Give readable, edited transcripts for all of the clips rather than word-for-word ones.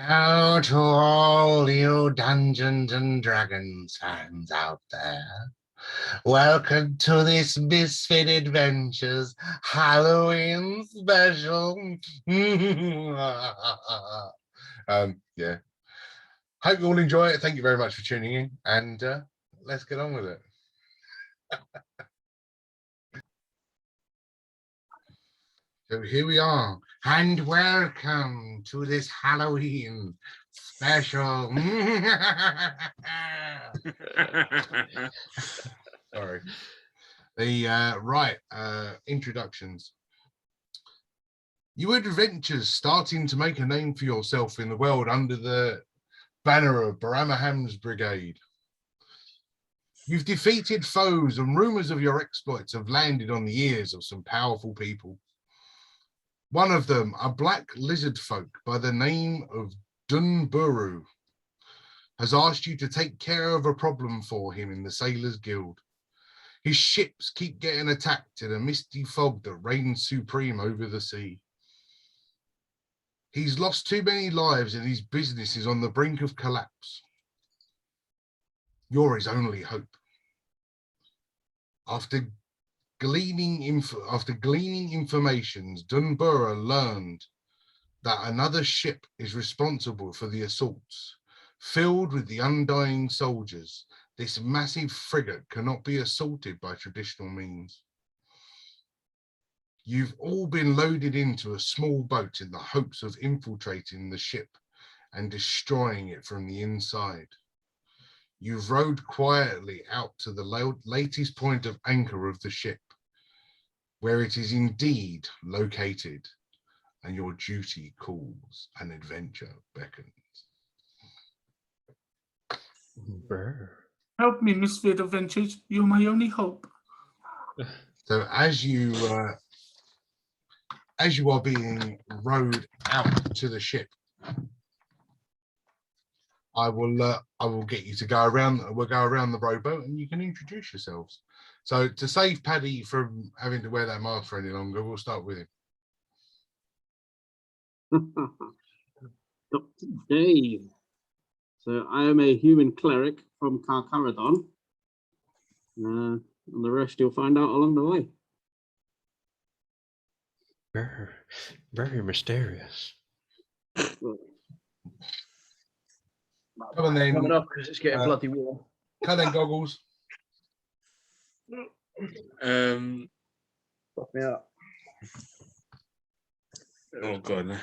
Hello to all you Dungeons and Dragons fans out there. Welcome to this Misfit Adventures Halloween special. Yeah. Hope you all enjoy it. Thank you very much for tuning in, and let's get on with it. So here we are, and welcome to this Halloween special. Sorry. The introductions. You adventurers starting to make a name for yourself in the world under the banner of Baramaham's Brigade. You've defeated foes, and rumors of your exploits have landed on the ears of some powerful people. One of them, a black lizard folk by the name of Dunburu, has asked you to take care of a problem for him in the Sailors Guild. His ships keep getting attacked in a misty fog that reigns supreme over the sea. He's lost too many lives and his business is on the brink of collapse. You're his only hope. After gleaning information, Dunbura learned that another ship is responsible for the assaults. Filled with the undying soldiers, this massive frigate cannot be assaulted by traditional means. You've all been loaded into a small boat in the hopes of infiltrating the ship and destroying it from the inside. You've rowed quietly out to the latest point of anchor of the ship, where it is indeed located, and your duty calls and adventure beckons. Help me, Misfit Adventures. You're my only hope. So as you are being rowed out to the ship, I will get you to go around. We'll go around the rowboat, and you can introduce yourselves. So to save Paddy from having to wear that mask for any longer, we'll start with him. Dr. Dave. So I am a human cleric from Carcharodon. And the rest you'll find out along the way. Very, very mysterious. Come on then. Coming up because it's getting bloody warm. Come then, goggles. Fuck me up. Oh god, That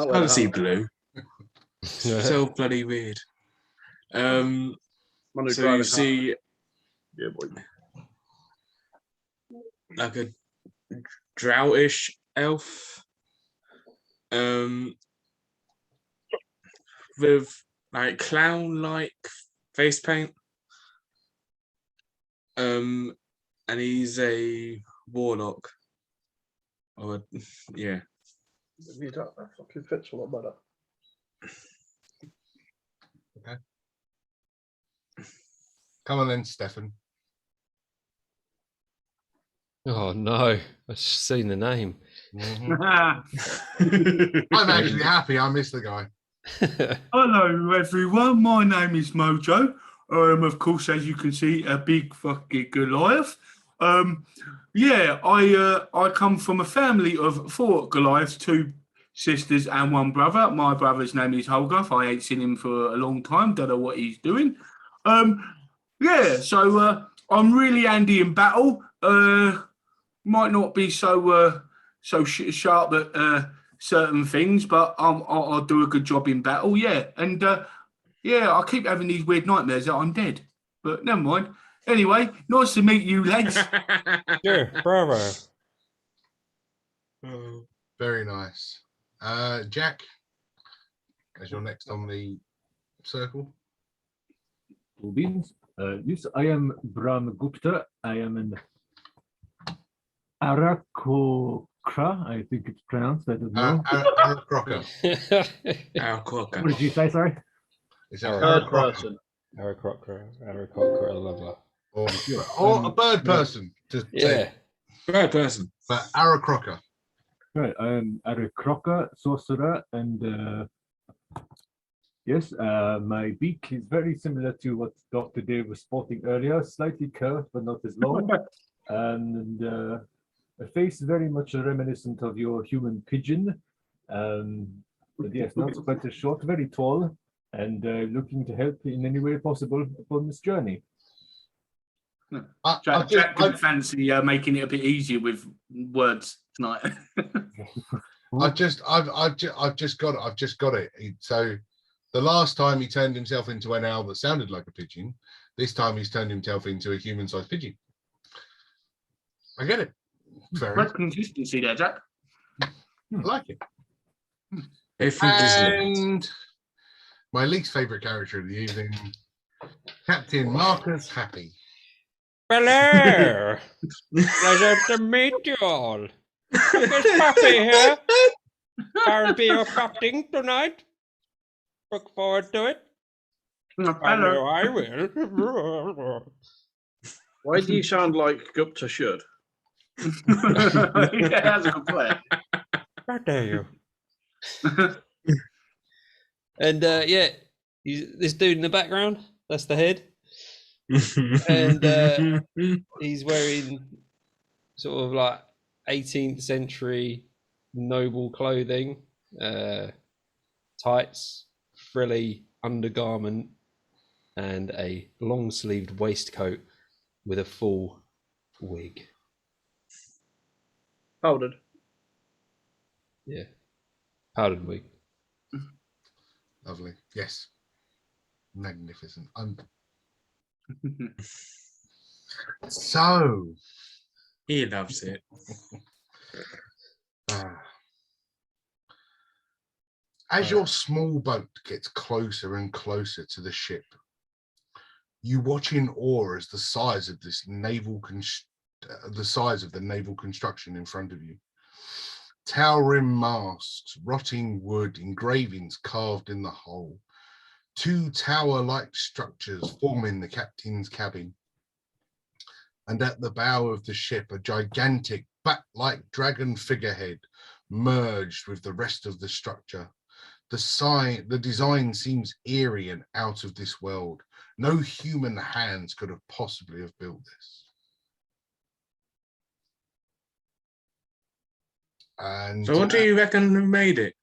I can't see blue. So bloody weird. So you see, yeah, boy. like a droutish elf, with like clown-like face paint, and he's a warlock. Or yeah. That fucking fits a lot better. Okay. Come on then, Stefan. Oh no, I've seen the name. I'm actually happy I missed the guy. Hello, everyone. My name is Mojo. Of course, as you can see, a big fucking Goliath. Yeah, I come from a family of 4 Goliaths, 2 sisters and 1 brother. My brother's name is Holgarth. I ain't seen him for a long time. Don't know what he's doing. Yeah, so I'm really handy in battle. Might not be so sharp at certain things, but I'll do a good job in battle. Yeah, and yeah, I keep having these weird nightmares that I'm dead, but never mind. Anyway, nice to meet you, lads. Sure, bravo. Very nice. Jack, as you're next on the circle. Yes, I am Brahm Gupta. I am an Arakokra, I think it's pronounced. I don't know. Arakroka. Arakroka. What did you say? Sorry. It's a Third Arakroka. person. Arakokra, lovely. Or a bird person. Yeah. Bird person. But Arakroka. Right, I am Arakroka, sorcerer, and Yes, my beak is very similar to what Dr. Dave was spotting earlier, slightly curved but not as long, and a face very much reminiscent of your human pigeon. But yes, not quite as short, very tall, and looking to help in any way possible upon this journey. Jack didn't fancy making it a bit easier with words tonight. I've just got it. So the last time he turned himself into an owl that sounded like a pigeon, this time he's turned himself into a human-sized pigeon. I get it. Great consistency there, Jack. I like it. And my least favourite character of the evening, Captain Marcus Happy. Hello! Pleasure to meet you all. It's Puppy here. I'll be your captain tonight. Look forward to it. I know I will. Why do you sound like Gupta should? Yeah, that's a good plan. How dare you? And yeah, this dude in the background, that's the head. And he's wearing sort of like 18th century noble clothing, tights, frilly undergarment, and a long-sleeved waistcoat with a full wig. Powdered. Yeah, powdered wig. Lovely. Yes. Magnificent. So he loves it. As your small boat gets closer and closer to the ship, you watch in awe as the size of this naval the naval construction in front of you. Towering masts, rotting wood, engravings carved in the hull. 2 tower-like structures forming the captain's cabin. And at the bow of the ship, a gigantic bat-like dragon figurehead merged with the rest of the structure. The design seems eerie and out of this world. No human hands could have possibly have built this. And so what do you reckon who made it?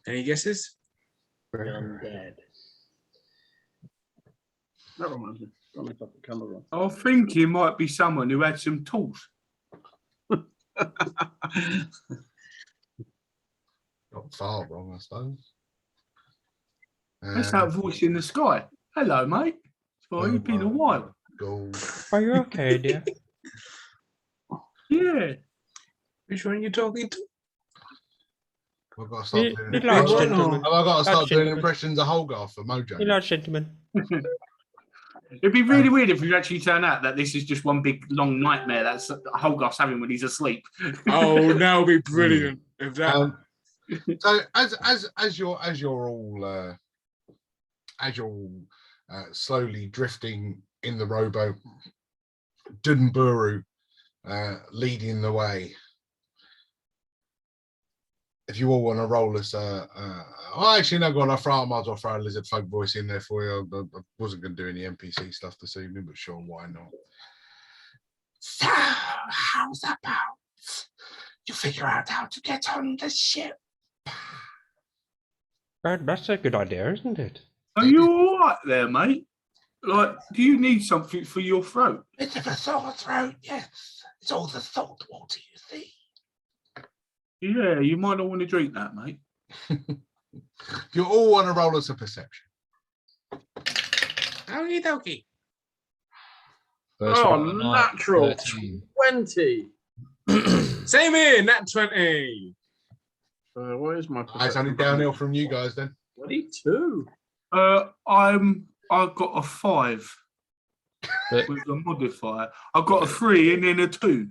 Any guesses? Undead. That reminds me. Don't make up the camera. I think it might be someone who had some tools. not far wrong, I suppose. That's that voice in the sky. Hello, mate. Oh, you've been a while. Are you okay, dear? Yeah. Which one are you talking to? I've got to start doing Large impressions. gentleman. I've got to start Large doing gentleman. impressions of Holgar for Mojo. Large gentleman. It'd be really weird if you actually turn out that this is just one big long nightmare that's Holgar's having when he's asleep. Oh, that would be brilliant. If that. So as you're all slowly drifting in the rowboat, Dunburu leading the way. If you all want to roll us, actually no, go on. I might as well throw a lizard folk voice in there for you. I wasn't going to do any NPC stuff this evening, but sure, why not? So, how's about you figure out how to get on the ship? That's a good idea, isn't it? Are you all right there, mate? Like, do you need something for your throat? Bit of a sore throat, yes. It's all the salt water, you see. Yeah, you might not want to drink that, mate. You all want to roll us a perception. Okie dokie. First Oh, one tonight, natural 13. 20. Same here, nat 20. What is my It's only downhill from you guys then. 22. I've got a 5 But- with a modifier. I've got a 3 and then a 2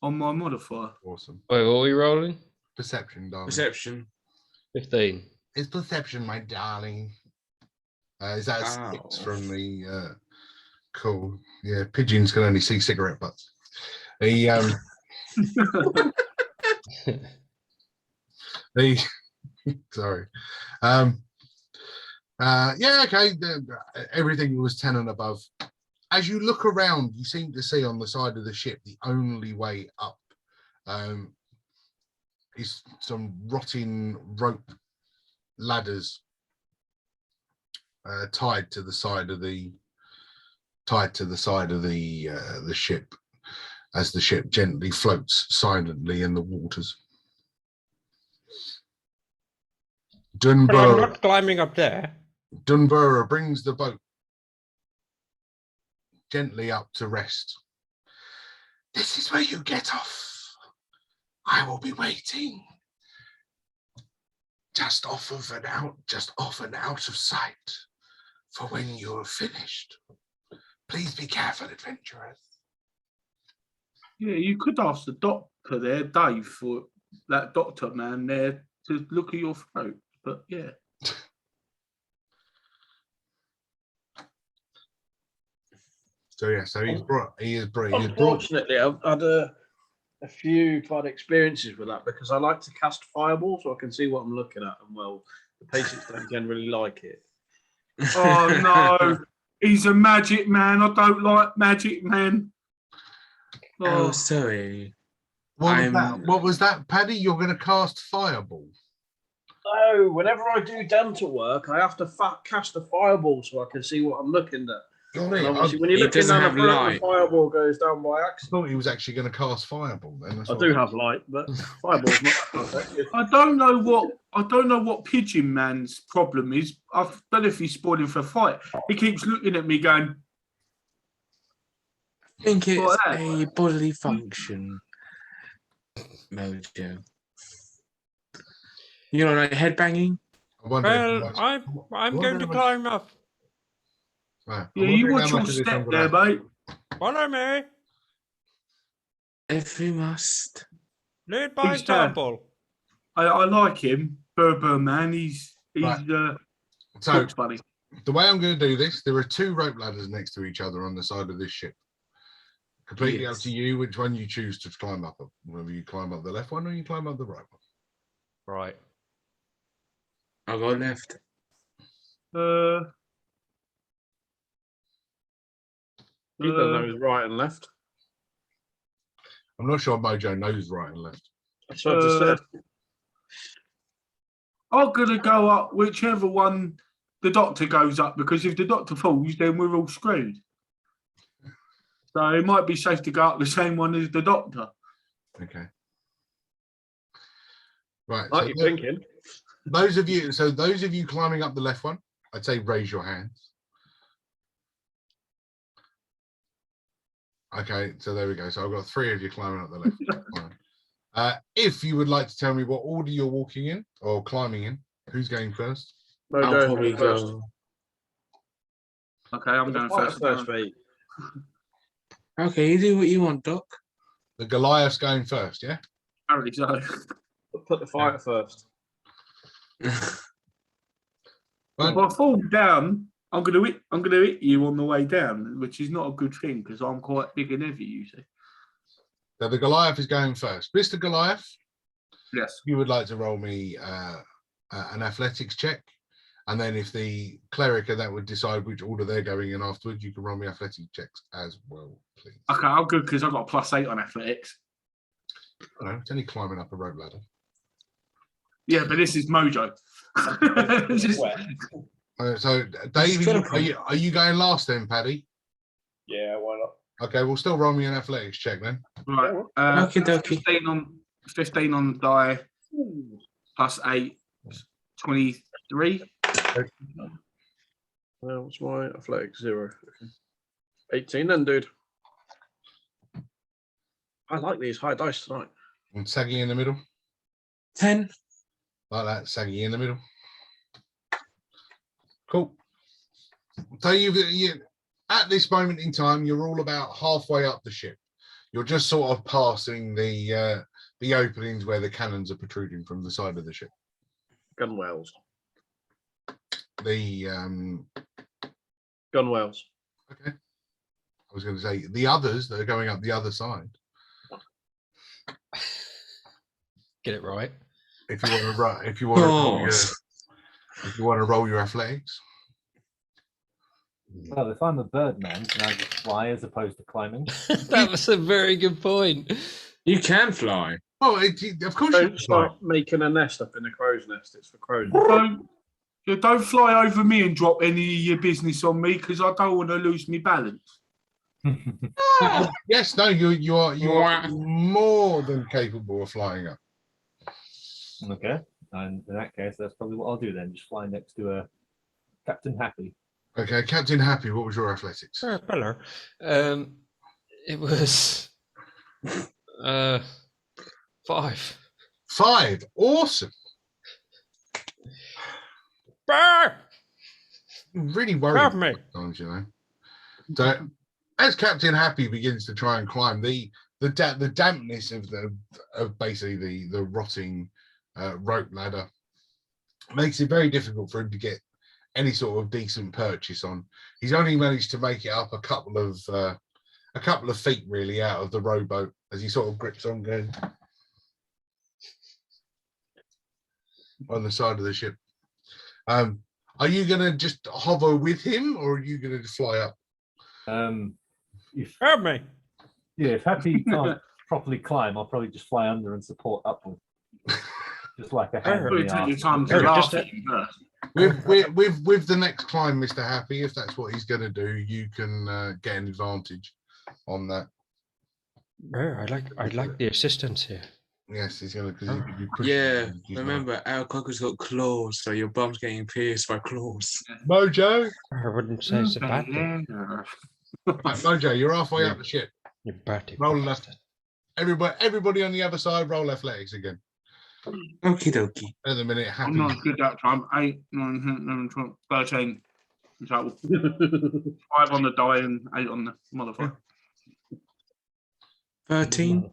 on my modifier. Awesome. Wait, what are we rolling? Perception, darling. Perception. 15. It's perception, my darling. Is that a 6 from the cool? Yeah, pigeons can only see cigarette butts. The Sorry. Yeah, okay. Everything was 10 and above. As you look around, you seem to see on the side of the ship the only way up is some rotting rope ladders tied to the side of the ship as the ship gently floats silently in the waters. But I'm Dunbar not climbing up there. Dunborough brings the boat gently up to rest. This is where you get off. I will be waiting. Just off and out of sight for when you are finished. Please be careful, adventurers. Yeah, you could ask the doctor there, Dave, for that doctor man there to look at your throat. But yeah. So yeah, so he is brought. Unfortunately, I've had a few bad experiences with that because I like to cast fireball so I can see what I'm looking at, and well, the patients don't generally like it. Oh no, he's a magic man. I don't like magic man. Oh, sorry. What was that, Paddy? You're going to cast fireball? No, whenever I do dental work, I have to cast a fireball so I can see what I'm looking at. And obviously, when you're looking down the throat, the fireball goes down by I accident. thought he was actually going to cast fireball. Then I do have light, but fireball's not effective. I don't know what Pigeon Man's problem is. I don't know if he's spoiling for a fight. He keeps looking at me going, I think it's a bodily function, Mojo. You know, like headbanging? Well, I'm going to climb up. Right. yeah, you watch your step there, mate. Follow me. If we must. Lead by He's done. example. I like him, Burr man. He's So talks funny. the way I'm going to do this, there are 2 rope ladders next to each other on the side of this ship. Completely up to you which one you choose to climb up. Whether you climb up the left one or you climb up the right one. Right. I'll go left. You don't know his right and left. I'm not sure Mojo knows right and left. That's what I just said. I'm gonna go up whichever one the doctor goes up, because if the doctor falls, then we're all screwed. So it might be safe to go up the same one as the doctor. Okay. Right. Like you're thinking. Those of you climbing up the left one, I'd say raise your hands. Okay, so there we go. So I've got 3 of you climbing up the left. If you would like to tell me what order you're walking in or climbing in, who's going first? I'll probably go. Okay, I'm going first. Mate. Okay, you do what you want, Doc. The Goliath's going first, yeah? Apparently so. Put the fighter first. If I fall down, I'm gonna hit you on the way down, which is not a good thing because I'm quite big and heavy, you see. So the Goliath is going first. Mr. Goliath, Yes. you would like to roll me an athletics check. And then if the cleric and that would decide which order they're going in afterwards, you can roll me athletic checks as well, please. Okay, I'm good because I've got a +8 on athletics. I don't know, it's only climbing up a rope ladder. Yeah, but this is Mojo. So, Dave, are you going last then, Paddy? Yeah, why not? Okay, we'll still roll me an athletics check then. Right. Okie dokie. 15 on the die, +8, 23. Well, what's my athletics? 0. Okay. 18 then, dude. I like these high dice tonight. And Saggy in the middle. 10. Like that, Saggy in the middle. Cool. So you at this moment in time, you're all about halfway up the ship. You're just sort of passing the openings where the cannons are protruding from the side of the ship. Gunwales. The Gunwales. okay. I was going to say the others that are going up the other side. Get it right. If you want to, if you want to roll your athletics. Well, if I'm a bird man, can I just fly as opposed to climbing? That was a very good point. You can fly. Oh, of course you Don't can fly. start making a nest up in a crow's nest. It's for crows. Don't fly over me and drop any of your business on me because I don't want to lose my balance. Yes, no, you are more than capable of flying up. Okay, and in that case, that's probably what I'll do then. Just fly next to Captain Happy. Okay, Captain Happy, what was your athletics? Pillar. It was 5. 5. Awesome. Bah! Really worried Help me. sometimes, you know. So as Captain Happy begins to try and climb, the dampness of basically the rotting rope ladder makes it very difficult for him to get any sort of decent purchase on. He's only managed to make it up a couple of feet really out of the rowboat as he sort of grips on going on the side of the ship. Are you going to just hover with him, or are you going to fly up? Help me. Yeah, if Happy can't properly climb, I'll probably just fly under and support upward. Just like a hand. Probably take your time to laugh at him first. With the next climb, Mr. Happy, if that's what he's going to do, you can get an advantage on that. I'd like the assistance here. Yes, he's going to, because he could be pushing. Yeah, remember, our cocker's got claws, so your bum's getting pierced by claws. Mojo. I wouldn't say it's a bad thing. Right, Mojo, you're halfway up the ship. You batty Roll bastard. left. Everybody on the other side, roll athletics again. Okie dokie. At the minute, Happy. I'm not good that time. 8, 9, 10, 11, 12, 13. In total. 5 on the die and 8 on the modifier. 13.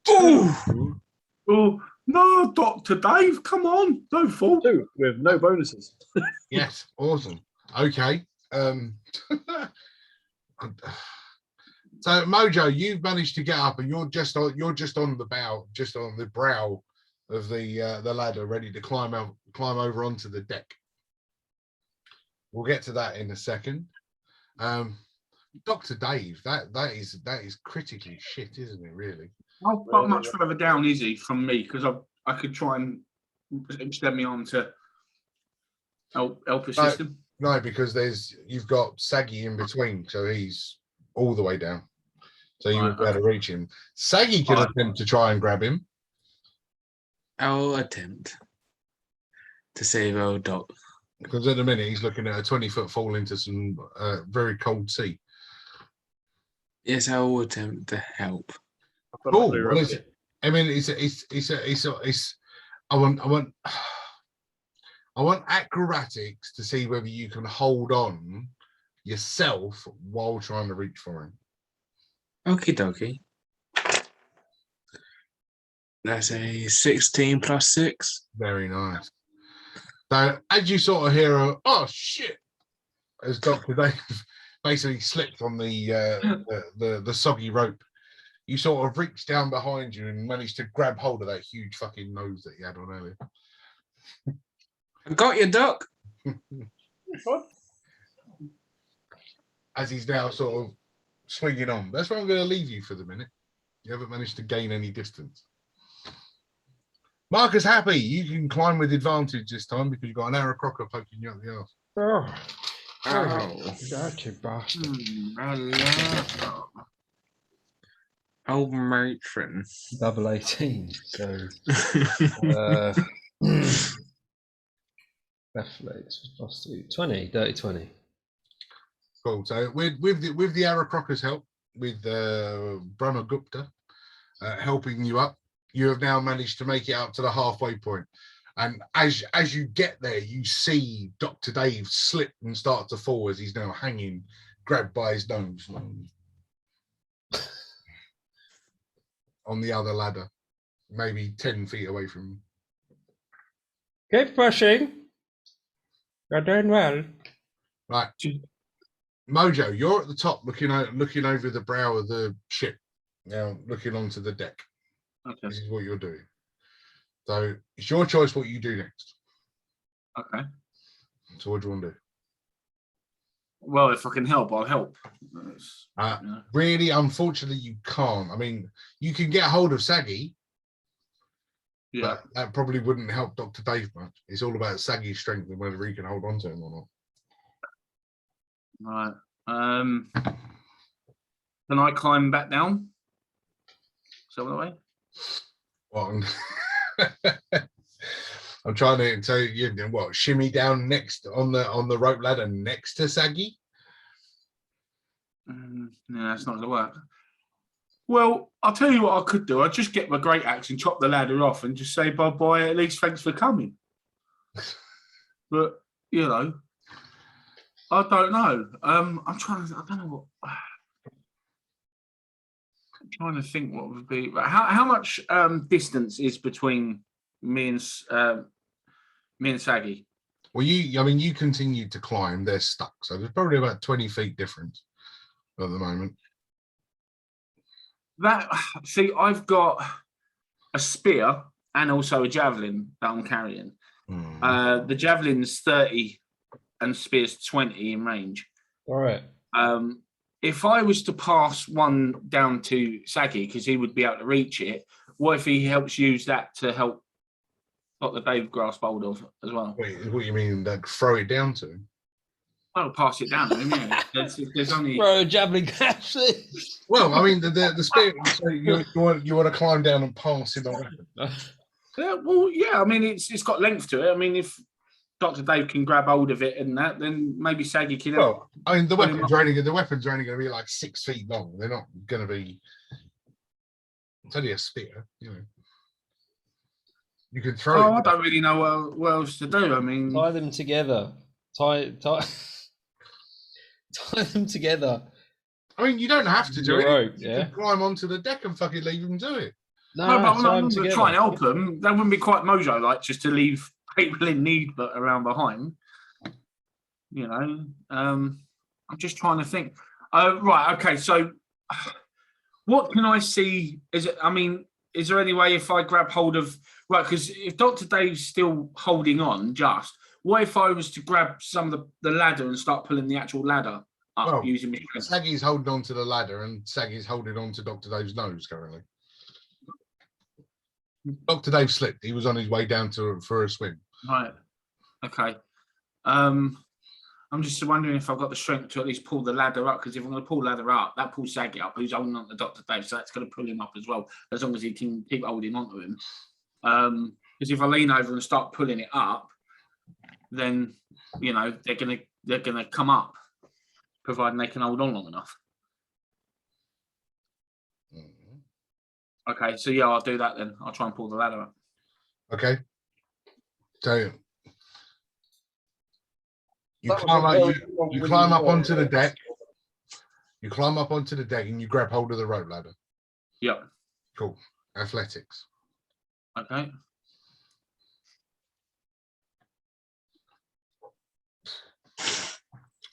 Oh no, Dr. Dave, come on, no fault. 2 with no bonuses. Yes, awesome. Okay. So Mojo, you've managed to get up, and you're just on the bow, just on the brow of the ladder, ready to climb over onto the deck. We'll get to that in a second. Dr. Dave, that is critically shit, isn't it? Really. How much further down is he from me? Because I could try and extend me on to help assist him. No, because you've got Saggy in between, so he's all the way down. So you won't be able to reach him. Saggy can attempt to try and grab him. I'll attempt to save old Doc. Because at the minute he's looking at a 20-foot fall into some very cold sea. Yes, I will attempt to help. Oh, what is it? I mean, it's. I want acrobatics to see whether you can hold on yourself while trying to reach for him. Okie dokie. That's a 16 plus 6. Very nice. So as you sort of hear oh shit, as Dr. Dave basically slipped on the soggy rope, you sort of reached down behind you and managed to grab hold of that huge fucking nose that you had on earlier. I got you, Doc. As he's now sort of swinging on. That's where I'm going to leave you for the minute. You haven't managed to gain any distance. Marcus Happy, you can climb with advantage this time because you've got an arrow crocker poking you up the arse. Oh, dirty bastard. Oh, matron. Double 18. So, athletics plus 2. 20, dirty 20. Cool. So with the arrow crocker's help, with Brahma Gupta helping you up, you have now managed to make it up to the halfway point. And as you get there, you see Dr. Dave slip and start to fall as he's now hanging, grabbed by his nose on the other ladder, maybe 10 feet away from him. Keep pushing. You're doing well. Right. Mojo, you're at the top looking over the brow of the ship, now looking onto the deck. Okay. This is what you're doing. So it's your choice what you do next. Okay. So what do you want to do? Well, if I can help, I'll help. Really, unfortunately, you can't. I mean, you can get hold of Saggy, but that probably wouldn't help Dr. Dave much. It's all about Saggy's strength and whether he can hold on to him or not. Right. Can I climb back down? Some of the way? Well, I'm trying to tell you, what, shimmy down next on the rope ladder next to Saggy? No, that's not going to work. Well, I'll tell you what I could do. I'd just get my great axe and chop the ladder off and just say bye-bye, at least thanks for coming. But, you know, I don't know. I don't know what... I'm trying to think what would be... How much distance is between me and Saggy? Well, you continued to climb. They're stuck, so there's probably about 20 feet difference at the moment. See, I've got a spear and also a javelin that I'm carrying. The javelin's 30 and spear's 20 in range. All right. If I was to pass one down to Saggy, because he would be able to reach it, what if he helps use that to help Dr. Dave grasp hold of as well? Wait, what you mean, like throw it down to him? I'll pass it down to him, yeah. There's only... Bro, javelin capsule. Well, I mean, the spirit, so you want to climb down and pass it on. Well, yeah, I mean, it's got length to it. I mean, if Dr. Dave can grab hold of it and that, then maybe Saggy can... Well, I mean, the weapons are only going to be like 6 feet long. They're not going to be... It's only a spear, you know. You can throw it. I don't really know what else to do. I mean... Tie them together. Tie them together. I mean, you don't have to do it. Rope, you can climb onto the deck and fucking leave them do it. No, but I'm not going to try and help them. That wouldn't be quite Mojo-like, just to leave people in need but around behind. You know, I'm just trying to think. Right, okay, so what can I see? Is there any way if I grab hold of... Right, because if Dr. Dave's still holding on, what if I was to grab some of the ladder and start pulling the actual ladder up using my strength? Saggy's holding on to the ladder and Saggy's holding on to Dr. Dave's nose currently. Dr. Dave slipped. He was on his way down for a swim. Right. Okay. I'm just wondering if I've got the strength to at least pull the ladder up, because if I'm going to pull the ladder up, that pulls Saggy up, who's holding on to Dr. Dave, so that's going to pull him up as well, as long as he can keep holding on to him. Because if I lean over and start pulling it up, then, you know, they're gonna come up, providing they can hold on long enough. Okay, so yeah, I'll do that then. I'll try and pull the ladder up. Okay. So you climb up onto the deck. You climb up onto the deck and you grab hold of the rope ladder. Yep. Cool. Athletics. Okay.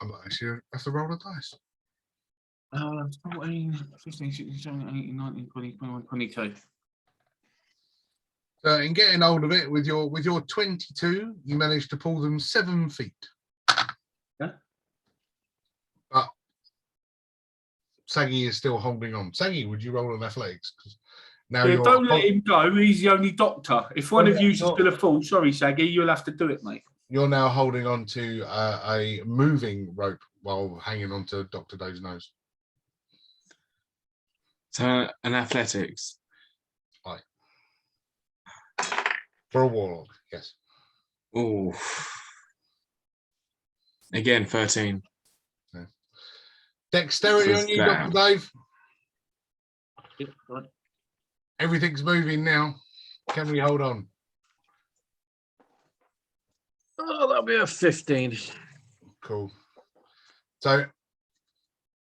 I might actually have to roll the dice. 14, 15, 16, 17, 18, 19, 20, 21, 22. So in getting hold of it with your 22, you managed to pull them 7 feet. Yeah. But Saggy is still holding on. Saggy, would you roll an athletics? Now don't let him go. He's the only doctor. If one of you is still a fool, sorry, Saggy, you'll have to do it, mate. You're now holding on to a moving rope while hanging on to Dr. Dave's nose. So an athletics. Aye. For a warlock, yes. Oh. Again, 13. Yeah. Dexterity on you, Dr. Dave. Yep, right. Everything's moving now. Can we hold on? Oh, that'll be a 15. Cool. So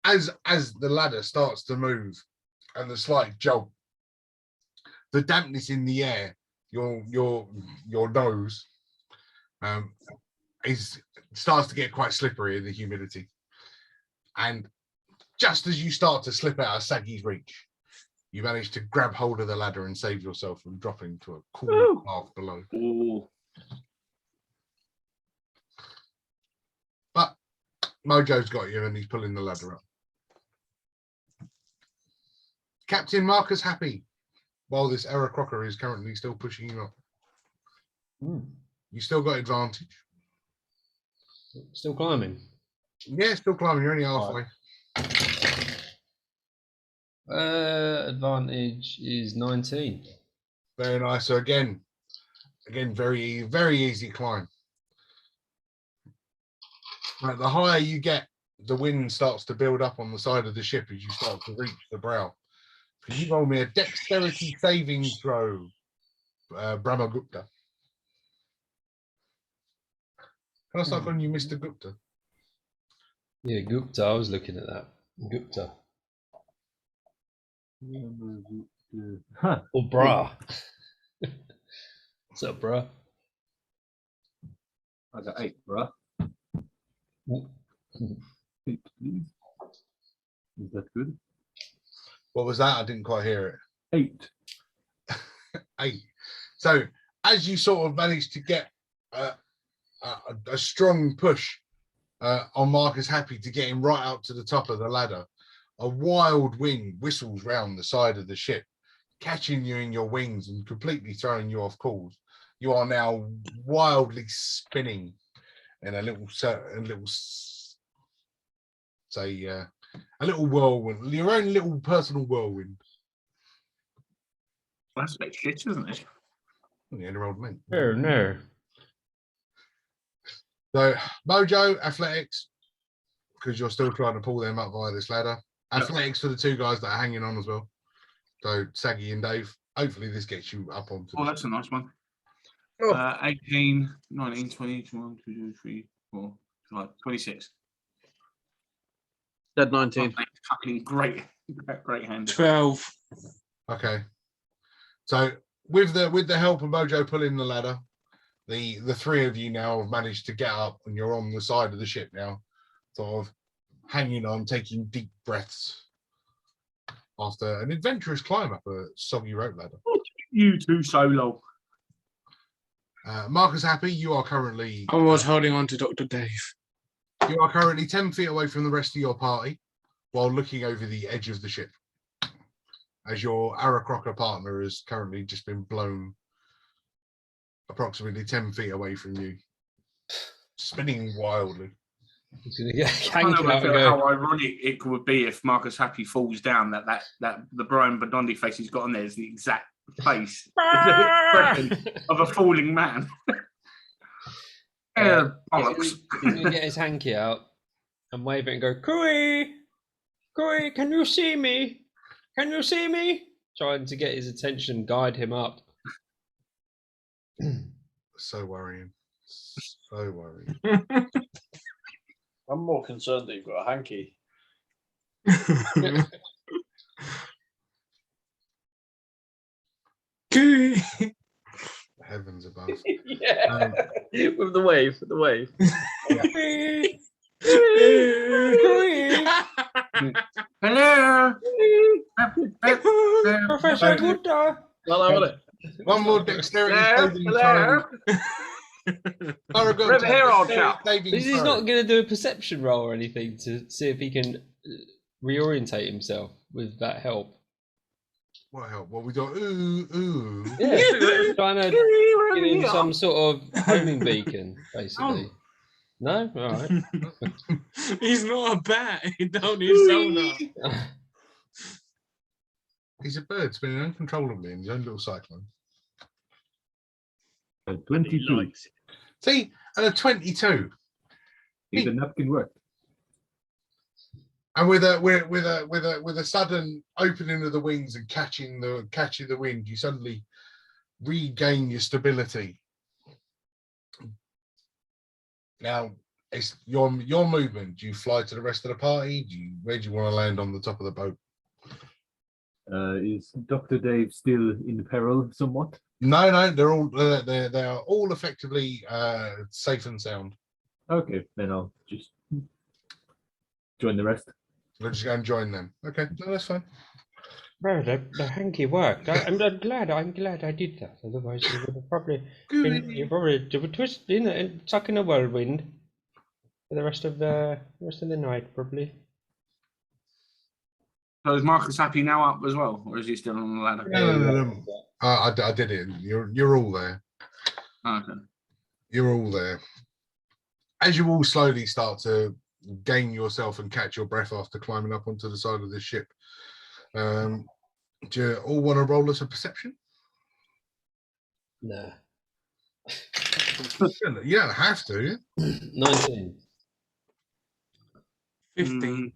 as the ladder starts to move and the slight jolt, the dampness in the air, your nose starts to get quite slippery in the humidity. And just as you start to slip out of Saggy's reach, You manage to grab hold of the ladder and save yourself from dropping to a cool path below. Ooh. But Mojo's got you and he's pulling the ladder up. Captain Marcus happy while this Error Crocker is currently still pushing you up. You still got advantage. Still climbing. Yeah, still climbing. You're only halfway. Advantage is 19. Very nice. So again, very, very easy climb. Right, the higher you get, the wind starts to build up on the side of the ship as you start to reach the brow. Can you roll me a dexterity saving throw, Brahmagupta? Can I start calling you Mr. Gupta? Yeah, Gupta. I was looking at that. Gupta. Or brah. What's up, brah? I got 8, bruh. 8, please. Is that good? What was that? I didn't quite hear it. 8. 8. So as you sort of manage to get a strong push on Marcus Happy to get him right up to the top of the ladder, a wild wind whistles round the side of the ship, catching you in your wings and completely throwing you off course. You are now wildly spinning in a little whirlwind, your own little personal whirlwind. That's a bit shit, isn't it? The end of old men. Oh, no. So Mojo, athletics, because you're still trying to pull them up via this ladder. Athletics for the two guys that are hanging on as well. So Saggy and Dave. Hopefully this gets you up onto. Oh, that's a nice one. 18, 19, 20, 21, 22, 23, 24, 25, 26. Dead 19. Fucking great hand. 12. Okay. So with the help of Mojo pulling the ladder, the three of you now have managed to get up and you're on the side of the ship now, sort of hanging on, taking deep breaths after an adventurous climb up a soggy rope ladder. You two solo. Marcus Happy, you are currently... I was holding on to Dr. Dave. You are currently 10 feet away from the rest of your party while looking over the edge of the ship, as your Arakroka partner has currently just been blown approximately 10 feet away from you, spinning wildly. I don't know how ironic it would be if Marcus Happy falls down, that the Brian Bodondi face he's got on there is the exact face of a falling man. He's gonna get his hanky out and wave it and go, Cooey! Cooey, can you see me? Can you see me? Trying to get his attention, guide him up. So worrying. So worrying. I'm more concerned that you've got a hanky. Heavens above. Yeah. With the wave. Hello. Professor Gupta. One more dexterity saving throw. Over here, old chap. He's not going to do a perception roll or anything to see if he can reorientate himself with that help. What help? What we got? Ooh. Yeah, trying to give him some sort of homing beacon, basically. Oh. No? All right. He's not a bat. He don't need sonar. He's a bird spinning uncontrollably in his own little cyclone. 22. See, and a 22. Even that can work. And with a sudden opening of the wings and catching the wind, you suddenly regain your stability. Now it's your movement. Do you fly to the rest of the party? Where do you want to land on the top of the boat? Is Dr. Dave still in peril somewhat? No, they're all they are all effectively safe and sound. Okay, then I'll just join the rest. We'll just go and join them. Okay, no, that's fine. Well, the hanky worked. I'm glad I did that. Otherwise, you would have probably you would twist in and stuck in a whirlwind for the rest of the night, probably. So is Marcus happy now up as well, or is he still on the ladder? No. I did it. You're all there. Oh, okay. You're all there. As you all slowly start to gain yourself and catch your breath after climbing up onto the side of the ship, do you all want to roll us a perception? No. You don't have to. 19. 15.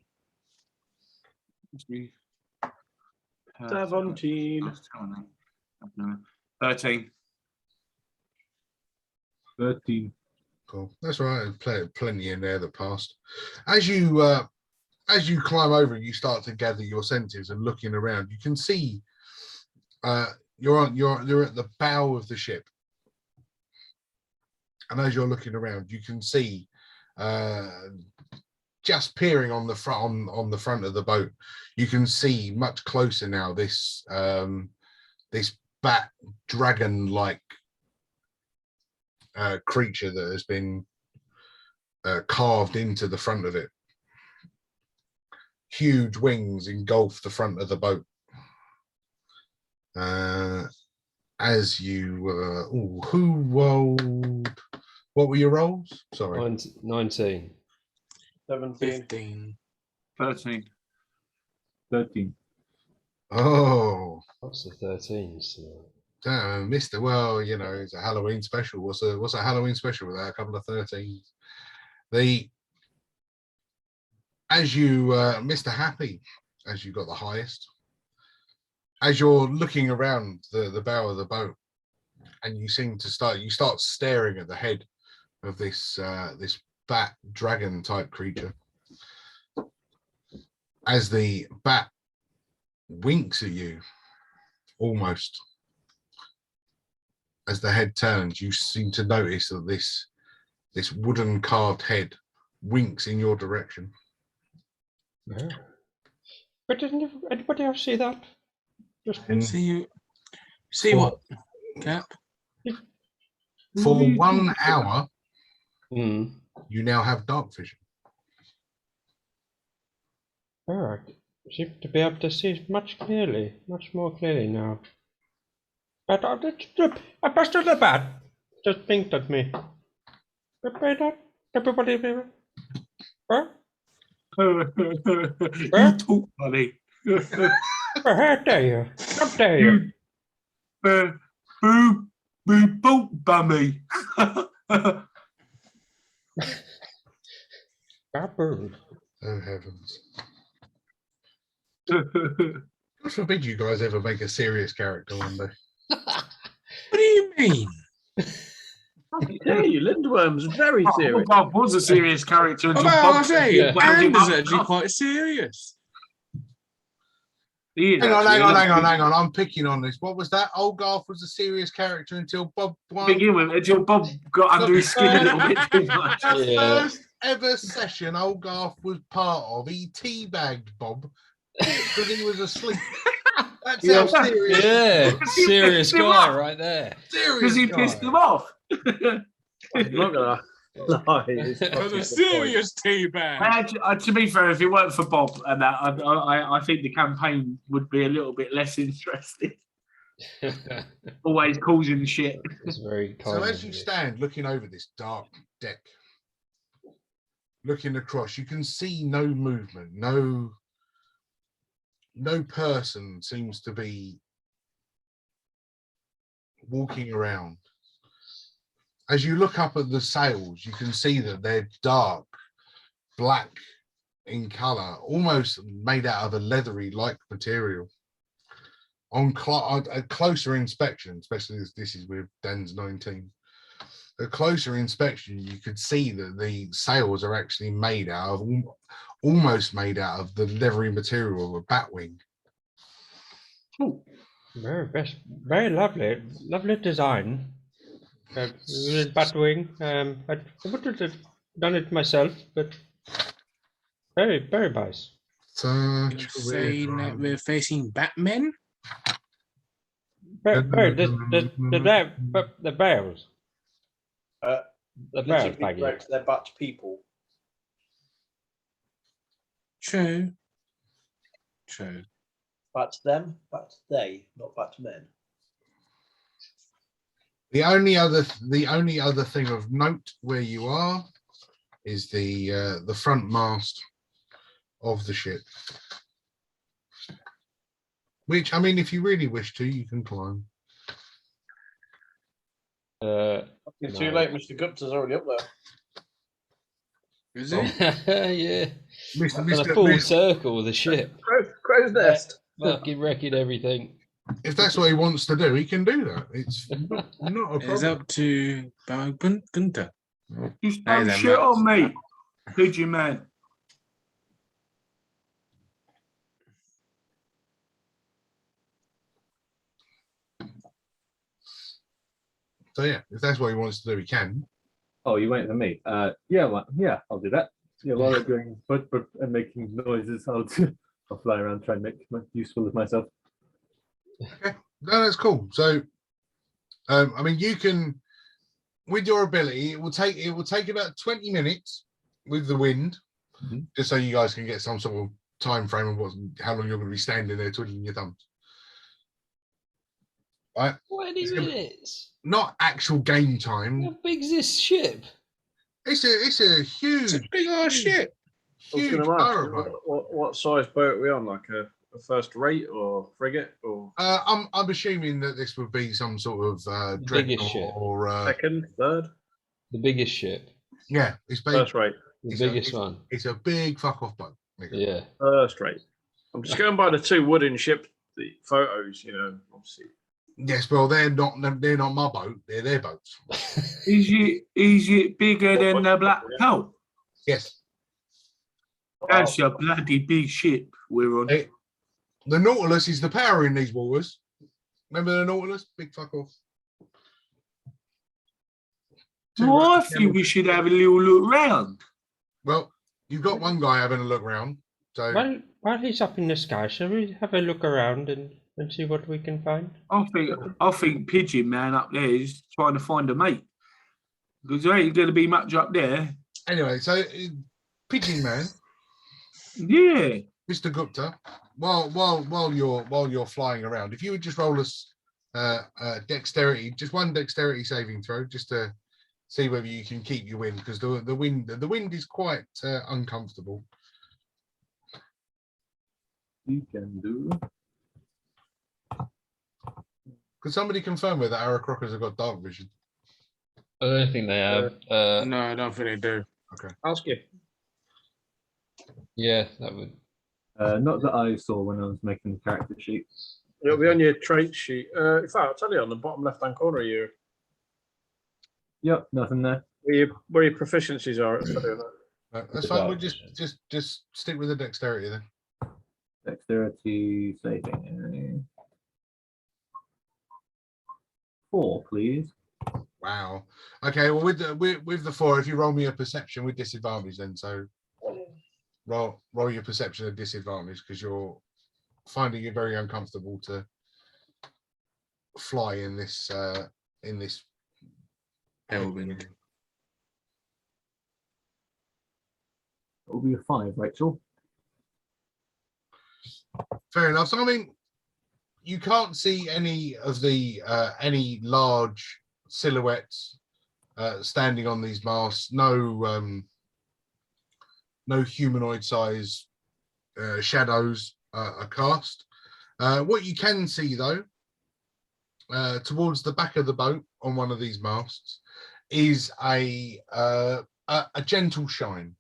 17. 13. 13. Cool. That's right. Plenty in there that passed. As you climb over, you start to gather your senses and looking around. You can see you're at the bow of the ship, and as you're looking around, you can see just peering on the front of the boat. You can see much closer now this bat dragon-like creature that has been carved into the front of it. Huge wings engulf the front of the boat. As you, who rolled? What were your rolls? Sorry, 19. 17. 15. 13. 13. Oh, What's the 13? So damn, Mister. Well, you know, it's a Halloween special. What's a Halloween special without a couple of 13s? As you, Mr. Happy, as you got the highest, as you're looking around the bow of the boat, and you start staring at the head of this bat dragon type creature. As the bat winks at you, almost. As the head turns, you seem to notice that this wooden carved head winks in your direction. yeah. But didn't anybody else see that? Just me? See what, Cap? For 1 hour, Hmm. you now have dark vision. All right. Seem to be able to see much more clearly now. But I busted the bat. Just blinked at me. Everybody, huh? You talk funny. How dare you? How dare you? Boo boat bummy. Baboon. Oh heavens! God forbid you guys ever make a serious character one day. What do you mean? Yeah, you Lindworm's very serious. Bob was a serious character. Well, I say, Anders actually quite serious. Hang on. I'm picking on this. What was that? Olgarth was a serious character until Bob won. Begin with, until Bob got under his skin a little bit too much. The first ever session Olgarth was part of, he teabagged Bob because he was asleep. That's how serious. Yeah, serious guy right there. Because he pissed him off. I'm not gonna lie. That's a serious teabag. To be fair, if it weren't for Bob and that, I think the campaign would be a little bit less interesting. Always causing shit. It's very kind. So as you stand looking over this dark deck, looking across, you can see no movement, no person seems to be walking around. As you look up at the sails, you can see that they're dark, black in color, almost made out of a leathery-like material. On a closer inspection, especially as this is with Dan's 19, a closer inspection, you could see that the sails are actually made out of, almost made out of the leathery material of a bat wing. Very lovely design. Batwing. I wouldn't have done it myself, but very, very nice. Such You're a saying weird that we're facing Batman? The bears. The bears, Politically Peggy. correct, they're bat people. True. True. Bat them, bat they, not bat men. The only other thing of note where you are is the front mast of the ship. Which, I mean, if you really wish to, you can climb. It's too late, Mr. Gupta's already up there. Is it? Yeah. Mr. Done a full circle of the ship. Crow's nest. Fucking wrecking everything. If that's what he wants to do, he can do that. It's not a It's problem. up to Gunter. Just Hey don't then, shit Matt. on me, pigeon man. So yeah, if that's what he wants to do, he can. Oh, you waiting for me? Yeah, well, yeah, I'll do that. Yeah, while they're doing but and making noises, I'll fly around, try and make useful of myself. Okay, no, that's cool. So, I mean, you can, with your ability, it will take about 20 minutes with the wind, just so you guys can get some sort of time frame of how long you're going to be standing there twiddling your thumbs. Right? 20 minutes. Not actual game time. How big's this ship? It's a huge, It's a big ass ship. I was huge going to ask, powerboat. what size boat are we on? Like a first rate or frigate or I'm assuming that this would be some sort of biggest ship. dreadnought or second, third, The biggest ship. yeah, it's big. first rate, The biggest one. It's a big fuck off boat. nigga. Yeah. first rate. I'm just going by the two wooden ship the photos, you know, obviously. Yes, well, they're not my boat. They're their boats. Is it bigger than the Black Hole? Yes. That's a bloody big ship we're on. Hey, the Nautilus is the power in these waters. Remember the Nautilus? Big fuck off. Well, I think we should have a little look round. Well, you've got one guy having a look round. So While he's up in the sky, shall we have a look around and see what we can find? I think Pigeon Man up there is trying to find a mate. Because there ain't going to be much up there. anyway, so Pigeon Man, Yeah. Mr. Gupta, while you're flying around, if you would just roll us dexterity, just one dexterity saving throw, just to see whether you can keep your wind, because the wind is quite uncomfortable. You can do. Could somebody confirm whether arrow crockers have got dark vision? I don't think they have. No, I don't think they do. Okay. Ask you. Yeah, that would. Not that I saw when I was making the character sheet. It'll be on your trait sheet. In fact, I'll tell you on the bottom left-hand corner of your Yep, nothing there. where your proficiencies are. I'll tell you that. No, that's fine. We'll just stick with the dexterity then. Dexterity saving. 4, please. Wow. Okay. Well, with the 4, if you roll me a perception with disadvantage, then so roll your perception at disadvantage because you're finding it very uncomfortable to fly in this Tailwind. It'll be a 5, Rachel. Fair enough. So I mean, you can't see any of the any large silhouettes standing on these masts. No humanoid size shadows are cast. What you can see though, towards the back of the boat on one of these masts, is a gentle shine,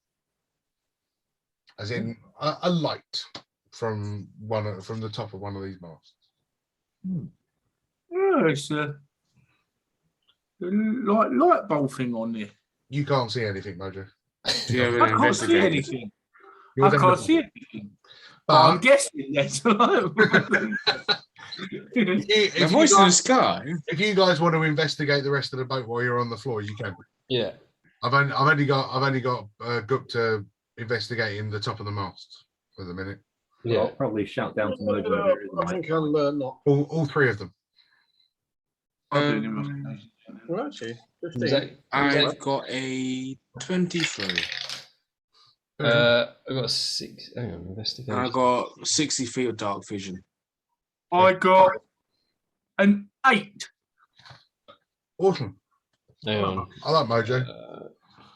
as in a light from the top of one of these masts. Yeah, it's a light bulb thing on there. You can't see anything, Mojo. Do you have an I can't see investigator? anything. You're I can't definitely- see anything. But I'm But guessing that's The voice in the sky. if you guys want to investigate the rest of the boat while you're on the floor, you can. Yeah. I've only got Gupta investigating the top of the mast. for the minute. Yeah. I'll probably shout down to Mojo. I think I'll not. All three of them. Well, actually, I've got a 23. I got 6. Hang on, investigation. I got 60 feet of dark vision. I got an 8. Awesome. Hang on. I like Mojo.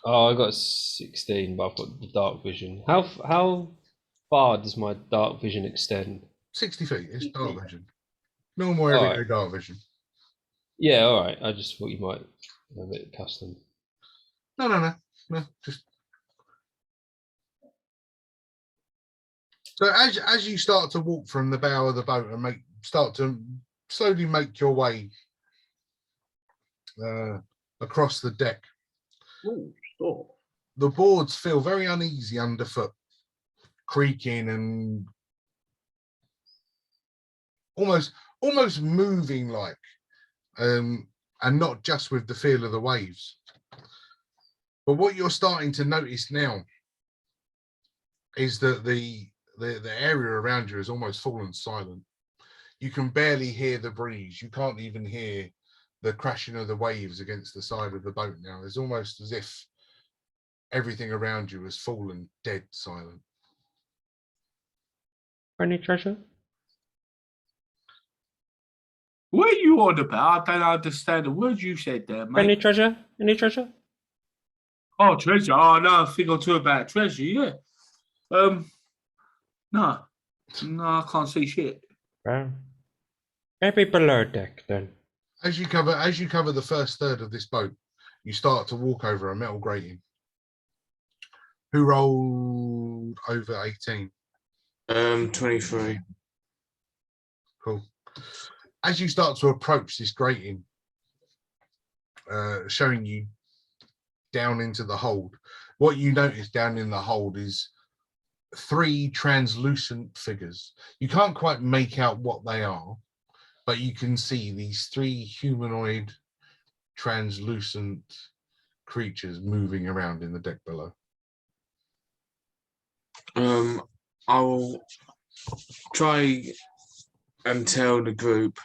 I got 16, but I've got the dark vision. How far does my dark vision extend? 60 feet. It's dark vision. Normal everyday dark vision. Yeah, all right. I just thought you might have it custom. No. Just so as you start to walk from the bow of the boat and start to slowly make your way across the deck. The boards feel very uneasy underfoot, creaking and almost moving like, and not just with the feel of the waves. But what you're starting to notice now is that the area around you has almost fallen silent. You can barely hear the breeze. You can't even hear the crashing of the waves against the side of the boat now. It's almost as if everything around you has fallen dead silent. Any treasure? What are you on about? I don't understand the words you said there, mate. Any treasure? Any treasure? Oh, treasure. Oh, no, a thing or two about treasure, yeah. No, I can't see shit. Well, maybe below deck then. As you cover the first third of this boat, you start to walk over a metal grating. Who rolled over 18? 23. Cool. As you start to approach this grating, showing you down into the hold, what you notice down in the hold is 3 translucent figures. You can't quite make out what they are, but you can see these 3 humanoid translucent creatures moving around in the deck below. I'll try and tell the group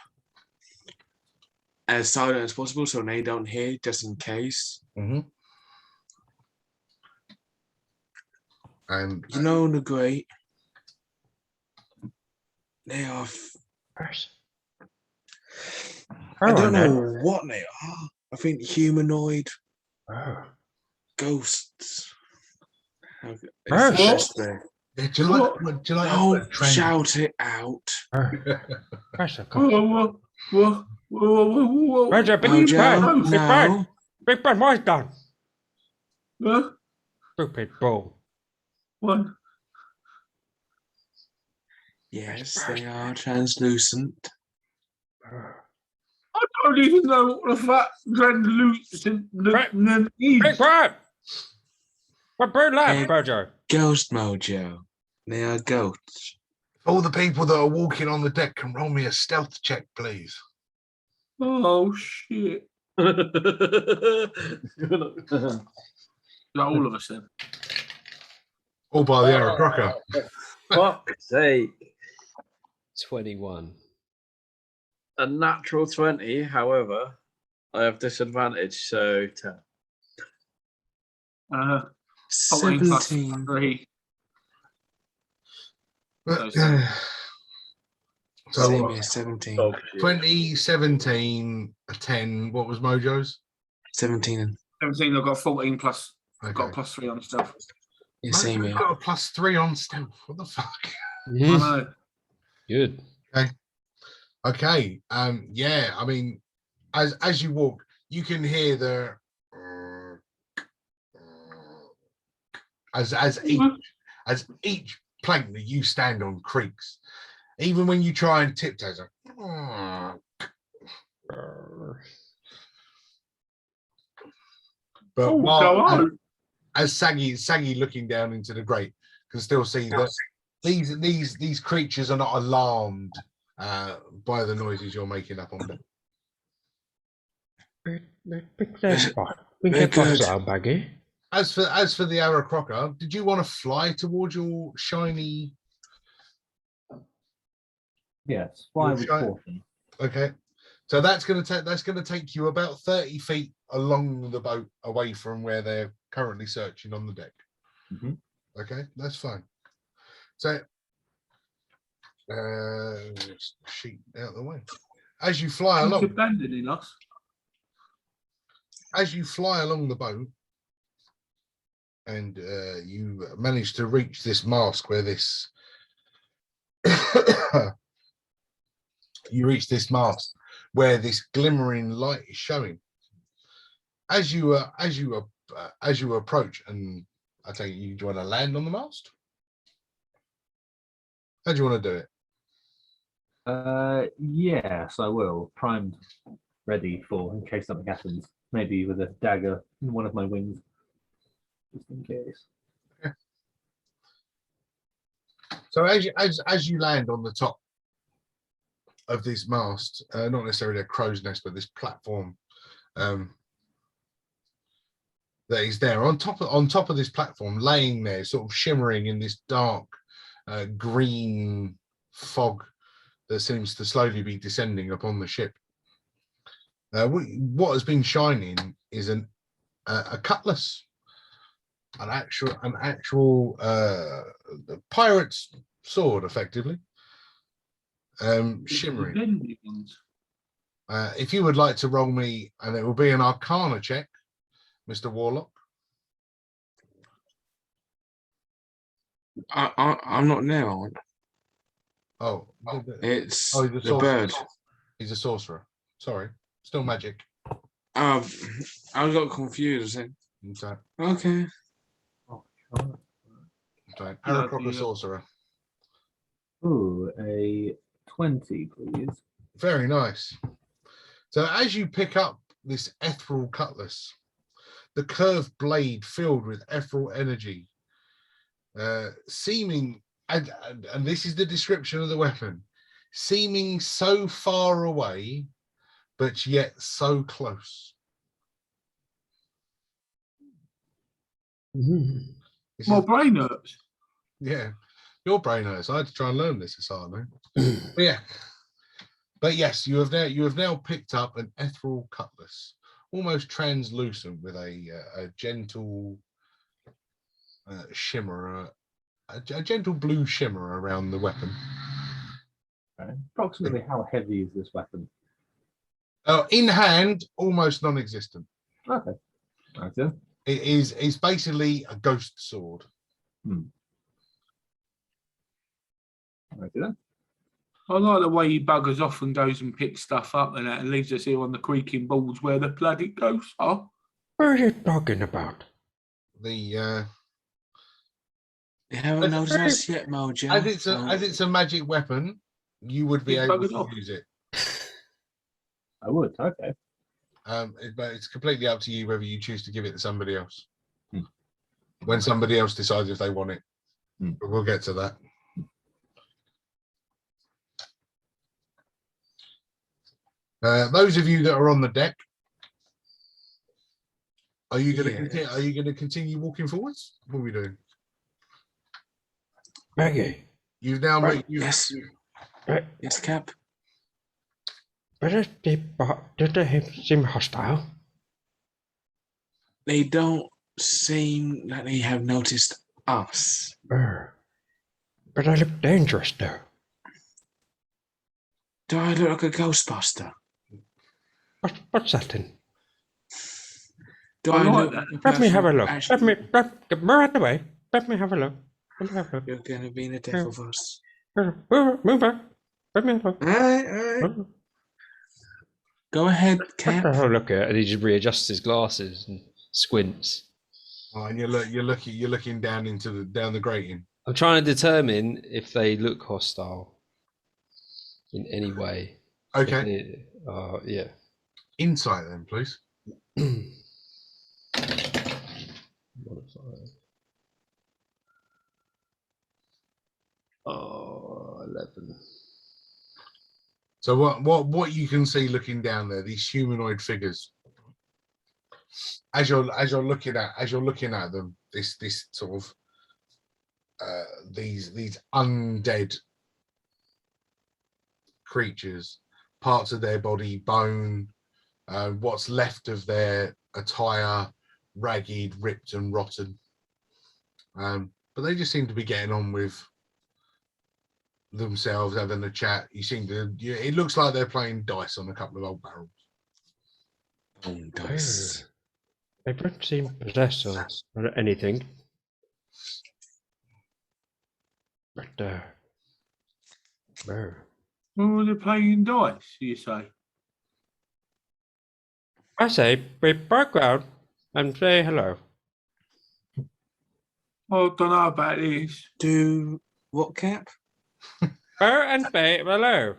as silent as possible so they don't hear, just in case. Mm-hmm. And you know the great, they are. I don't know what they are. I think humanoid ghosts. Don't shout it out. Roger, Big Bad, what's done? Stupid bull. What? Yes, they are translucent. I don't even know what the fuck translucent is. Big Bad! What bird laugh, Mojo? Ghost Mojo. They are ghosts. All the people that are walking on the deck can roll me a stealth check, please. Oh, shit. Not all of us then. All by the Arrow Crocker. Fuck's sake. 21. A natural 20, however, I have disadvantage, so 10. 17. 3. So 17. 20, 17, a 10. What was Mojo's? 17. 17, I've got 14 plus. Okay. I've got a +3 on stuff. Yeah, same here. Got a +3 on stealth. What the fuck? I know. Good. Okay. Yeah, I mean, as you walk, you can hear the as each plank that you stand on creaks. Even when you try and tiptoe, it's like, but as Saggy looking down into the grate can still see that these creatures are not alarmed by the noises you're making up on them. As for the Arrow Crocker, did you want to fly towards your shiny Yes, fire with You'll caution. Okay, so that's going to take you about 30 feet along the boat away from where they're currently searching on the deck. Mhm. Okay, that's fine. So sheet out the way as you fly She's along. abandoning us. As you fly along the boat, and you manage to reach this mast where this you reach this mast where this glimmering light is showing. As you approach, and I tell you, do you want to land on the mast? How do you want to do it? Yes, I will. Primed, ready for in case something happens. Maybe with a dagger in one of my wings, just in case. Okay. So as you land on the top of this mast, not necessarily a crow's nest, but this platform that is there on top of this platform, laying there, sort of shimmering in this dark green fog that seems to slowly be descending upon the ship. What has been shining is a cutlass, an actual pirate's sword, effectively, shimmering. If you would like to roll me, and it will be an Arcana check, Mr. Warlock. I'm not now. Oh, it's the bird. He's a sorcerer. Sorry, still magic. I got confused. Okay. Okay. Aracrocker sorcerer. Ooh, a 20, please. Very nice. So as you pick up this ethereal cutlass, the curved blade filled with ethereal energy, seeming, and this is the description of the weapon, seeming so far away, but yet so close. My brain hurts. Yeah, your brain hurts. I had to try and learn this assignment. Yeah. But yes, you have now picked up an ethereal cutlass, almost translucent, with a gentle shimmer, a gentle blue shimmer around the weapon. Approximately how heavy is this weapon? In hand, almost non-existent. Okay. Okay. It's basically a ghost sword. Okay. I like the way he buggers off and goes and picks stuff up and that and leaves us here on the creaking boards where the bloody ghosts are. What are you talking about? You haven't noticed us yet, Mojo. As it's a magic weapon, you would be able to use it. I would. Okay. But it's completely up to you whether you choose to give it to somebody else. When somebody else decides if they want it. But we'll get to that. Those of you that are on the deck, are you going to continue? Are you going to continue walking forwards? What are we doing? Maggie, you've now made yes, Cap. But did they seem hostile? They don't seem that they have noticed us. But I look dangerous, though. Do I look like a ghostbuster? What's that then? Do I look? Let me have a look. Let me right away. Let me have a look. You're gonna be in a deck of us. Move back. Let me have a look. All right. Go ahead, Cap. Oh, look at it. And he just readjusts his glasses and squints. Oh, and you're looking down the grating. I'm trying to determine if they look hostile in any way. Okay. Yeah. Insight then, please. Oh, 11. So what you can see looking down there, these humanoid figures, as you're looking at them, this sort of these undead creatures, parts of their body, bone, what's left of their attire, ragged, ripped and rotten. But they just seem to be getting on with themselves, having a chat. It looks like they're playing dice on a couple of old barrels. Oh, dice. They don't seem possessed or anything. But, Oh, they're playing dice, you say? I say we back out and say hello. I don't know about this. Do what, Cap? And say hello.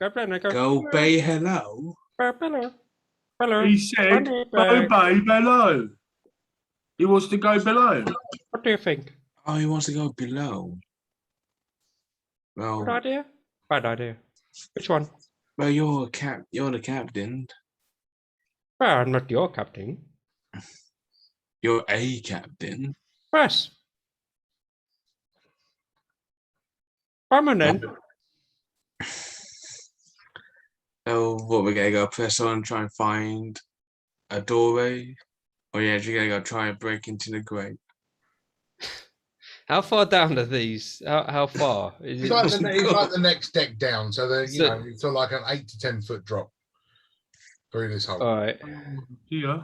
Go bay hello. Hello. Hello. He said, go babe, hello. He wants to go below. What do you think? Oh, he wants to go below. Well, Good idea? Bad idea. Which one? well, you're the captain. Well, I'm not your captain. You're a captain. Yes. Permanent. Oh, what, we're gonna go press on and try and find a doorway? Or yeah, you're gonna go try and break into the grate? How far down are these? How far? Is It's like the next deck down, so it's sort of like an 8 to 10 foot drop through this hole. All right. Yeah.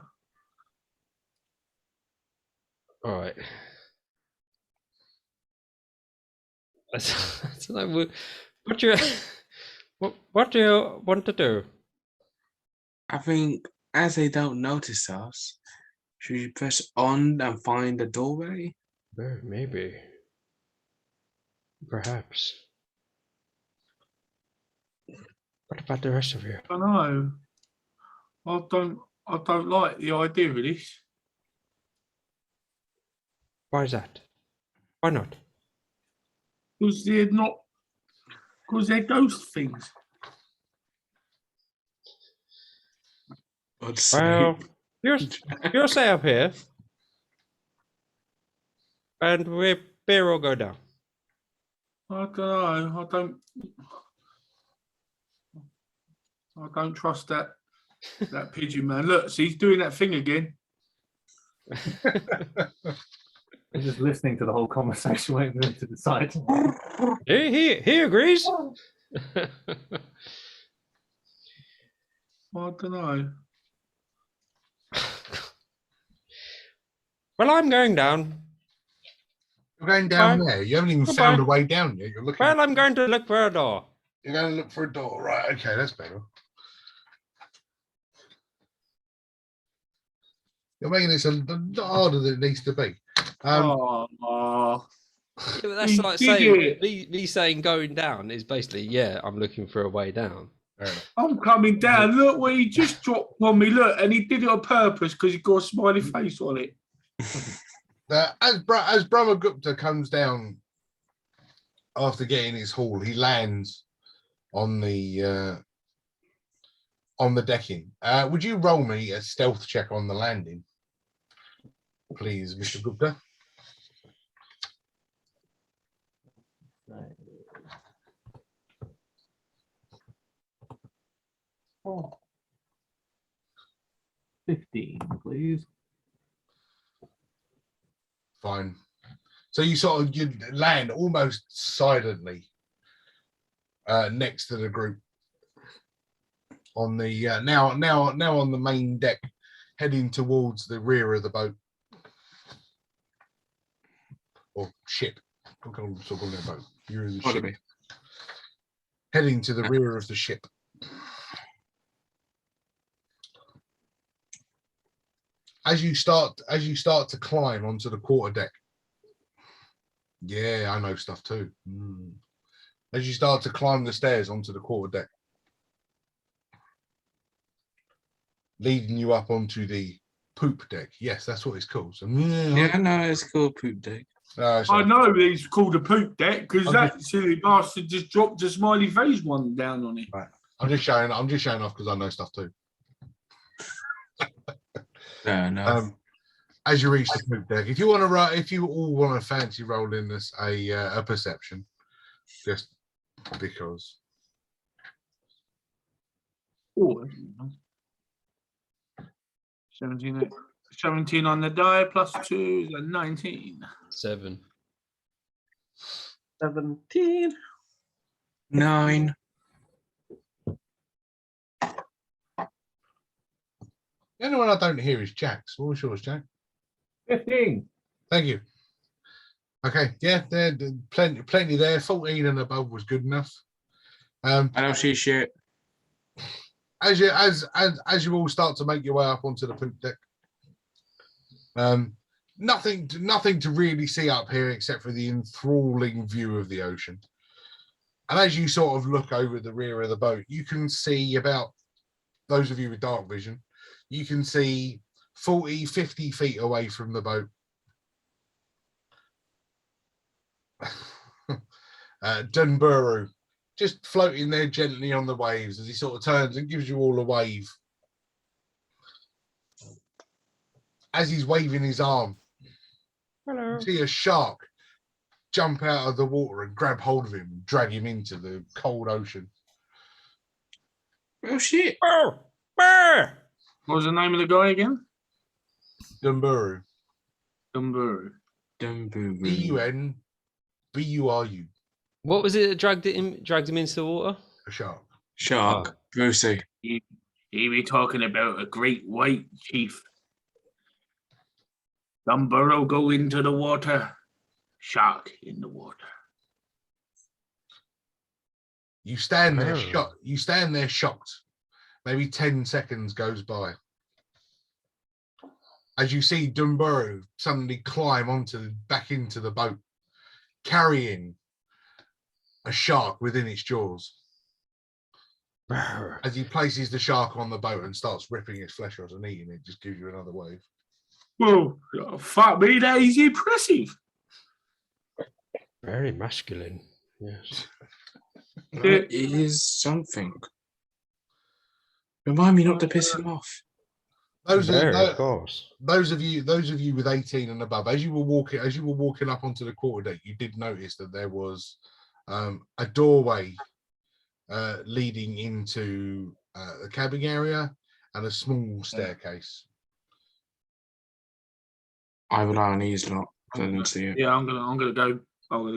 All right. I don't know. What do you want to do? I think as they don't notice us, should you press on and find the doorway? Oh, maybe. Perhaps. What about the rest of you? I know. I don't like the idea of this. Why is that? Why not? Because they're ghost things. Well, you'll stay up here, and beer will go down. I don't know. I don't trust that pigeon man. Look, see, he's doing that thing again. I'm just listening to the whole conversation, waiting for him to decide. He agrees. I don't know. Well, I'm going down. You're going down Bye. there. You haven't even Goodbye. found a way down yet. You're looking. Well, I'm going to look for a door. You're going to look for a door, right? Okay, that's better. You're making this a lot harder than it needs to be. Yeah, but that's like saying me saying going down is basically, yeah, I'm looking for a way down. I'm coming down. Look what he just dropped on me. Look, and he did it on purpose because he got a smiley face on it. As Brahmagupta comes down after getting his haul, he lands on the decking. Would you roll me a stealth check on the landing, please, Mr. Gupta? Oh. 15, please. Fine. So you land almost silently next to the group on the now on the main deck, heading towards the rear of the boat or ship. I'm calling it a boat. Rear of the ship. Heading to the rear of the ship. As you start to climb onto the quarterdeck. Yeah, I know stuff too. As you start to climb the stairs onto the quarterdeck, leading you up onto the poop deck. Yes, that's what it's called. So, yeah, no, it's called poop deck. I know it's called a poop deck because that silly bastard just dropped a smiley face one down on it. Right. I'm just showing off because I know stuff too. No. As you reach the poop deck, if you all want to fancy roll in this a perception, just because Oh, 17 on the die plus 2 is a 19. 7. 17. 9. the only one I don't hear is Jack's. What was yours, Jack? 15. Thank you. Okay, yeah, there plenty there. 14 and above was good enough. I don't see shit. As you all start to make your way up onto the poop deck, nothing to really see up here except for the enthralling view of the ocean. And as you sort of look over the rear of the boat, you can see, about those of you with dark vision, you can see 40, 50 feet away from the boat, Dunburu, just floating there gently on the waves as he sort of turns and gives you all a wave. As he's waving his arm, Hello. you see a shark jump out of the water and grab hold of him and drag him into the cold ocean. Oh shit. Oh, bear! What was the name of the guy again? Dunburu. Dumburu. D-U-N-B-U-R-U. What was it that dragged him into the water? A shark. Shark. Brucey. He be talking about a great white chief. Dumburu go into the water. Shark in the water. You stand there Oh. shocked. You stand there shocked. Maybe 10 seconds goes by as you see Dunburu suddenly climb back into the boat, carrying a shark within its jaws. Brr. As he places the shark on the boat and starts ripping its flesh out and eating it, just gives you another wave. Well, fuck me, that is impressive. Very masculine. Yes. That is something. Remind me not to piss him off. Of course. those of you with 18 and above, as you were walking up onto the quarterdeck, you did notice that there was a doorway leading into the cabin area and a small staircase. I rely on these lot. I didn't see it. Yeah, I'm gonna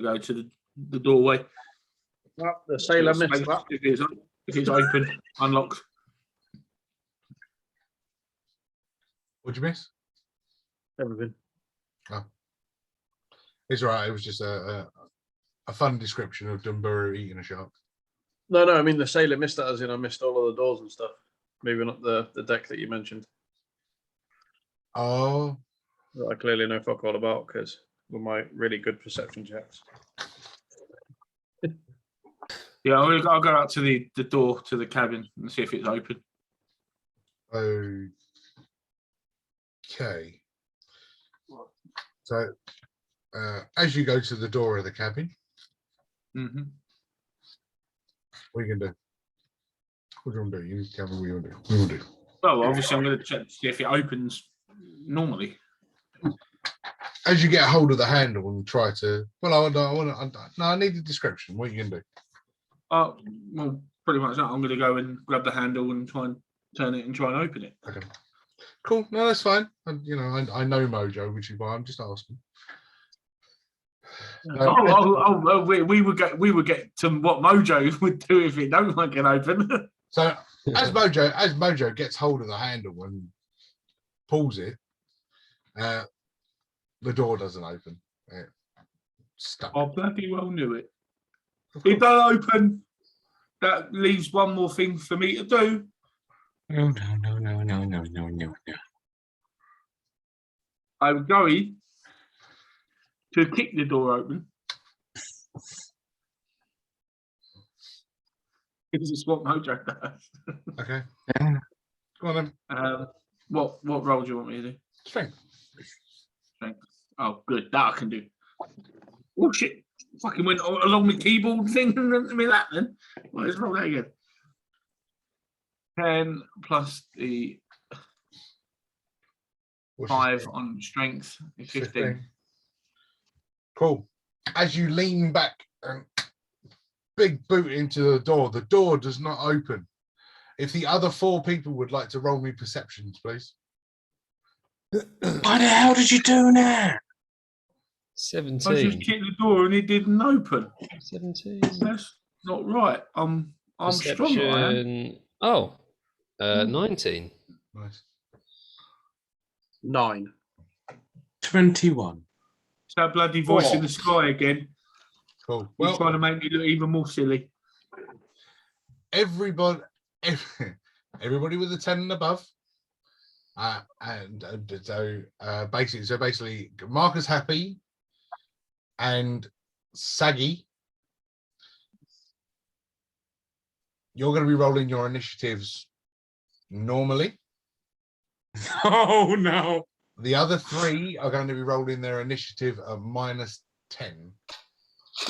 go to the doorway. Well, the sailor missed that. If it's open, unlocked. What'd you miss? Everything. Oh, it's all right. It was just a fun description of Dunburu eating a shark. No, I mean the sailor missed that, as in I missed all of the doors and stuff. Maybe not the deck that you mentioned. Oh, That I clearly know fuck all about because with my really good perception checks. Yeah, I'll go out to the door to the cabin and see if it's open. okay. So, as you go to the door of the cabin, Mm-hmm. what are you gonna do? What do you want to do? You need to tell me what you want to do. What do you want to do? Well, obviously, I'm going to check to see if it opens normally. As you get hold of the handle and try to, I need a description. What are you gonna do? Well, pretty much that. I'm going to go and grab the handle and try and turn it and try and open it. Okay, cool. No, that's fine. I know Mojo, which is why I'm just asking. No, we would get to what Mojo would do if it don't like it open. So as Mojo gets hold of the handle and pulls it, the door doesn't open. It's stuck. I bloody well knew it. It don't open. That leaves one more thing for me to do. No. I'm going to kick the door open. This is what Mojo does. Okay. Go on then. What role do you want me to do? Strength. Strength. Oh, good. That I can do. Oh shit! Fucking went along the keyboard thing and went to me that then. Well, let's roll that again. 10 plus the 5 on strength is 15. Cool. As you lean back and big boot into the door does not open. If the other 4 people would like to roll me perceptions, please. What the hell did you do now? 17. I just kicked the door and it didn't open. 17. That's not right. I'm strong. I am. Oh, 19. Nice. 9. 21. It's that bloody voice in the sky again. Cool. You're Well, trying to make me look even more silly. everybody with a 10 and above. So basically, Marcus Happy and Saggy, you're going to be rolling your initiatives normally. Oh no. The other 3 are going to be rolling their initiative of -10.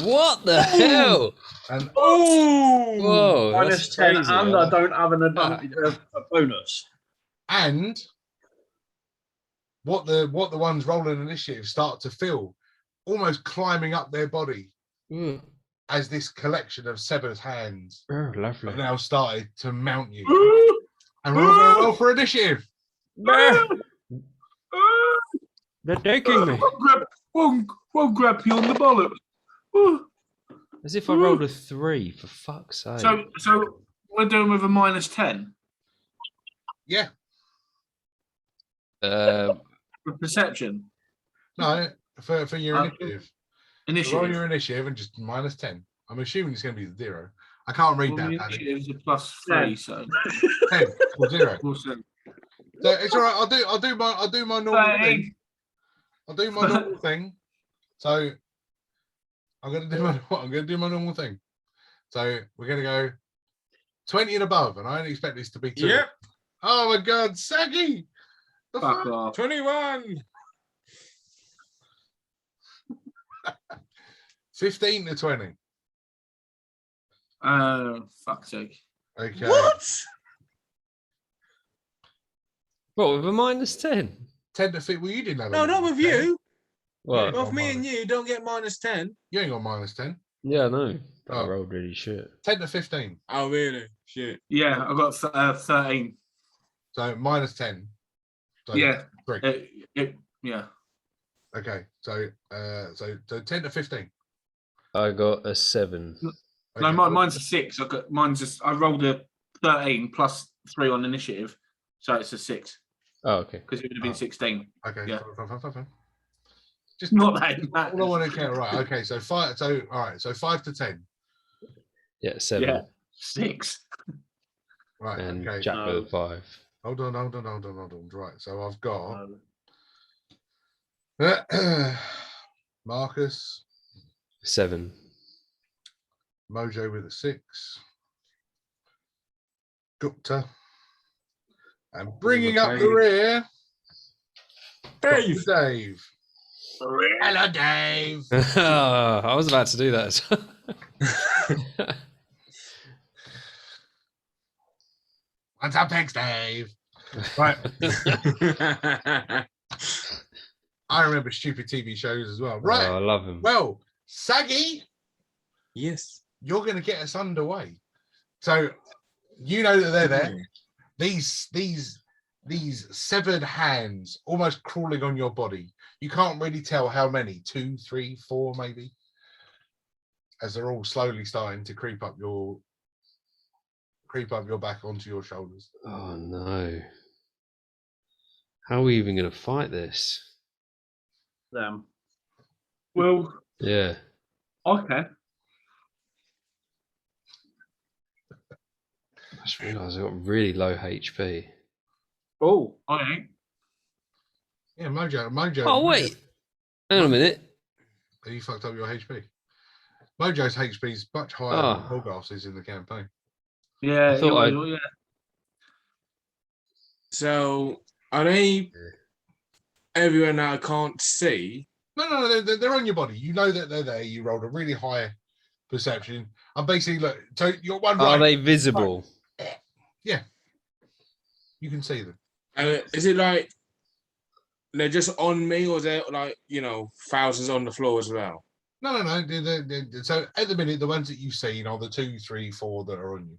What the hell? And Whoa, Minus that's 10, crazy, and man. I don't have an advantage of a bonus. And what the ones rolling initiative start to feel almost climbing up their body as this collection of severed hands Oh, lovely. have now started to mount you. And we're all going to roll for initiative. They're taking me. One grab you on the bollocks. As if I rolled a 3, for fuck's sake. So we're doing with a -10 Yeah. for perception. No, for your initiative. Initiative. Roll your initiative and just -10. I'm assuming it's going to be 0. I can't read that. Initiative's a +3, so 10 or 0. Awesome. So it's all right. I'll do my normal thing. I'll do my normal thing. So I'm going to do my normal thing. So we're going to go 20 and above, and I don't expect this to be 2. Yep. Oh my God, Saggy! The Fuck fuck? off. 21. 15 to 20. Fuck's sake. Okay. What? What, with a -10? 10 to 15. Well, you didn't have. No, a not with -10. you. What? Yeah. Both me and you don't get -10. You ain't got -10. Yeah, I know. I Oh. rolled really shit. 10 to 15. Oh really? Shit. Yeah, I got 13. So -10. So Yeah. 3. Yeah. Okay. So 10 to 15. I got a 7. No, Okay. mine's a 6. I rolled a 13 plus 3 on initiative, so it's a 6 Oh, okay. because it would have been 16. Okay. Yeah. Fine. Just Not that. all I want to count. Right. Okay. So 5. So all right. So 5 to 10. Yeah, 7. Yeah. 6. Right. And Okay. Jack with a 5. Hold on. Right. So I've got Marcus, 7. Mojo with a 6, Gupta, and bringing up the rear, Dave. Dave. Hello, Dave. I was about to do that. What's up, thanks, Dave? Right. I remember stupid TV shows as well. Right. Oh, I love him. Well, Saggy, Yes. you're going to get us underway. So you know that they're there. These severed hands almost crawling on your body. You can't really tell how many, 2, 3, 4 maybe, as they're all slowly starting to creep up your back onto your shoulders. Oh no. How are we even going to fight this? Them. Well, Yeah. okay. I just realised I've got really low HP. Oh, I ain't. Yeah, Mojo. Oh, wait. Hang on a minute. You fucked up your HP. Mojo's HP is much higher than Holgarth's is in the campaign. Yeah. I thought yeah. So are they everywhere now? I can't see. No, they're on your body. You know that they're there. You rolled a really high perception. I'm basically look. So you're one right. Are they visible? Yeah, you can see them. Is it like they're just on me, or is there like thousands on the floor as well? No. So at the minute, the ones that you've seen are the 2, 3, 4 that are on you.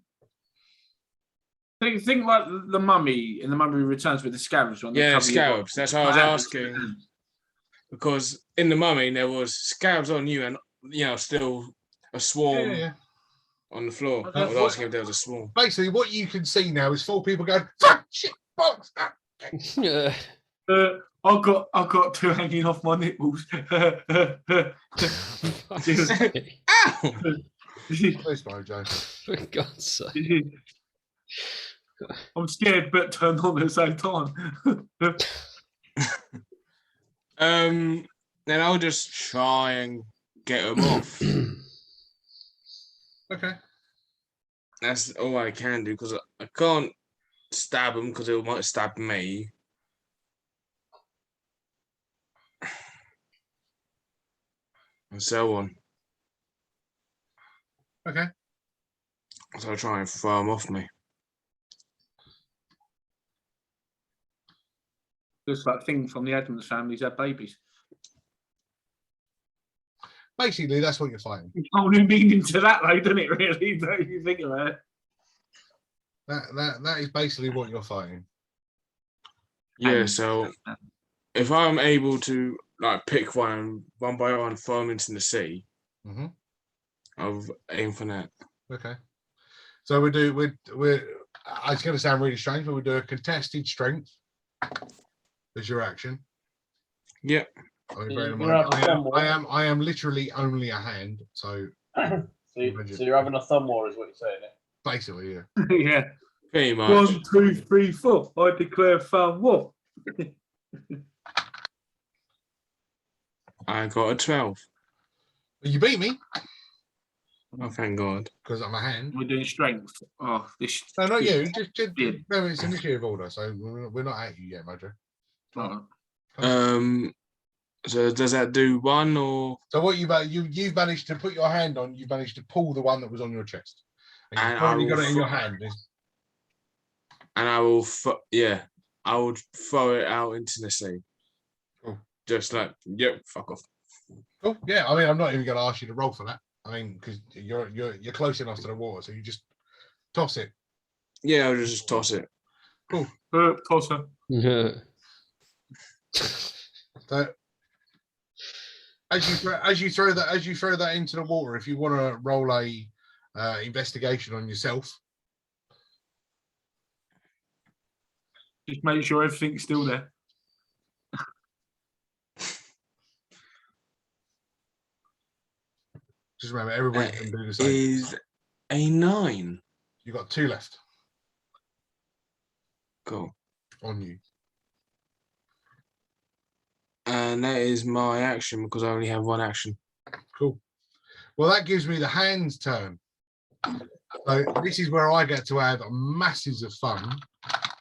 Think like the Mummy in the Mummy Returns with the scarabs on. Yeah, scarabs. That's what I was asking. Because in the Mummy there was scarabs on you, and still a swarm on the floor. I was asking if there was a swarm. Basically, what you can see now is 4 people going, fuck, shit, box. Yeah. I've got 2 hanging off my nipples. Ow! Please, Mojo. For God's sake. I'm scared, but turned on at the same time. Then I'll just try and get them off. Okay. That's all I can do, because I can't stab them because they might stab me. And so on. Okay. So I'll try and throw them off me. Just that thing from the Addams families had babies. Basically, that's what you're fighting. Oh, new meaning to that, though, doesn't it? Really, don't you think about it? That is basically what you're fighting. Yeah. So if I'm able to pick one by one, throw them into the sea, I'll aim for that. Okay. So we're. It's going to sound really strange, but we do a contested strength as your action. Yeah. I mean, bear in mind, I am literally only a hand, so. So you're having a thumb war, is what you're saying? Basically, yeah. Yeah. Pretty much. 1, 2, 3, 4. I declare thumb war. I got a 12. You beat me. Oh, thank God. Because I'm a hand. We're doing strength. Oh, this. No, not you. Just no, it's initiative order, so we're not at you yet, Mojo. So does that do 1 or? So what you've managed to put your hand on? You've managed to pull the one that was on your chest, and you've probably got it in your hand. And I will, I would throw it out into the sea. Cool. Just fuck off. Cool. Yeah, I mean, I'm not even going to ask you to roll for that. I mean, because you're close enough to the water, so you just toss it. Yeah, I'll just toss it. Cool. Toss it. Yeah. So as you throw that into the water, if you want to roll a investigation on yourself, just make sure everything's still there. just remember everybody can do the same. Is a 9. You got 2 left. Cool. On you. And that is my action because I only have 1 action. Cool. Well, that gives me the hands turn. So this is where I get to have masses of fun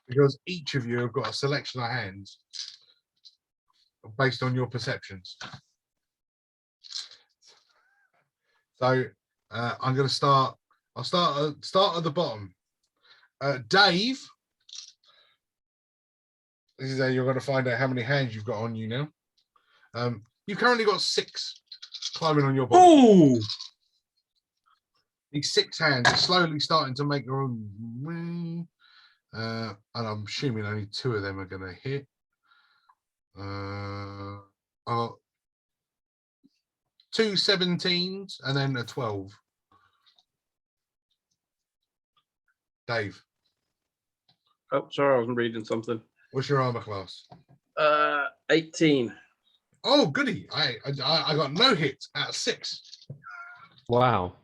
because each of you have got a selection of hands based on your perceptions. So I'm going to start. I'll start at the bottom. Dave, this is how you're going to find out how many hands you've got on you now. You've currently got 6 climbing on your body. Oh! These 6 hands are slowly starting to make their own. And I'm assuming only 2 of them are going to hit. 2 17s and then a 12. Dave. Oh, sorry, I wasn't reading something. What's your armor class? 18. Oh, goody. I got no hits out of 6. Wow.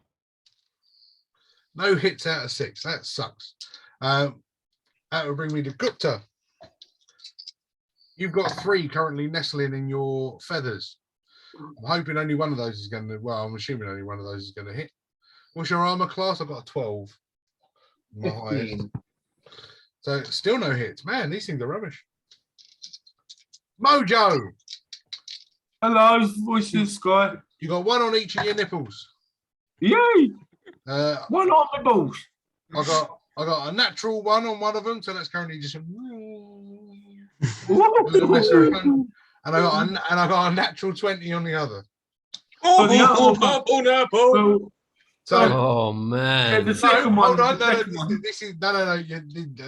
No hits out of 6. That sucks. That will bring me to Gupta. You've got 3 currently nestling in your feathers. I'm hoping only one of those is going to, well, I'm assuming only one of those is going to hit. What's your armor class? I've got a 12. My highest. So still no hits. Man, these things are rubbish. Mojo! Hello, voices, Sky. You got 1 on each of your nipples. Yay! 1 on my balls. I got a natural 1 on one of them, so that's currently just a little mess around. And I got a natural 20 on the other. Oh, the other one. purple. Well, So Oh yeah, man. the second one. hold on, the no, second one. this is no.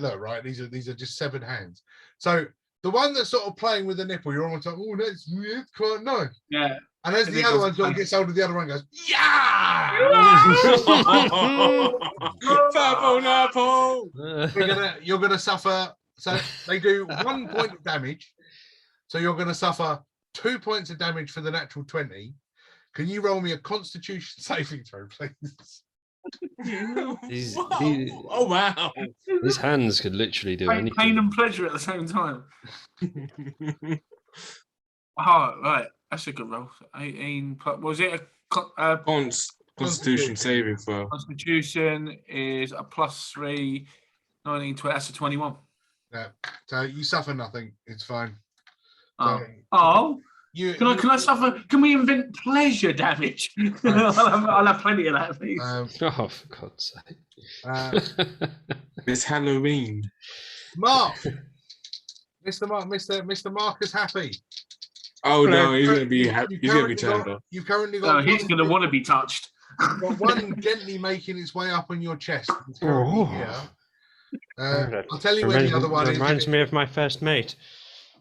Look, right, these are just severed hands. So the one that's sort of playing with the nipple, you're almost like, oh, that's quite nice. Yeah. And as And the it other goes one sort of bang. gets hold of the other one, and goes, yeah. Purple. You're gonna suffer. So they do 1 point of damage. So you're gonna suffer 2 points of damage for the natural 20. Can you roll me a Constitution saving throw, please? Oh wow! These hands could literally do anything. Pain and pleasure at the same time. Oh, right. That's a good roll. 18. Was it a Constitution saving throw. Constitution is a +3, 19, 20. That's a 21. Yeah. So you suffer nothing. It's fine. Oh. So Oh. can Can I suffer? Can we invent pleasure damage? I'll have plenty of that, please. Oh, for God's sake. It's Halloween. Mark, Mr. Marcus Happy. Oh no, he's gonna be happy. He's gonna be turned on. You've currently got. He's going to want to be touched. You've got one gently making its way up on your chest. It's currently here. I'll tell you where the other one is. Reminds me of my first mate.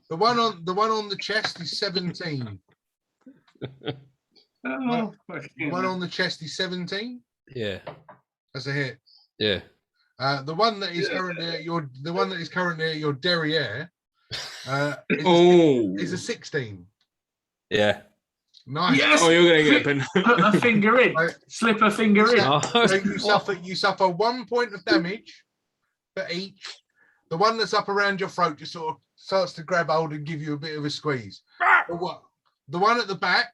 The one on the chest is 17. The one on the chest is 17. Yeah. That's a hit. Yeah. The one that is currently at your derriere is a 16. Yeah. Nice. Yes. Oh, you're gonna get a pin. Put a finger in. Slip a finger in. So you suffer 1 point of damage for each. The one that's up around your throat just sort of starts to grab hold and give you a bit of a squeeze. The one at the back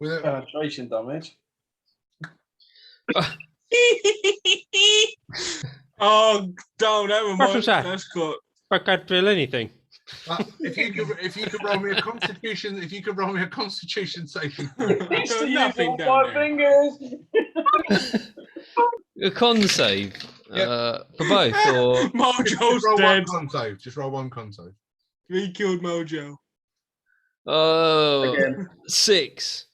with penetration damage. Oh, don't ever What mind. was that? That's good. I can't feel anything. if you could roll me a constitution, saving. Misty, nothing you've down got 5 there. fingers. A con save for both, or Mojo's roll dead. one con save. Just roll one con save. We killed Mojo. Again. 6.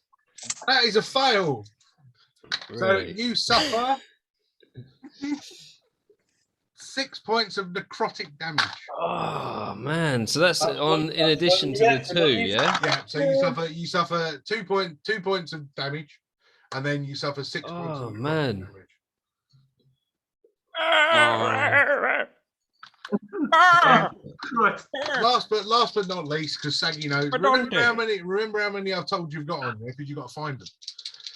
That is a fail. So Really? you suffer 6 points of necrotic damage. Oh man! So that's on in addition to the 2, yeah. Yeah. So you suffer 2 points of damage, and then you suffer 6 points Oh of necrotic man! damage. Last but not least, because Saggy knows. Remember how many I've told you've got on there, because you've got to find them.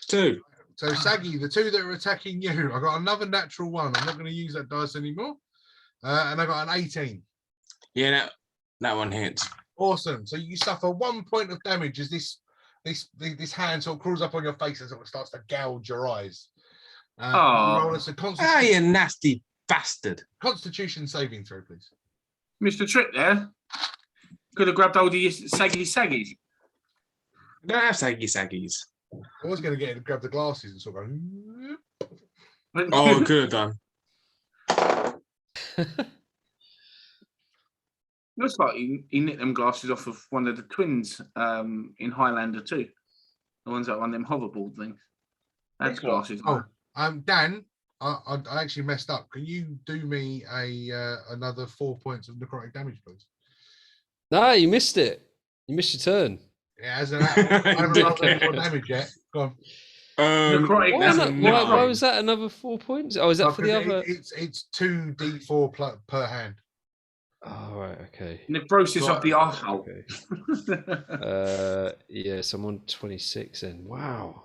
2. So Saggy, the 2 that are attacking you, I got another natural 1. I'm not going to use that dice anymore. And I got an 18. Yeah, that one hits. Awesome. So you suffer 1 point of damage as this hand sort of crawls up on your face and sort of starts to gouge your eyes. You roll us a You nasty bastard. Constitution saving throw, please. Mr. Trick there could have grabbed hold of your saggies. I don't have saggies. I was going to get him to grab the glasses and sort of go. Oh, good done. Looks like he nicked them glasses off of one of the twins in Highlander 2. The ones that were on them hoverboard things. That's glasses. Dan, I actually messed up. Can you do me another 4 points of necrotic damage, please? No, you missed it. You missed your turn. Yeah, I haven't rolled any more damage yet. Go on. Why was that another 4 points? Oh, is that for the other? It's 2d4 per hand. Oh, right, okay. Necrosis of the arsehole. Okay. Yeah, so I'm on 26 then. Wow.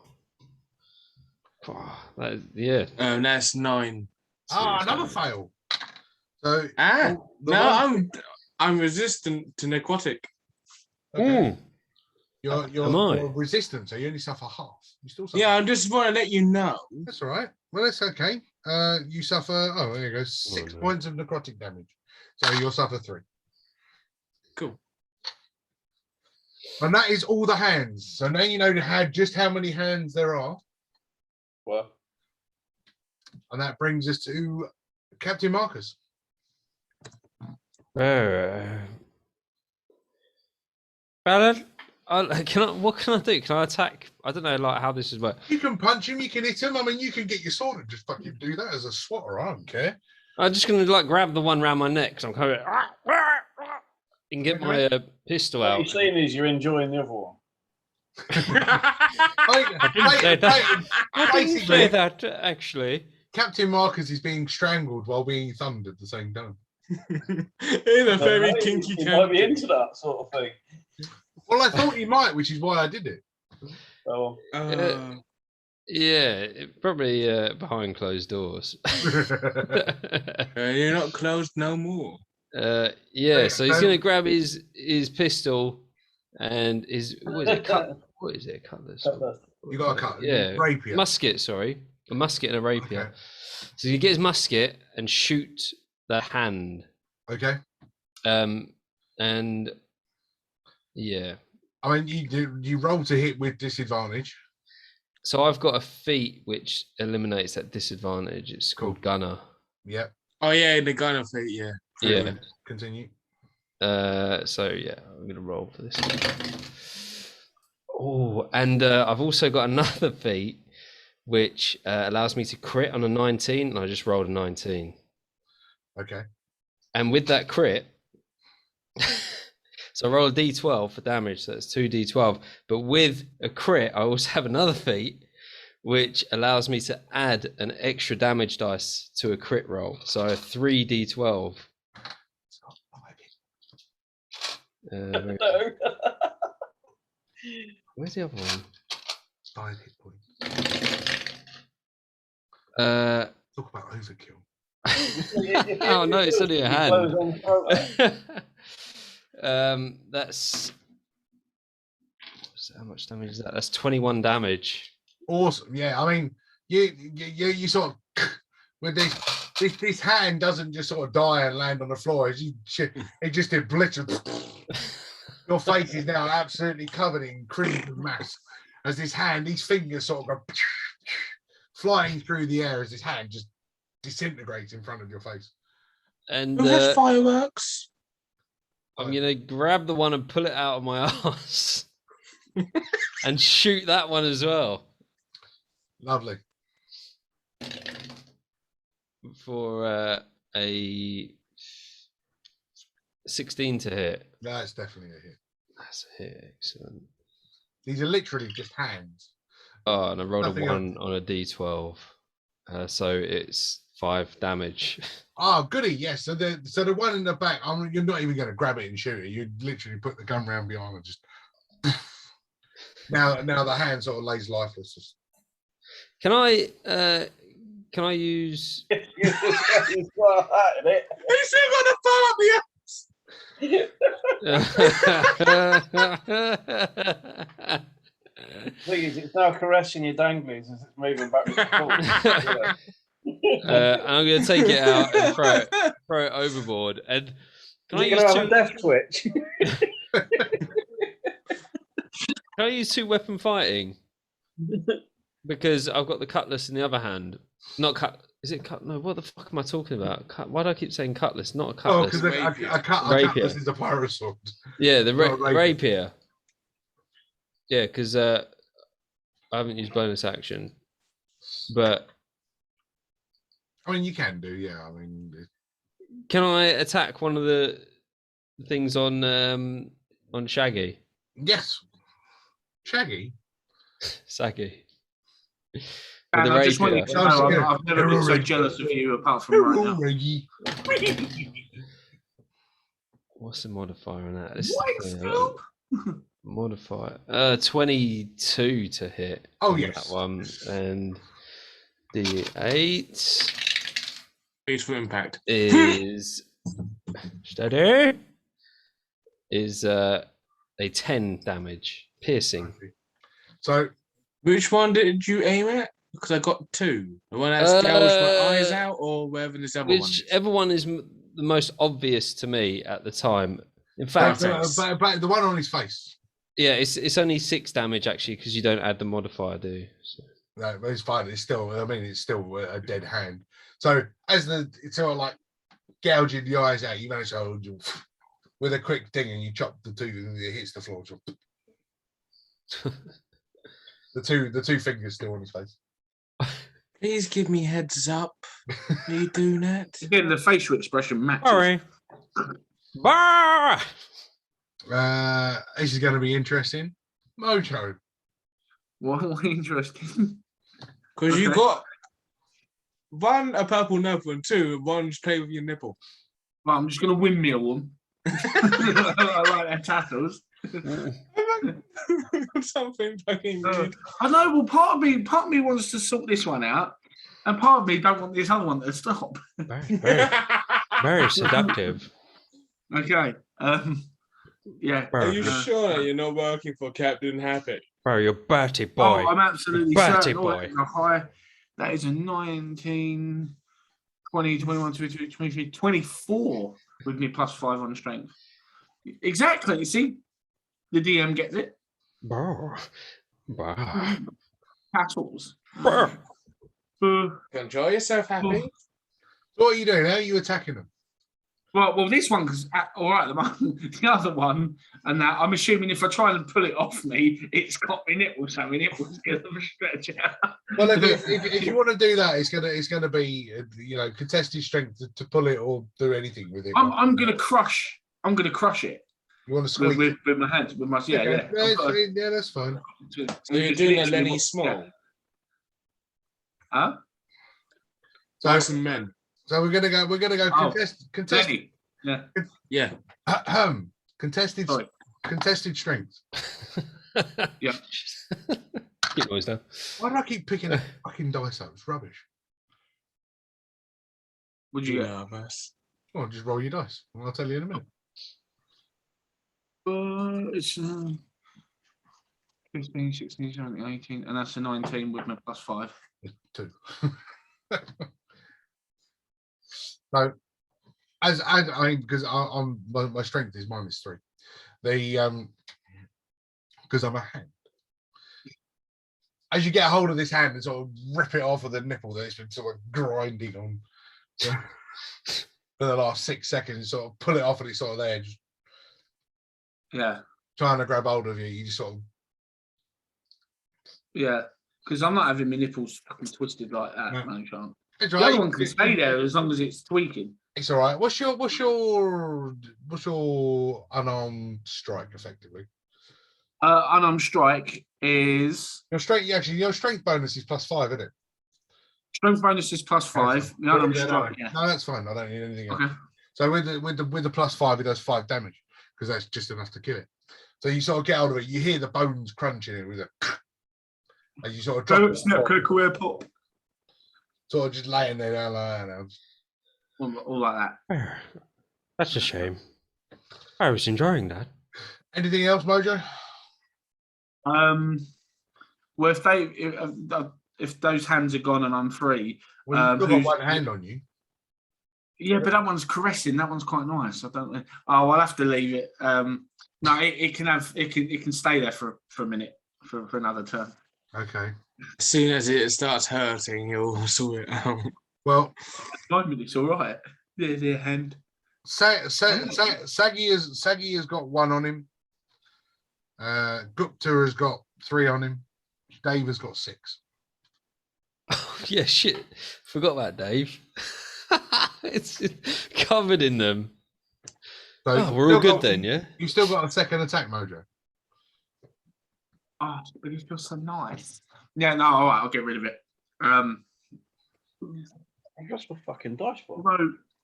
Oh, That's 9. Another fail. So I'm resistant to necrotic. Okay. You're resistant, so you only suffer half. You still suffer. Yeah, I just want to let you know. That's all right. Well, that's okay. You suffer. Oh, there you go. 6 points of necrotic damage. So you'll suffer 3. Cool. And that is all the hands. So now you know just how many hands there are. Well. And that brings us to Captain Marcus. Well, What can I do? Can I attack? I don't know, like how this is work. You can punch him. You can hit him. I mean, you can get your sword and just fucking do that as a swatter. I don't care. I'm just gonna like grab the one round my neck because I'm kind of and get my pistol What out. you're saying is you're enjoying the other one. I didn't say that. I didn't say that actually. Captain Marcus is being strangled while being thundered at the same time. In a very kinky You might be into that sort of thing. Well, I thought he might, which is why I did it. So, Yeah, probably behind closed doors. you're not closed no more. Yeah, so he's gonna grab his pistol and his what is it? What is it? Cutlass. You got a cut. Yeah, Rapier. musket. Sorry, a musket and a rapier. Okay. So you get his musket and shoot the hand. Okay. And yeah. I mean, you roll to hit with disadvantage. So I've got a feat which eliminates that disadvantage. It's called Gunner. Yep. Oh yeah, the gunner feat. Yeah. Yeah. Continue. So yeah, I'm gonna roll for this. Oh, and I've also got another feat which allows me to crit on a 19, and I just rolled a 19. Okay. And with that crit, so I roll a d12 for damage, so it's 2d12. But with a crit, I also have another feat which allows me to add an extra damage dice to a crit roll, so a 3d12. no. Where's the other one? 5 hit points. Talk about overkill. Oh no, it's only a hand. That's how much damage is that? That's 21 damage. Awesome. Yeah, I mean, you sort of with this hand doesn't just sort of die and land on the floor. It just obliterates. Your face is now absolutely covered in cream and mass as this hand, these fingers sort of go flying through the air as this hand just disintegrates in front of your face. And Who has fireworks? I'm gonna grab the one and pull it out of my ass and shoot that one as well. Lovely. For a 16 to hit. That's definitely a hit. That's a hit. Excellent. These are literally just hands. Oh, and I rolled Nothing a 1 on a d12. So it's 5 damage. Oh, goody, yes. So the one in the back, you're not even going to grab it and shoot it. You literally put the gun round behind and just. Now the hand sort of lays lifeless. Just... Can I use? He's got that in it. He's still got the phone up the Please, it's now caressing your danglies as it's moving backwards and forwards. I'm going to take it out and throw it overboard. And Can I use have a death twitch? Can I use 2 weapon fighting? Because I've got the cutlass in the other hand. Not cut. Is it cut? No. What the fuck am I talking about? Why do I keep saying cutlass? Not a cutlass. Oh, because a cutlass is a pirate sword. Yeah, the rapier. Yeah, because I haven't used bonus action, but I mean, you can do, yeah. I mean, can I attack one of the things on Shaggy? Yes, Shaggy. Saggy. And I just want you to know I've never been so jealous of you apart from right now. What's the modifier on that? Modifier 22 to hit. Oh yes, that one. And the 8 peaceful impact is steady. Is a 10 damage piercing. So which one did you aim at? Because I got 2. The one that gouged my eyes out, or wherever this other one is. Whichever one is the most obvious to me at the time. In fact, but the one on his face. Yeah, it's only 6 damage actually because you don't add the modifier, do you? So. No, but it's fine. It's still. I mean, it's still a dead hand. So as it's sort of like gouging the eyes out, you manage to hold with a quick thing, and you chop the tooth, and it hits the floor. The two fingers still on his face. Please give me heads up. Are you doing that? Again, the facial expression matches. Sorry. Bah! This is going to be interesting. Mojo. What interesting. Because you Okay. got one, a purple nipple, and two, one just play with your nipple. Well, I'm just going to windmill them. I like their tassels. Something fucking weird. I know. Well, part of me wants to sort this one out, and part of me don't want this other one to stop. Very seductive. Okay. Yeah. Are you sure that you're not working for Captain Happy? Bro, you're Bertie boy. Oh, I'm absolutely Bertie certain. boy. That is a 19, 20, 21, 22, 23, 24 with me +5 on strength. Exactly. You see, the DM gets it. Bah. Bah. Tassels. Bah. Enjoy yourself, Happy. So what are you doing? How are you attacking them? Well, this one, because all right, the other one, and that I'm assuming if I try and pull it off me, it's got my nipple, so my nipple's going to stretch out. Well, if you want to do that, it's gonna be contested strength to pull it or do anything with it. I'm going to crush. I'm going to crush it. You want to squeeze with my hands, with my okay. Yeah, that's fine. So you're doing a Lenny Small. Huh? So Some men. So we're gonna go contest. Lenny. Yeah. Contested strength. Yeah. Get noise down. Why do I keep picking up fucking dice up? It's rubbish. Would you? Nervous. Well, just roll your dice. I'll tell you in a minute. It's 15, 16, 17, 18, and that's a 19 with my +5. It's 2. So, because my strength is -3. Because I'm a hand. As you get a hold of this hand and sort of rip it off of the nipple that it's been sort of grinding on for the last 6 seconds, sort of pull it off and it's sort of there, just trying to grab hold of you. You just sort of because I'm not having my nipples fucking twisted like that. No chance. It's The right. other one can stay there as long as it's tweaking. It's all right. What's your unarmed strike effectively? Unarmed strike is Your strength bonus is +5, isn't it? strength bonus is +5. The unarmed strike, No, that's fine. I don't need anything else. Okay. So with the +5, it does 5 damage because that's just enough to kill it. So you sort of get out of it. You hear the bones crunching it with a, and you sort of drop it. career pop. Sort of just laying there like that. All like that. That's a shame. I was enjoying that. Anything else, Mojo? Well, if those hands are gone and I'm free, Well, you've got one hand on you. yeah, but that one's caressing. That one's quite nice. I don't know. Oh, I'll have to leave it. No, it can stay there for a minute for another turn. Okay. As soon as it starts hurting, you'll sort it out. Well, It's all right. Their hand. Saggy has got 1 on him. Gupta has got 3 on him. Dave has got 6. Oh, yeah, shit. Forgot about Dave. It's covered in them. So we're all good then, yeah? You've still got a second attack, Mojo. Oh, but it feels so nice. Yeah, no, all right, I'll get rid of it. That's what fucking dice for.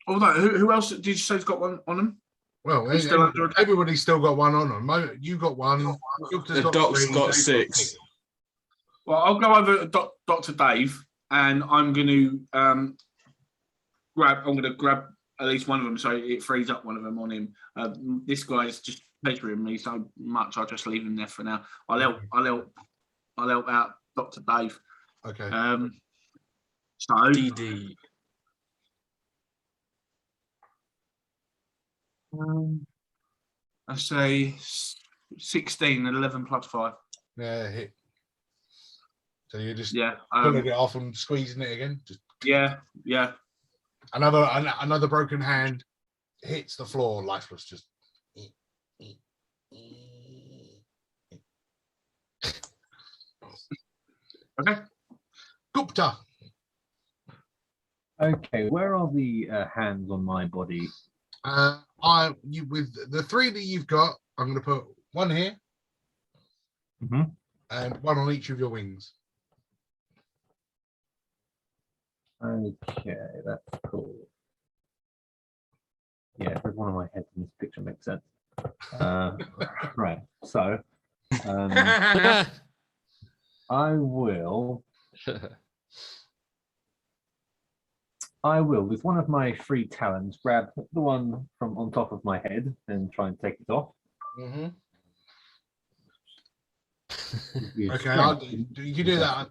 Although, who else did you say's got 1 on them? Well, Still under attack? everybody's still got 1 on them. You got 1. The doc's got 6. Well, I'll go over to Dr. Dave, and I'm going to grab at least one of them, so it frees up one of them on him. This guy's just pestering me so much. I'll just leave him there for now. I'll help out Dr. Dave. Okay. So DD. I say 16 and 11 +5. Yeah, hit. So you're just Yeah. pulling it off and squeezing it again. Just Yeah. another broken hand hits the floor, lifeless. Just Okay. Gupta. Okay, where are the hands on my body? With the 3 that you've got, I'm going to put one here and one on each of your wings. Okay, that's cool. Yeah, there's one of my heads in this picture, makes sense. Right, so I will, with one of my free talons, grab the one from on top of my head and try and take it off. Okay, you can do that.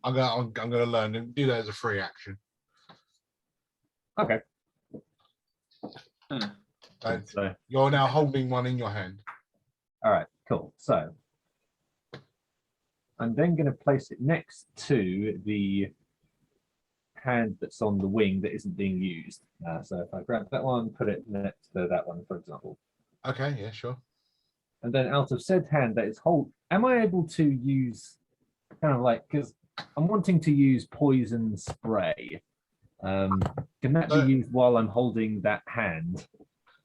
I'm gonna learn and do that as a free action. Okay. So you're now holding one in your hand. All right, cool. So I'm then going to place it next to the hand that's on the wing that isn't being used. So if I grab that one, put it next to that one, for example. Okay, yeah, sure. And then out of said hand that is hold, am I able to use kind of like, because I'm wanting to use poison spray. Can that be used while I'm holding that hand?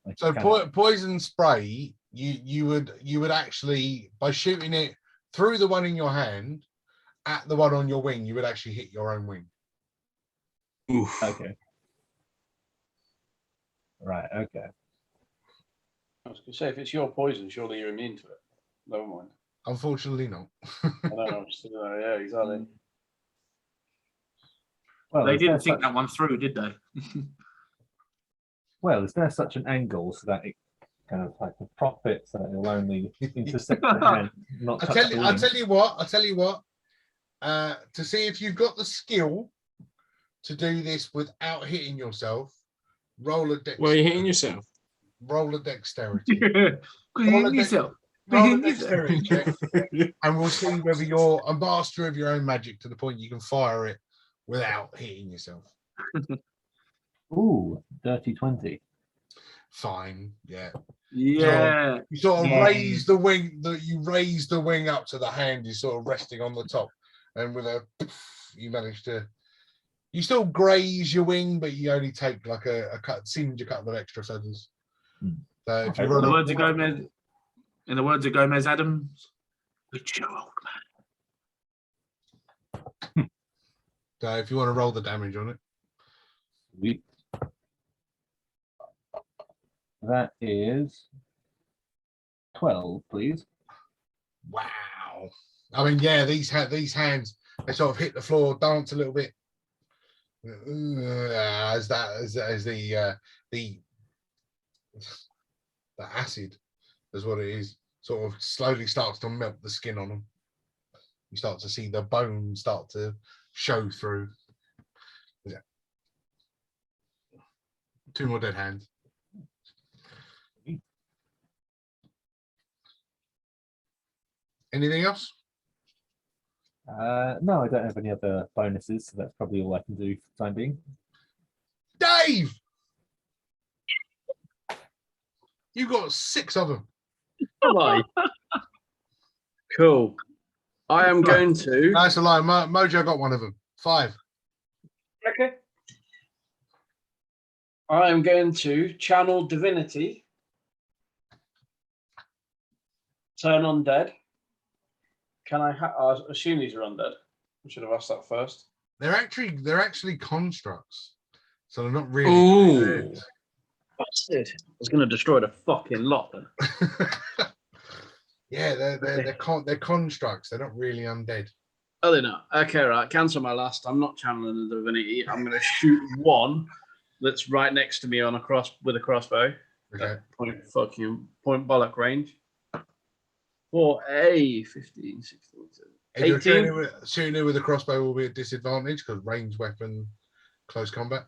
Like so poison spray, you would actually, by shooting it through the one in your hand at the one on your wing, you would actually hit your own wing. Oof. Okay. Right, okay. I was going to say, if it's your poison, surely you're immune to it. Never mind. Unfortunately, not. I know, yeah, exactly. Well, they didn't think that one through, did they? Well, is there such an angle so that it kind of like a profit so that it'll only intersect the hand, not touch the wing? I'll tell you what. To see if you've got the skill to do this without hitting yourself, roll a dexterity. Well, you're hitting yourself. Roll a dexterity. Roll a dexterity check, and we'll see whether you're a master of your own magic to the point you can fire it without hitting yourself. Ooh, dirty 20. Fine, yeah. Yeah. You sort of raise the wing, you raise the wing up to the hand is sort of resting on the top, and with a you manage to. You still graze your wing, but you only take like a singe a couple of extra feathers. So if you in the words of Gomez Adams, it's your old man. So if you want to roll the damage on it. Sweet. That is 12, please. Wow. I mean, yeah, these hands, they sort of hit the floor, dance a little bit. As the acid is what it is, sort of slowly starts to melt the skin on them. You start to see the bones start to show through. Yeah. 2 more dead hands. Anything else? No, I don't have any other bonuses, so that's probably all I can do for the time being. Dave! You got 6 of them. Am I? Cool. I am going to. That's a lie. Mojo got 1 of them. 5. Okay. I am going to channel divinity. Turn undead. Can I assume these are undead? I should have asked that first. They're actually constructs, so they're not really. Ooh. Bastard! I was going to destroy the fucking lot then. Yeah, they're constructs. They're not really undead. Oh, they're not. Okay, right. Cancel my last. I'm not channeling the divinity. I'm going to shoot one that's right next to me on with a crossbow. Okay. Point bollock range. For a 15, 16, 17, 18. Shooting it with a crossbow will be a disadvantage because ranged weapon, close combat.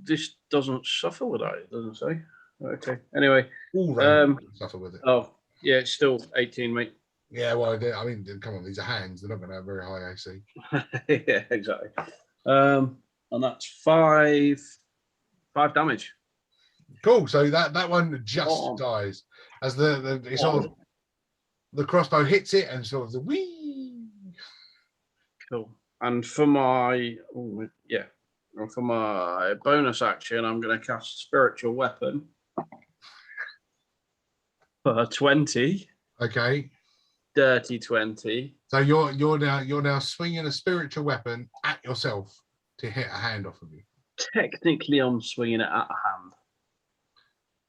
This doesn't suffer with that. It doesn't say. Okay. Anyway. All range suffer with it. Oh, yeah, it's still 18, mate. Yeah, well, I mean, come on, these are hands. They're not going to have very high AC. Yeah, exactly. And that's 5 damage. Cool. So that one just dies as the the crossbow hits it and sort of the wee. Cool. And for my bonus action, I'm going to cast Spiritual Weapon for 20. Okay. Dirty 20. So you're now swinging a spiritual weapon at yourself to hit a hand off of you. Technically, I'm swinging it at a hand.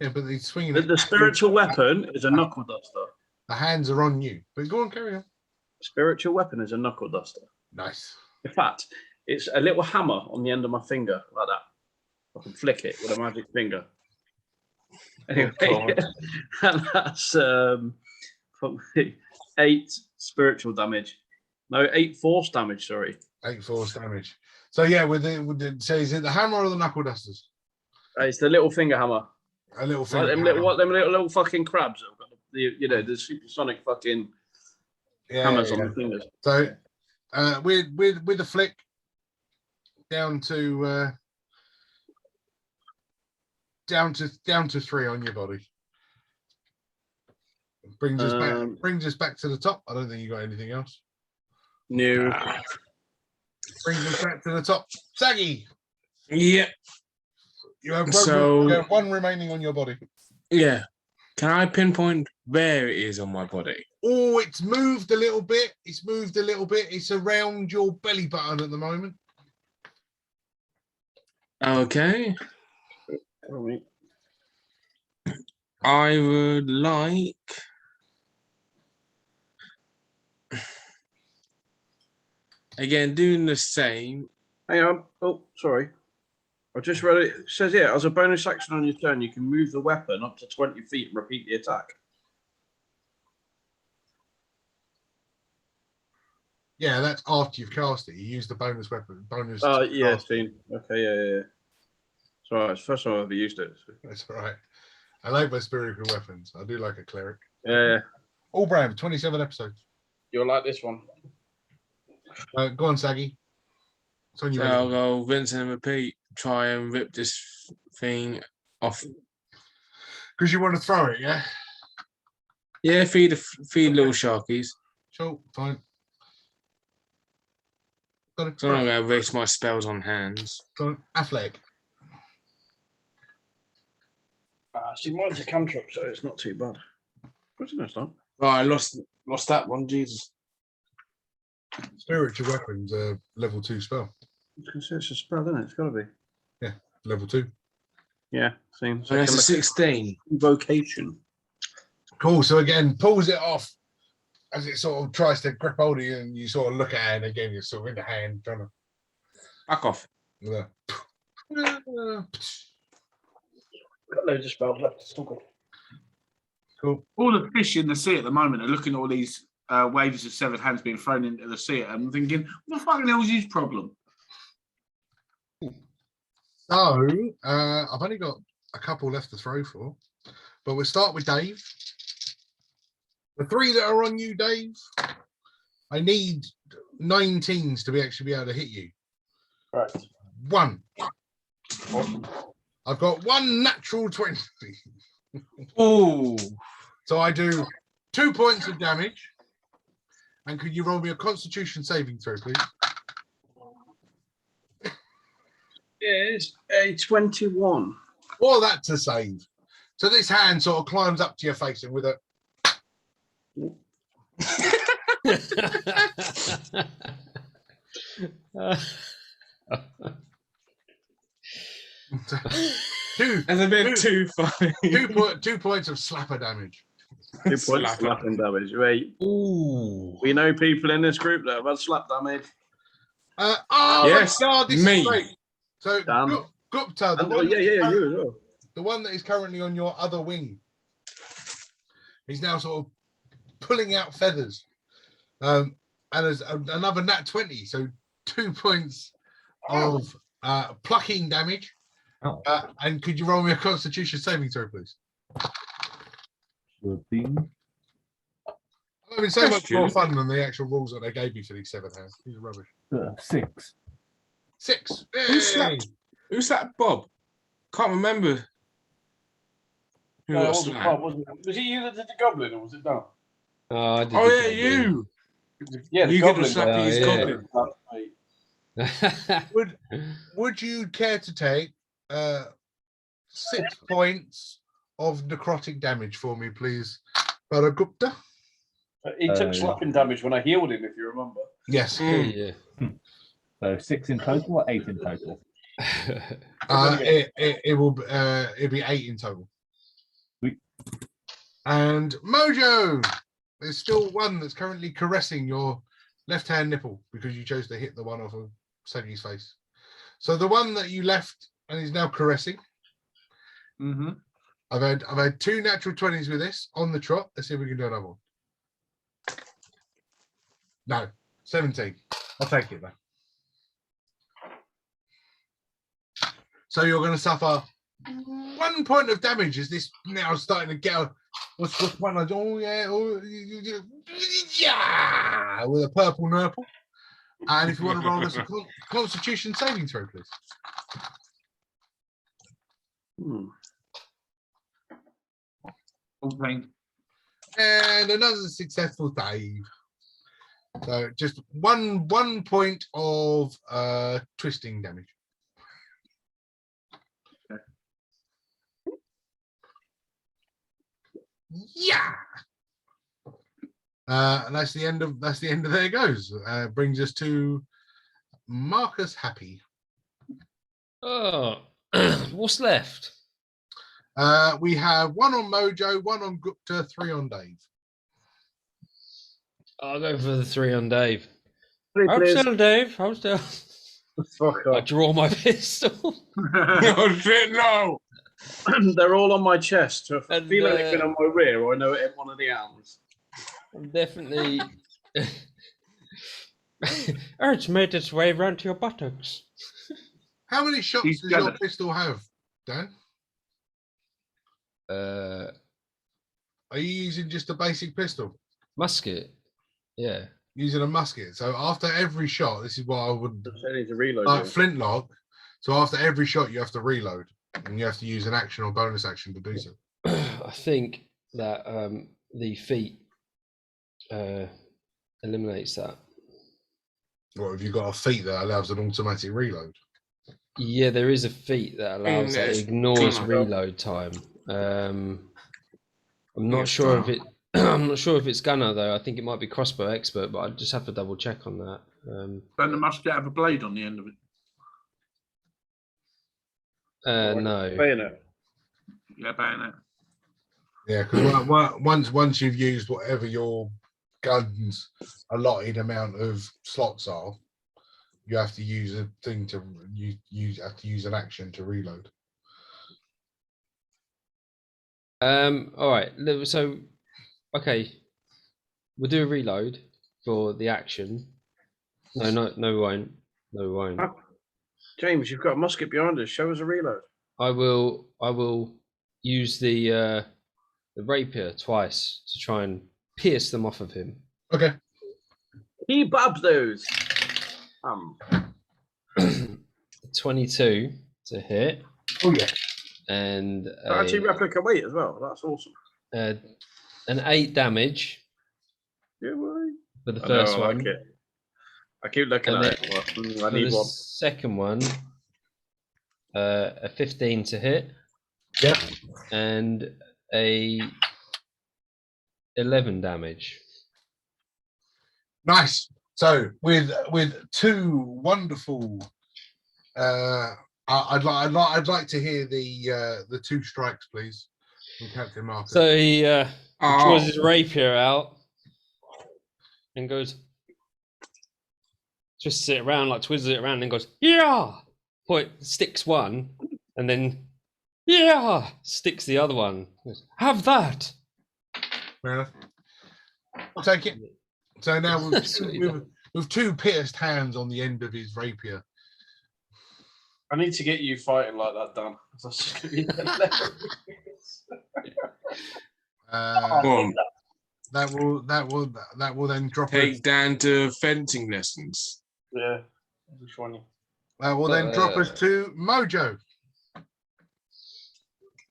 Yeah, but he's swinging The spiritual weapon is a knuckle duster. The hands are on you. But go on, carry on. Spiritual weapon is a knuckle duster. Nice. In fact, it's a little hammer on the end of my finger, like that. I can flick it with a magic finger. Anyway, and that's probably 8 spiritual damage. No, 8 force damage, sorry. 8 force damage. So yeah, so is it the hammer or the knuckle dusters? It's the little finger hammer. A little finger like them hammer. them little fucking crabs. The supersonic fucking hammers on the fingers. So with the flick down to 3 on your body. Brings us back to the top. I don't think you got anything else. No. Brings us back to the top. Saggy. Yeah. You have 1 remaining on your body. Yeah. Can I pinpoint where it is on my body? Oh, it's moved a little bit. It's around your belly button at the moment. Okay. I would like... Again, doing the same. Hang on. Oh, sorry. I just read it. It says here, as a bonus action on your turn, you can move the weapon up to 20 feet and repeat the attack. Yeah, that's after you've cast it. You use the bonus weapon. Yeah, it's been. Okay, yeah. It's all right. It's the first time I've ever used it. That's all right. I like my spiritual weapons. I do like a cleric. Yeah. All brand, 27 episodes. You'll like this one. Go on, Saggy. It's on you. I'll go rinse and repeat. Try and rip this thing off. Because you want to throw it, yeah? Yeah, feed little sharkies. Sure, fine. So I'm not going to waste my spells on hands. Athletic. See, mine's a cantrip, so it's not too bad. What's the next one? Oh, I lost that one, Jesus. Spiritual weapons, level 2 spell. It's a spell, isn't it? It's got to be. Yeah, level 2. Yeah, seems. So that's a 16. Invocation. Cool. So again, pulls it off as it sort of tries to grip hold of you, and you sort of look at it, and again, you're sort of in the hand trying to back off. Yeah. Got loads of spells left. It's all good. Cool. All the fish in the sea at the moment are looking at all these waves of severed hands being thrown into the sea. I'm thinking, what the fucking hell is his problem? So, I've only got a couple left to throw for, but we'll start with Dave. The 3 that are on you, Dave, I need 19s to actually be able to hit you. Right. 1. I've got 1 natural 20. Oh. So I do 2 points of damage. And could you roll me a Constitution saving throw, please? It's a 21. Well, that's a save. So this hand sort of climbs up to your face and with a... That's a bit too funny. 2 points of slapper damage. 2 points slapping damage. Wait. Ooh. We know people in this group that have had slap damage. Yes, my God, this me. is great. So, Gupta, you as well. The one that is currently on your other wing. He's now sort of pulling out feathers. And there's another nat 20, so 2 points of plucking damage. And could you roll me a Constitution saving throw, please? Sure thing. I'm having so much more fun than the actual rules that they gave me for these 7 hands. These are rubbish. 6. 6. Who's that, Bob? Can't remember. Who got slapped. Was it you that did the goblin, or was it Dom? Oh, I did Oh the yeah, goblin. you. Yeah, the You get to goblin slap guy. his Oh, goblin. Would you care to take 6 points of necrotic damage for me, please, Baragupta? He took slapping damage when I healed him, if you remember. Yes. yeah. So 6 in total or 8 in total? It will it'll be 8 in total. Sweet. And Mojo, there's still one that's currently caressing your left-hand nipple because you chose to hit the one off of Sophie's face. So the one that you left and is now caressing. Mm-hmm. I've had 2 natural 20s with this on the trot. Let's see if we can do another one. No, 17. I'll take it though. So you're going to suffer 1 point of damage as this now starting to get a, what's one? Oh yeah, yeah, with a purple nurple. And if you want to roll us a Constitution saving throw, please. Okay. And another successful save. So just one point of twisting damage. Yeah. And that's the end of there it goes. Brings us to Marcus Happy. Oh, what's left? We have 1 on Mojo, 1 on Gupta, 3 on Dave. I'll go for the 3 on Dave. 3, Hold please. still, Dave. Hold still. Fuck I off. draw my pistol. Oh shit, no! They're all on my chest. So if I And, feel anything on my rear, I know it ain't one of the arms. I'm definitely. It's made its way around to your buttocks. How many shots He's does your jealous. pistol have, Dan? Uh, Are you using just a basic pistol? musket. Yeah. Using a musket. So after every shot, this is what I would I need to reload. like it. flintlock. So after every shot, you have to reload, and you have to use an action or bonus action to do so. I think that the feat eliminates that. Or have you got a feat that allows an automatic reload? Yeah, there is a feat that allows that. It it's ignores gonna. reload time. I'm not It's sure if gonna. it. I'm not sure if it's gunner though. I think it might be crossbow expert, but I just have to double check on that. Don't the musket have a blade on the end of it? No. Bayonet. Yeah, bayonet. Yeah, because once you've used whatever your gun's allotted amount of slots are, you have to use a thing to you have to use an action to reload. All right. So, okay, we'll do a reload for the action. No, we won't. No, we won't. James, you've got a musket behind us. Show us a reload. I will use the rapier twice to try and pierce them off of him. Okay. He babs those. 22 to hit. Oh yeah. And Actually, replica weight as well. That's awesome. an 8 damage Yeah, boy. for the I first know, I one. like it. I keep looking And at then it. But, I for need the one. second one, a 15 to hit. Yep. And a 11 damage. Nice. So with 2 wonderful, I'd like to hear the 2 strikes, please, from Captain Marcus. So he draws his rapier out and goes, twists it around, like twizzles it around, and goes, yeah! Sticks one, and then, yeah! Sticks the other one. Goes, have that! Fair enough. I'll take it. So now with 2 pierced hands on the end of his rapier. I need to get you fighting like that, Dan. That's just gonna be hilarious. That will then drop us. Take Dan to fencing lessons. Yeah. Which one? That will then drop us to Mojo.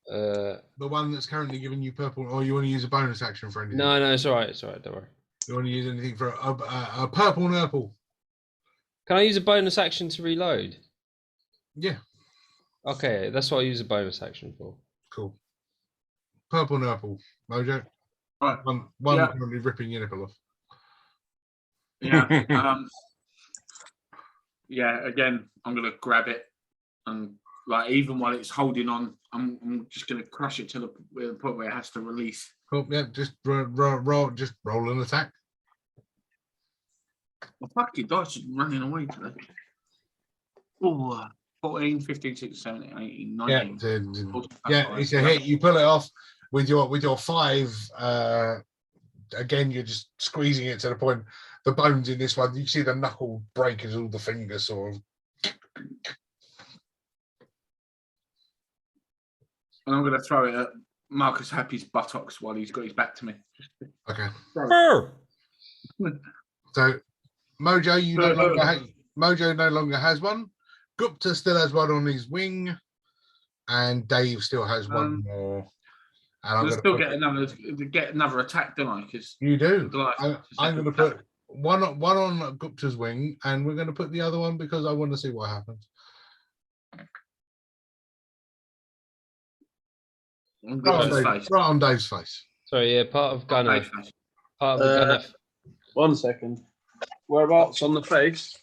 The one that's currently giving you purple, or you want to use a bonus action for anything? No, it's all right. It's all right. Don't worry. You want to use anything for a purple nurple? Can I use a bonus action to reload? Yeah. Okay, that's what I use a bonus action for. Cool. Purple nurple, Mojo. Right. One Yeah. currently ripping your nipple off. Yeah. Yeah. Again, I'm gonna grab it, and like even while it's holding on, I'm just gonna crush it to the point where it has to release. Cool. Yeah. Just roll. Just roll an attack. Well, fuck it, dice is running away today. Oh, 14, 15, 16, 17, 18, 19. Yeah, it's a hit. You pull it off with your 5. Again, you're just squeezing it to the point. The bones in this one, you see the knuckle break as all the fingers sort of. And I'm going to throw it at Marcus Happy's buttocks while he's got his back to me. Okay. Oh! So, Mojo, Mojo no longer has one. Gupta still has one on his wing, and Dave still has one more. And I'll still get another attack, don't I? Because you do. I'm going to put one on Gupta's wing, and we're going to put the other one because I want to see what happens. Right on Dave's face. Sorry, yeah, part of Gunner. Part of the Gunner. 1 second. Whereabouts on the face?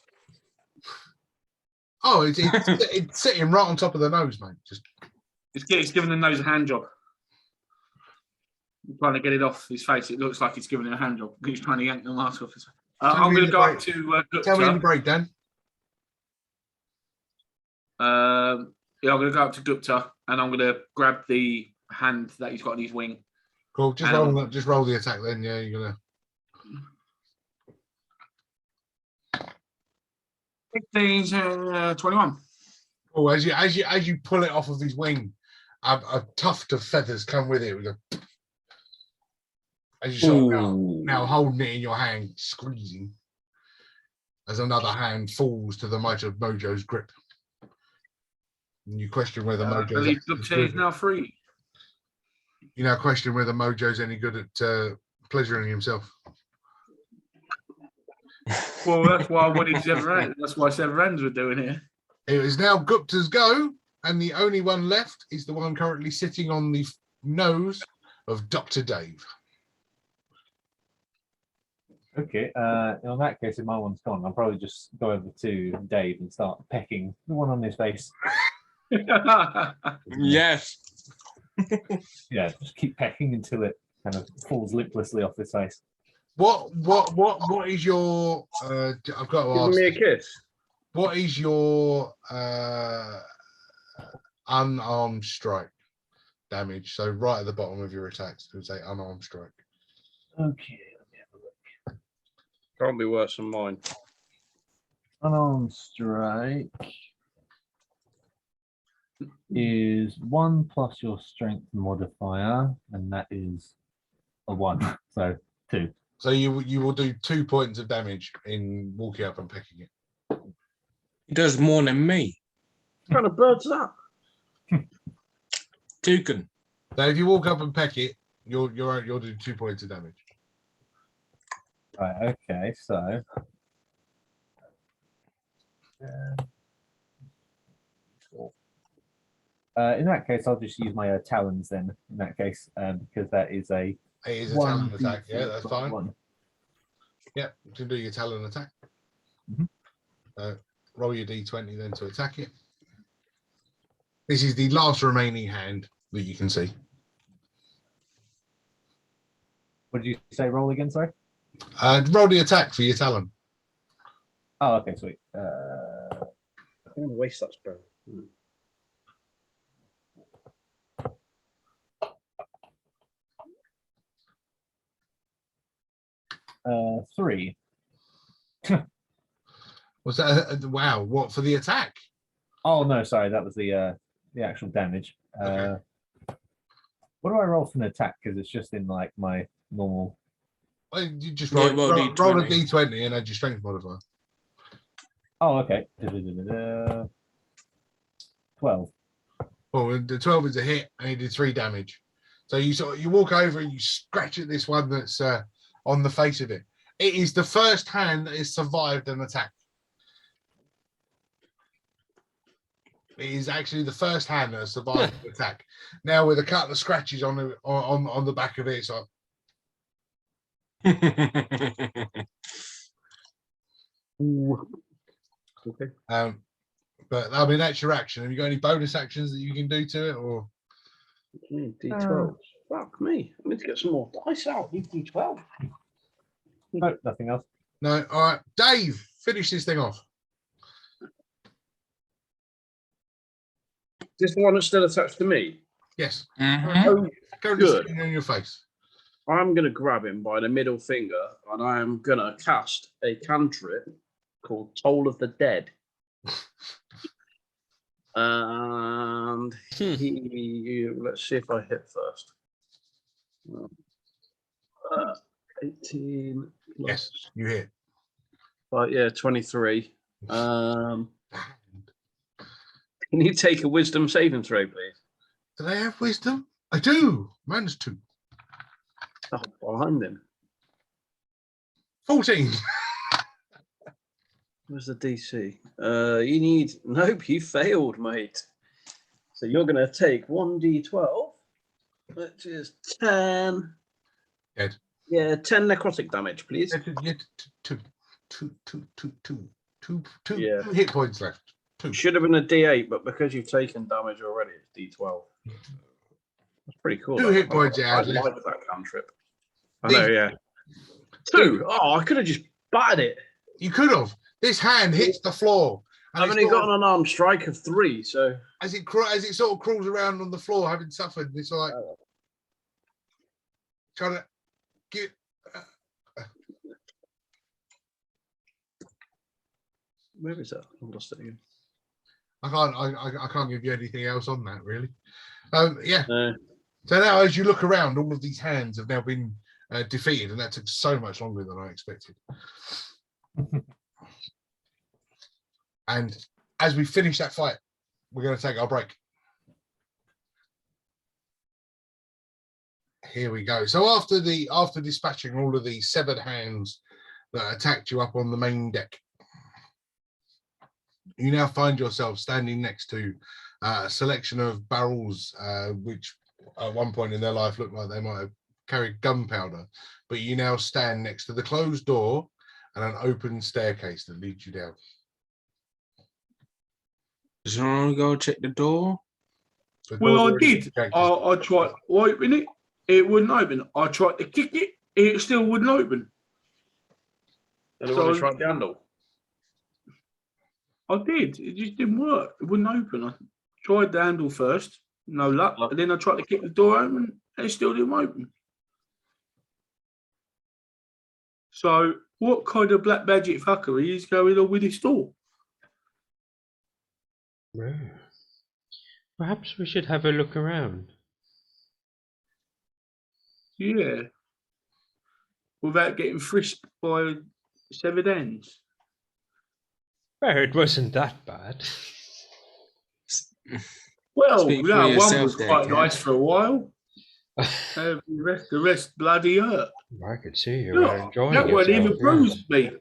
Oh, it's sitting right on top of the nose, mate. It's giving the nose a hand job. I'm trying to get it off his face. It looks like he's giving it a hand job. He's trying to yank the mask off his face. I'm going to go up to Gupta. Tell me in the break, Dan. Yeah, I'm going to go up to Gupta and I'm going to grab the hand that he's got on his wing. Cool. Just roll the attack then. Yeah, you're gonna. 15, 21. Oh, as you pull it off of his wing, a tuft of feathers come with it. As you sort of now holding it in your hand, squeezing, as another hand falls to the Mojo's grip. And you question whether Mojo's is now free. You now question whether Mojo's any good at pleasuring himself. Well, that's why I wanted Sever Hands. That's why Sever Hands were doing it. It is now Gupta's go, and the only one left is the one currently sitting on the nose of Dr. Dave. Okay, in that case, if my one's gone, I'll probably just go over to Dave and start pecking the one on his face. Yes. Yeah, just keep pecking until it kind of falls liplessly off his face. What is your I've got to ask. Give me a kiss. What is your unarmed strike damage? So right at the bottom of your attacks, it would say unarmed strike. Okay, let me have a look. Can't be worse than mine. Unarmed strike is 1 plus your strength modifier, and that is a 1, so 2. So you will do 2 points of damage in walking up and picking it. He does more than me. What kind of bird's that? Toucan. So if you walk up and peck it, you'll do 2 points of damage. Right. Okay. So. In that case, I'll just use my talons then. In that case, because that is a. It is a talon attack. Yeah, that's fine. 1. Yeah, you can do your talon attack. Roll your d20 then to attack it. This is the last remaining hand that you can see. What did you say? Roll again, sorry? Roll the attack for your talon. Oh, okay, sweet. I don't want to waste that spell. 3. Was that wow? What for the attack? Oh no, sorry, that was the actual damage. Okay. What do I roll for an attack? Because it's just in like my normal. Well, you just roll a d20 and add your strength modifier. Oh, okay. 12. Well, the 12 is a hit, and he did 3 damage. So you walk over and you scratch at this one that's on the face of it. It is the first hand that has survived an attack. It is actually the first hand that has survived an attack. Now with a couple of scratches on the back of it, it's like. Okay. But I mean that's your action. Have you got any bonus actions that you can do to it, or? Okay, D12. Fuck me. I need to get some more dice out. Need D12. No, nothing else. No. All right, Dave, finish this thing off. This one that's still attached to me. Yes. Oh, Go good. on your face. I'm going to grab him by the middle finger and I am going to cast a cantrip called Toll of the Dead. And let's see if I hit first. 18. Yes, you hit. But yeah, 23. Can you take a wisdom saving throw, please? Do they have wisdom? I do. Man's 2. Oh, behind him. 14. Where's the DC? You need. Nope, you failed, mate. So you're going to take 1d12, which is 10. Dead. Yeah, 10 necrotic damage, please. Two Yeah. hit points left. 2. Should have been a d8, but because you've taken damage already, it's d12. That's pretty cool. 2 hit points. I Yeah, like that cantrip. I know, yeah. 2. Oh, I could have just battered it. you could have. This hand hits the floor. and I've it's only sort got of- an unarmed strike of 3, so as it sort of crawls around on the floor, having suffered. It's like trying to get. where is that? I've lost it again. I can't give you anything else on that really. Yeah. No. So now, as you look around, all of these hands have now been defeated, and that took so much longer than I expected. And as we finish that fight, we're going to take our break. Here we go. So after dispatching all of the severed hands that attacked you up on the main deck, you now find yourself standing next to a selection of barrels, which at one point in their life looked like they might have carried gunpowder, but you now stand next to the closed door and an open staircase that leads you down. Does anyone want to go check the door? The Well, door's I already did. checked. I tried opening it. It wouldn't open. I tried to kick it. It still wouldn't open. Anyone So- tried the handle? I did. It just didn't work. It wouldn't open. I tried the handle first. No luck. And then I tried to kick the door open. And it still didn't open. So what kind of black magic fuckery is going on with this door? Perhaps we should have a look around. Yeah. Without getting frisked by severed ends. Well, it wasn't that bad. Well, Speak for yeah, one yourself was there, quite Ken. nice for a while. The rest bloody hurt. I could see you Look, were enjoying that one yourself. even bruised me.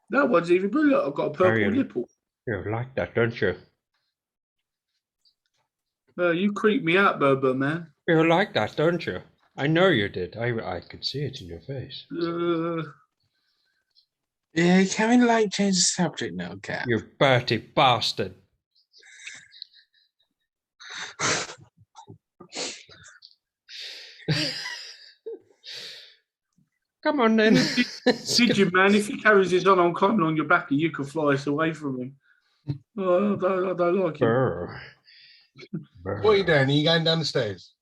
That one's even bruised. Look, I've got a purple Marion. nipple. You like that, don't you? You creep me out, Berber, man. You like that, don't you? I know you did. I could see it in your face. Yeah, can we like change the subject now, Cap? You dirty bastard. Come on then. Did you, man? If he carries this on, I'm climbing on your back and you can fly us away from him. Oh, I don't like it. Brr. What are you doing? Are you going down the stairs?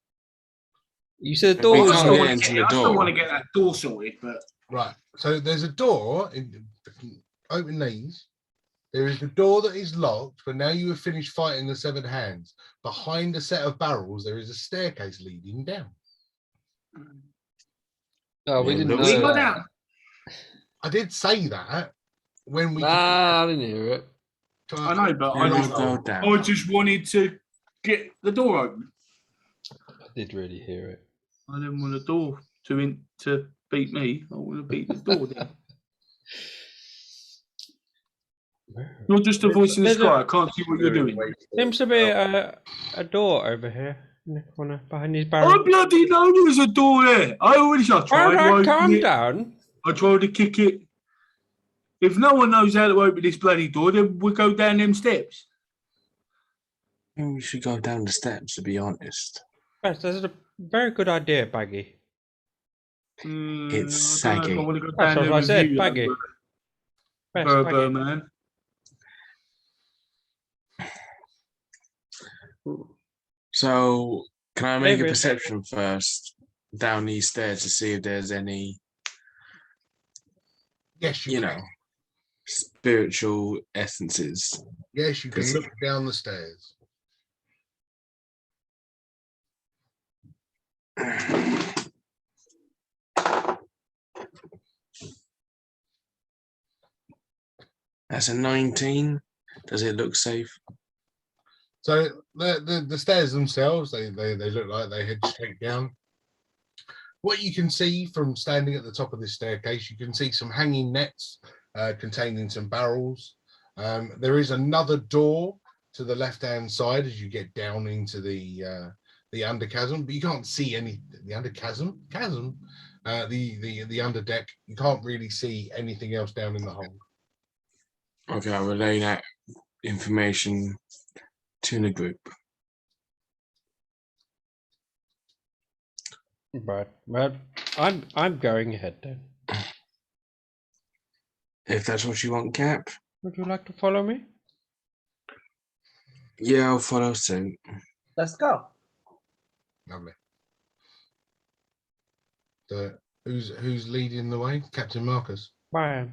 You said We door. can't I still get want into to the get, I still door. want to get that door sorted, but Right. So there's a door. Open these. There is the door that is locked, but now you have finished fighting the severed hands. Behind a set of barrels, there is a staircase leading down. Oh, we didn't We we know got that. out. I did say that when we. Ah, I didn't hear it. I know, but We will go down. I just wanted to get the door open. I did really hear it. I didn't want the door to beat me. I want to beat the door then. You're just a voice in the sky. I can't see what you're doing. Seems to be a door over here in the corner behind his barrel. I bloody know there's a door there. I tried to open Calm it. down. I tried to kick it. If no one knows how to open this bloody door, then we'll go down them steps. Maybe we should go down the steps, to be honest. Yes, that's a very good idea, Baggy. It's I don't know if saggy. I want to go That's down what there I with said, you, Baggy. Yes, Burr, Baggy. man. So, can I make a David. perception first down these stairs to see if there's any, Yes, you you can. know, spiritual essences? Yes, you can Cause- look down the stairs. That's a 19. Does it look safe? So the stairs themselves, they look like they head straight down. What you can see from standing at the top of this staircase, you can see some hanging nets containing some barrels. There is another door to the left-hand side as you get down into the underchasm, but you can't see any the underchasm the underdeck. You can't really see anything else down in the hold. Okay, I'll relay that information to the group. But I'm going ahead then. If that's what you want, Cap. Would you like to follow me? Yeah, I'll follow suit. Let's go. Lovely. So who's leading the way? Captain Marcus. Bye.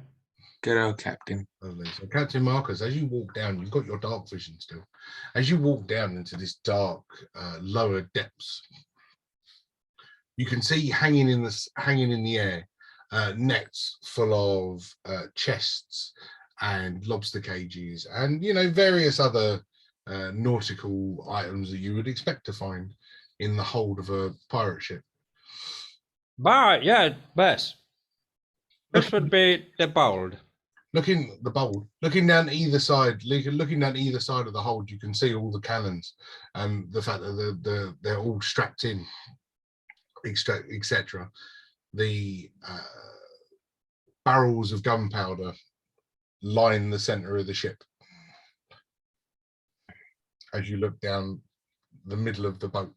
Good old Captain. Lovely. So Captain Marcus, as you walk down, you've got your dark vision still. As you walk down into this dark, lower depths, you can see hanging in the air nets full of chests and lobster cages, and various other nautical items that you would expect to find in the hold of a pirate ship. Bye. Yeah, best. This would be the bold. Looking down either side, looking down either side of the hold, you can see all the cannons and the fact that they're all strapped in, etc. The barrels of gunpowder line the center of the ship. As you look down the middle of the boat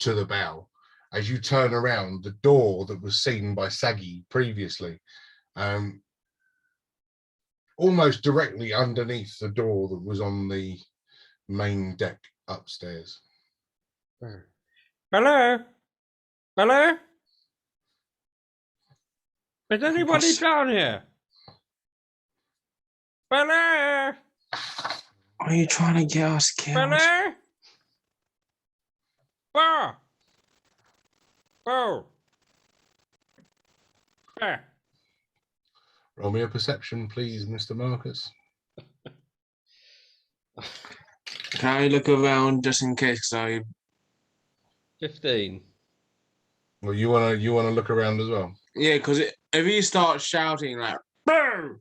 to the bow, as you turn around, the door that was seen by Saggy previously, almost directly underneath the door that was on the main deck upstairs. Hello? Hello? Is anybody down here? Hello? Are you trying to get us killed? Hello? Bar. Oh. There. Roll me a perception, please, Mr. Marcus. Can I look around just in case? 15. Well, you wanna look around as well. Yeah, because if you start shouting like "Burr!"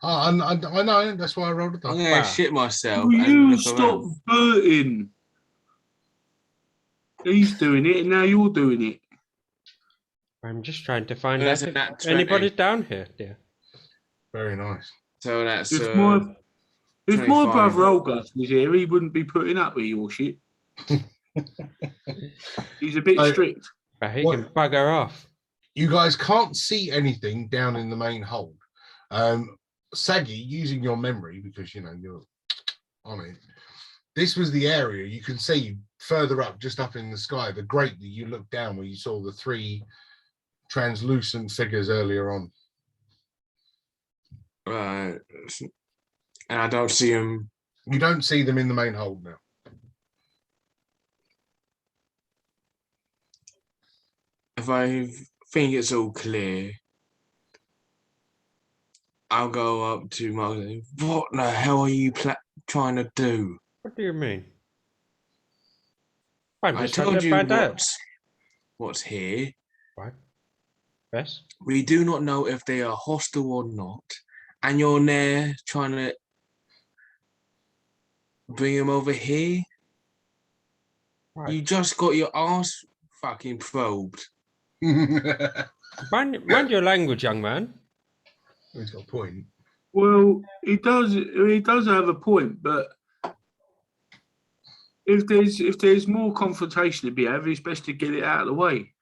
Oh, I know. That's why I rolled it. I'm gonna shit myself. Will and you look stop around. burting? He's doing it, and now you're doing it. I'm just trying to find That's out a if nat 20. anybody's down here, dear. Very nice. So that's If my 25. brother Olgus was here, he wouldn't be putting up with your shit. He's a bit strict. But he What- can bugger off. You guys can't see anything down in the main hold. Saggy, using your memory, because this was the area you can see further up, just up in the sky, the grate that you looked down where you saw the three translucent figures earlier on. Right. And I don't see him. You don't see them in the main hold now. If I think it's all clear, I'll go up to Mark. What the hell are you trying to do? What do you mean? I'm I just told trying to you find out. what's here. Right. Yes. We do not know if they are hostile or not, and you're there trying to bring him over here. Right. You just got your ass fucking probed. Mind your language, young man. He's got a point. Well, he does have a point, but if there's more confrontation to be had, it's best to get it out of the way.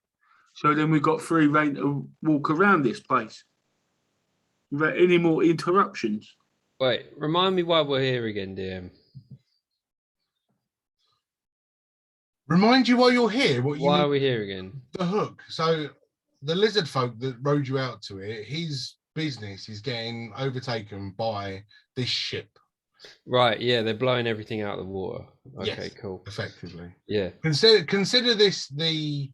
So then we've got free reign to walk around this place without any more interruptions. Wait, remind me why we're here again, DM. Remind you while you're here what you Why need are we here again? the hook. So the lizard folk that rode you out to it, his business is getting overtaken by this ship. Right, yeah, they're blowing everything out of the water. Okay, Yes, cool. effectively. Yeah. Consider this the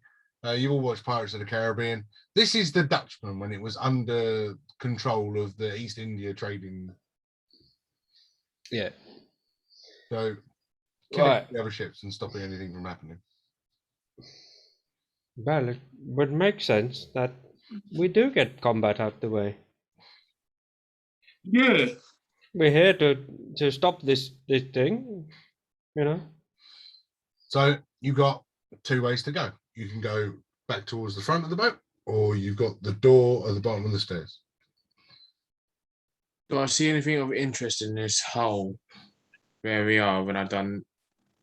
you all watched Pirates of the Caribbean. This is the Dutchman when it was under control of the East India trading. Yeah. So Right. the other ships and stopping anything from happening. Well, it would make sense that we do get combat out the way. Yeah. We're here to stop this thing, you know. So you've got two ways to go. You can go back towards the front of the boat, or you've got the door at the bottom of the stairs. Do I see anything of interest in this hole where we are when I've done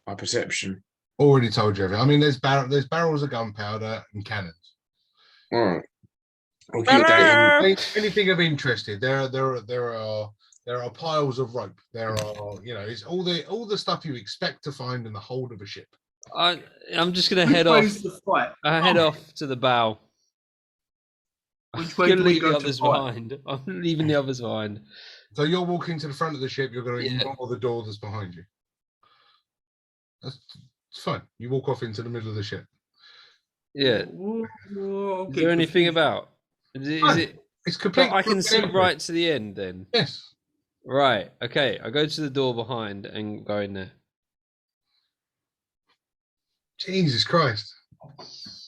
my perception? Already told you everything. I mean, there's barrels of gunpowder and cannons. All right. We'll keep that in. Anything of interest? There are piles of rope. There are, it's all the stuff you expect to find in the hold of a ship. I'm just gonna head off. I head off to the bow. Which I'm way gonna do we leave go the to others fight? behind. I'm leaving the others behind. So you're walking to the front of the ship. You're going to Yeah. ignore the door that's behind you. It's fine. You walk off into the middle of the ship. Yeah. Is there anything about? Is it? It's But complete. I can see right to the end then. Yes. Right. Okay. I go to the door behind and go in there. Jesus Christ.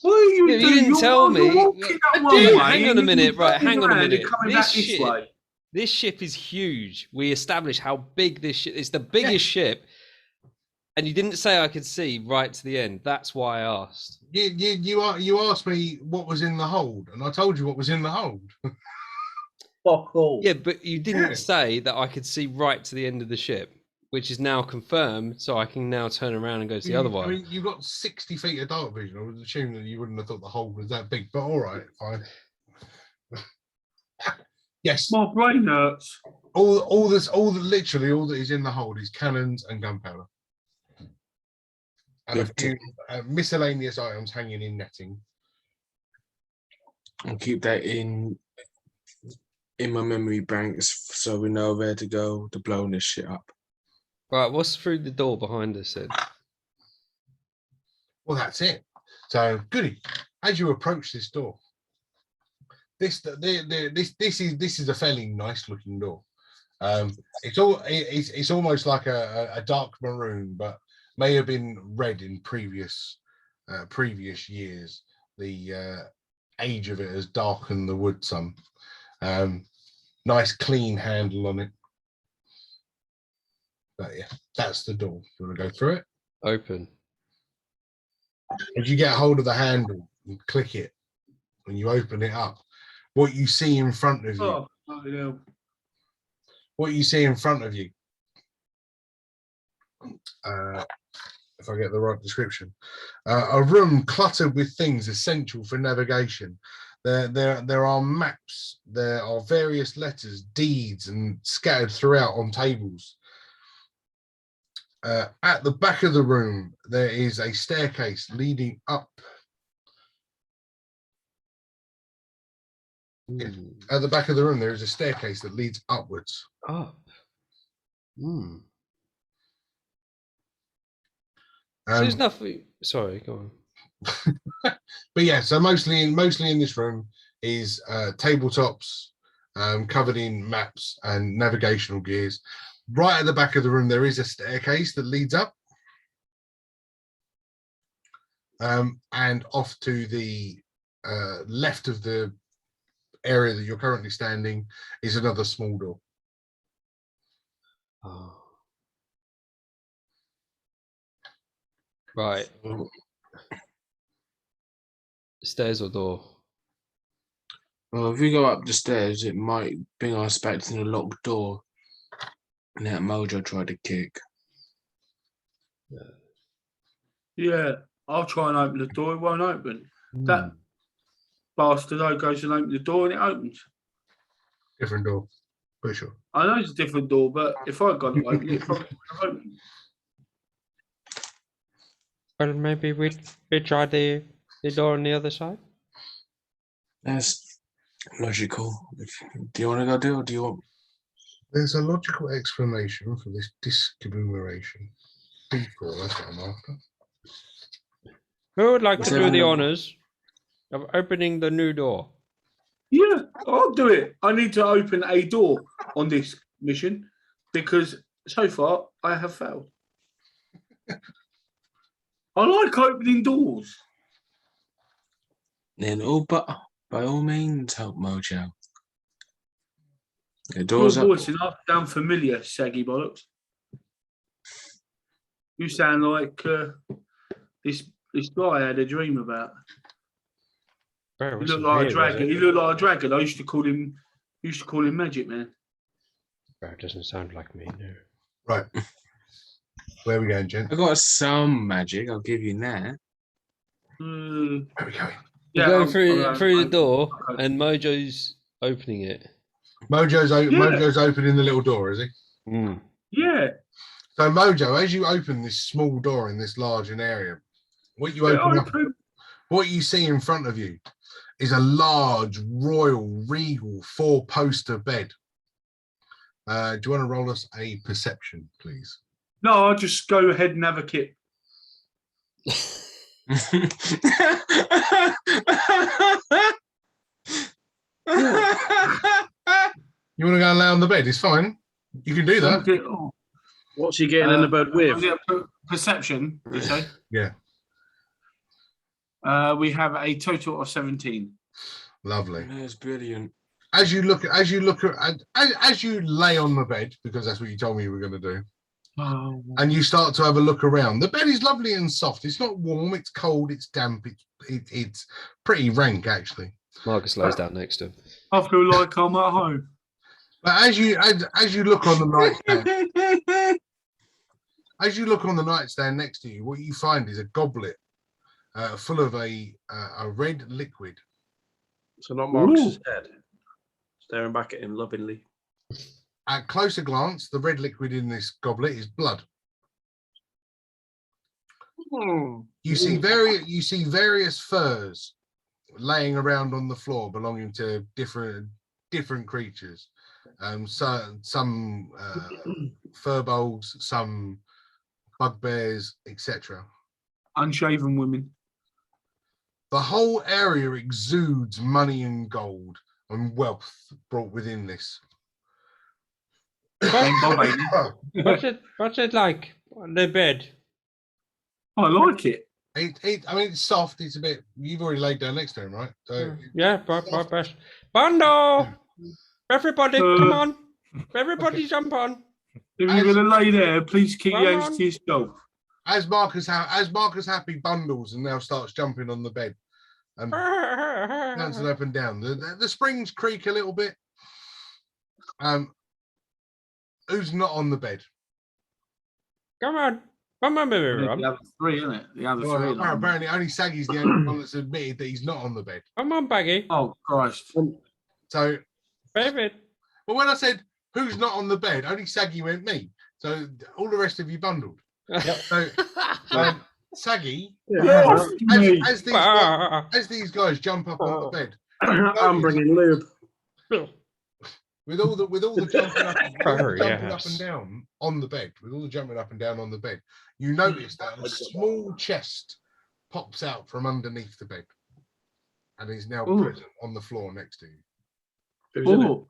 What are you Yeah, you doing? didn't tell me. You're walking that I one did. way Hang on and a minute. you're Right. Hang on a turning around and minute. coming This back this ship. way. This ship is huge. We established how big this ship. It's the biggest ship. And you didn't say I could see right to the end. That's why I asked. You asked me what was in the hold, and I told you what was in the hold. Fuck all. Yeah, but you didn't say that I could see right to the end of the ship, which is now confirmed. So I can now turn around and go to the other I one. mean, you've got 60 feet of dark vision. I would assume that you wouldn't have thought the hold was that big, but all right, fine. Yes. My brain hurts. Literally all that is in the hold is cannons and gunpowder. And a few miscellaneous items hanging in netting. I'll keep that in my memory banks so we know where to go to blow this shit up. Right, what's through the door behind us then? Well, that's it. So, goody. As you approach this door, this is a fairly nice looking door. It's almost like a dark maroon, but may have been red in previous years. The age of it has darkened the wood some. Nice clean handle on it. But yeah, that's the door. You want to go through it? Open. As you get hold of the handle and click it, when you open it up, what you see in front of you. Yeah. What you see in front of you. If I get the right description, a room cluttered with things essential for navigation. There are maps, there are various letters, deeds, and scattered throughout on tables. At the back of the room, there is a staircase leading up. At the back of the room, there is a staircase that leads upwards. Up. So there's nothing. Sorry, go on. But yeah, so mostly in this room is tabletops covered in maps and navigational gears. Right at the back of the room, there is a staircase that leads up. and off to the left of the area that you're currently standing is another small door. Oh. Right. Stairs or door? Well, if we go up the stairs, it might bring us back to the locked door that Mojo tried to kick. Yeah, I'll try and open the door. It won't open. That bastard goes and opens the door and it opens. Different door, for sure. I know it's a different door, but if I got it open, it probably would have opened. Well, maybe we try the door on the other side. That's logical. Do you want to go do it, or do you want? There's a logical explanation for this discommemoration. Before, that's what I'm after. Who would like What's to do the everyone- honors of opening the new door? Yeah, I'll do it. I need to open a door on this mission because so far I have failed. I like opening doors. Then, but by all means, help Mojo. The Your door's up. voice enough sound familiar, saggy bollocks. You sound like this guy I had a dream about. Bro, He it's looked like a weird, dragon. isn't He it? looked like a dragon. I used to call him Magic Man. Bro, it doesn't sound like me, no. Right. Where are we going, Jen? I got some magic. I'll give you that. Mm, Where are we going? You go I'm through the door, okay. and Mojo's opening it. Mojo's opening the little door, is he? Yeah. So Mojo, as you open this small door in this large an area, what you open up, what you see in front of you is a large royal regal 4-poster bed. Do you want to roll us a perception, please? No, I'll just go ahead and have a kip. You want to go and lay on the bed? It's fine. You can do that. Oh, What's he getting in the bed with? perception, you say? Yeah. We have a total of 17. Lovely. That's brilliant. As you lay on the bed, because that's what you told me you were going to do, Oh. and you start to have a look around. The bed is lovely and soft. It's not warm. It's cold. It's damp. It's pretty rank, actually. Marcus lays down next to him. I feel like I'm at home. But as you look on the nightstand, next to you, what you find is a goblet full of a red liquid. So not Marcus's head. Staring back at him lovingly. At closer glance, the red liquid in this goblet is blood. You see various furs laying around on the floor, belonging to different creatures. So some furbolgs, some bugbears, etc. Unshaven women. The whole area exudes money and gold and wealth brought within this. What's it like on the bed? I like it. I mean, it's soft. It's a bit. You've already laid down next to him, right? So Yeah, best. Bando! Everybody, come on. Everybody jump on. If you're going to lay there, please keep your Come hands on. to yourself. as Marcus happy bundles and now starts jumping on the bed and dancing up and down. The springs creak a little bit. Who's not on the bed? Come on, baby. The other three, isn't it? The other Well, three. apparently, only Saggy's the only one that's admitted that he's not on the bed. Come on, Baggy. Oh, Christ. So, Baby. but when I said who's not on the bed, only Saggy went me. So all the rest of you bundled. So, Saggy, as these guys jump up on the bed, I'm bringing lube. with all the jumping up, Yes. up and down on the bed, you notice that a small chest pops out from underneath the bed and is now present on the floor next to you. Oh.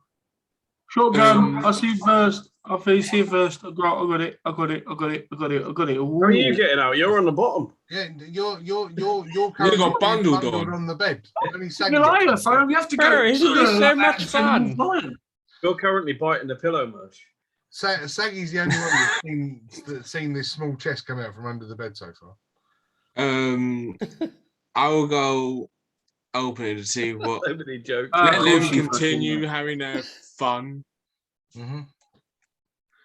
Shotgun, I see you first. I'll finish here first. I got it. How are you getting out? You're on the bottom. Yeah, you're currently got bundled on the bed. Only You Saggy later, gets fam. You have to go. Bro, isn't this so much fun? You're currently biting the pillow, Mush. Saggy's the only one that's seen this small chest come out from under the bed so far. I will go open it to see what. Nobody jokes. Let them continue having their fun. Mm-hmm.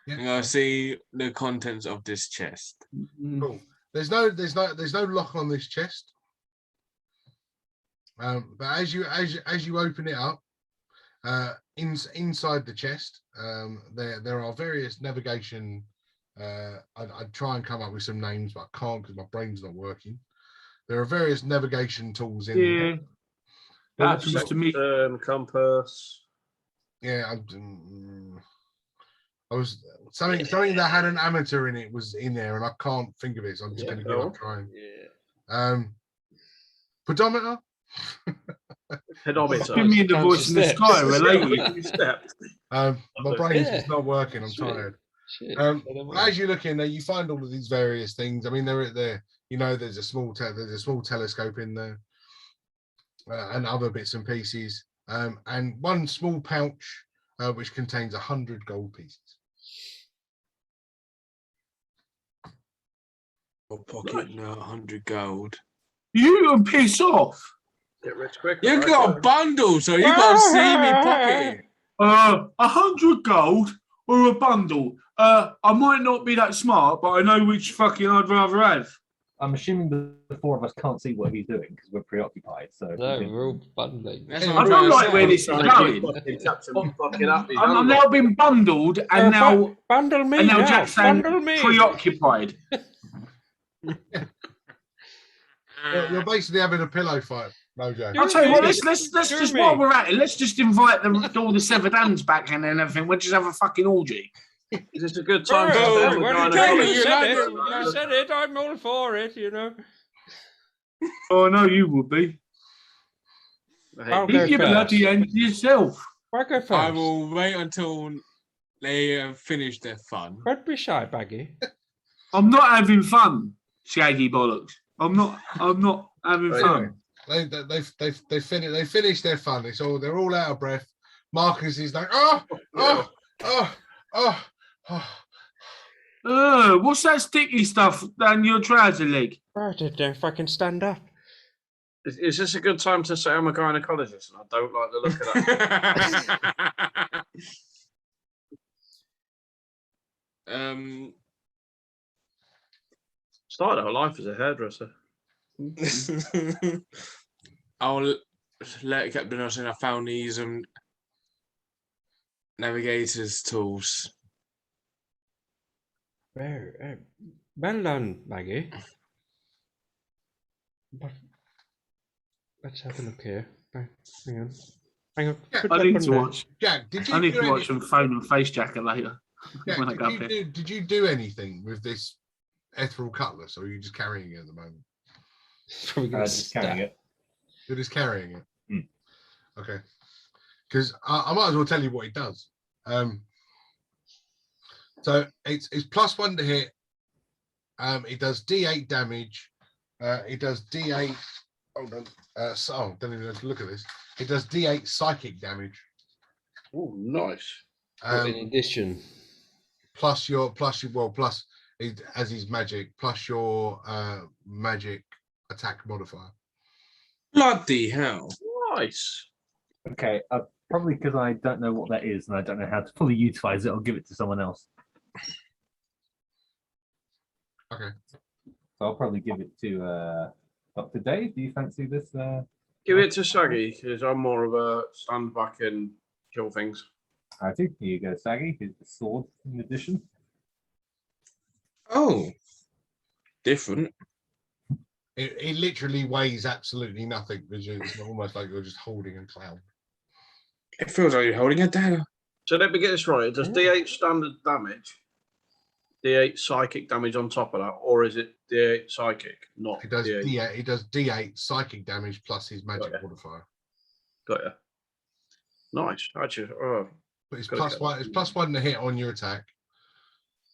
Yeah. And I'll see the contents of this chest. Cool. There's no lock on this chest. But as you open it up, inside the chest, there are various navigation. I'd try and come up with some names, but I can't because my brain's not working. There are various navigation tools in there. That happens to me. Compass. Yeah, I was something that had an amateur in it was in there, and I can't think of it, so I'm just going to give up trying. Yeah. Pedometer. Pedometer. Give me the voice in the sky. Related. My brain's just not working. I'm tired. As you look in there, you find all of these various things. I mean, they're there. You know, there's a small telescope in there, and other bits and pieces, and one small pouch which contains 100 gold pieces. Pocket now 100 gold. You and piss off. Get rich quick. You got a bundle, so you got to see me pocket. 100 gold or a bundle. I might not be that smart, but I know which fucking I'd rather have. I'm assuming the four of us can't see what he's doing because we're preoccupied. So No, we're all bundling. That's I what I'm don't trying to like say. where this is going. I'm now been bundled, and now Bundle me and now now. Jack's Bundle me. preoccupied. You're basically having a pillow fight, Mojo. I'll tell you what. Let's just me. while we're at it, let's just invite all the severed hands back and everything. We'll just have a fucking orgy. Is this a good time Bro, to Bro, stay well, with you said it. gynaecology? You said it. I'm all for it, you know. Oh, I know you would be. I'll Keep go your first. bloody hand to yourself. I go first. I will wait until they have finished their fun. Don't be shy, Baggy. I'm not having fun, Shaggy bollocks. I'm not having fun. They finished their fun. They're all out of breath. Marcus is like, What's that sticky stuff down your trouser leg? I don't know if I can stand up. Is this a good time to say I'm a gynecologist and I don't like the look of that? Started her life as a hairdresser. I'll let Captain know I found these navigators tools. Well done, Maggie. But let's have a look here. Hang on. I need to watch. Jack, did you? I need to watch some phone and face jacker later. Jack, when I go up here. did you do anything with this ethereal cutlass, or are you just carrying it at the moment? Probably gonna Just carrying it. You're just carrying it. Mm. Okay. Because I might as well tell you what it does. So it's +1 to hit. It does D8 damage. It does D8. Hold on. Don't even have to look at this. It does D8 psychic damage. Oh, nice. in addition. Plus it, as his magic, plus your magic attack modifier. Bloody hell. Nice. Okay, probably because I don't know what that is and I don't know how to fully utilize it, I'll give it to someone else. Okay. So I'll probably give it to Dr. Dave. Do you fancy this? Give it to Saggy, because I'm more of a stand back and kill things. I think here you go, Saggy. Here's the sword in addition. Oh, different. It literally weighs absolutely nothing because it's almost like you're just holding a cloud. It feels like you're holding a dagger. So let me get this right. It does D8 standard damage, D8 psychic damage on top of that, or is it D8 psychic? Not It does D8. D8. It does D8 psychic damage plus his magic Okay. modifier. Got you. Nice. Actually, but it's Gotta plus get one. It's plus one to hit on your attack,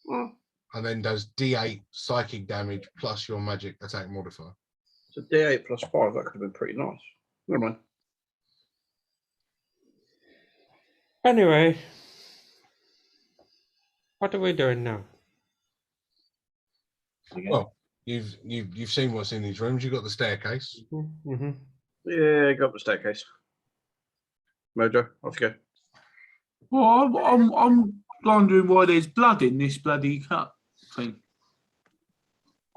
Oh, and then does D8 psychic damage plus your magic attack modifier. it's a D8 plus 5. That could have been pretty nice. Never mind. Anyway, what are we doing now? Well, you've seen what's in these rooms. You've got the staircase. Mm-hmm. Yeah, go up the staircase. Mojo, off you go. Well, I'm wondering why there's blood in this bloody cut thing.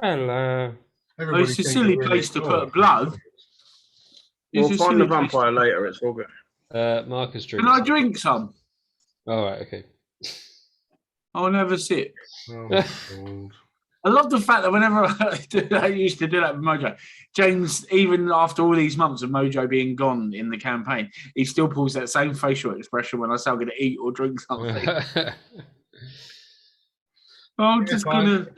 Well, Oh, it's a seems silly really place to explore. put blood. We'll It's a find the silly place vampire to- later. It's all good. Marcus drinks. Can I drink some? All right, okay. I'll never sip. Oh my God. I love the fact that whenever I used to do that with Mojo, James, even after all these months of Mojo being gone in the campaign, he still pulls that same facial expression when I say I'm going to eat or drink something. I'm Yeah, just fine. going to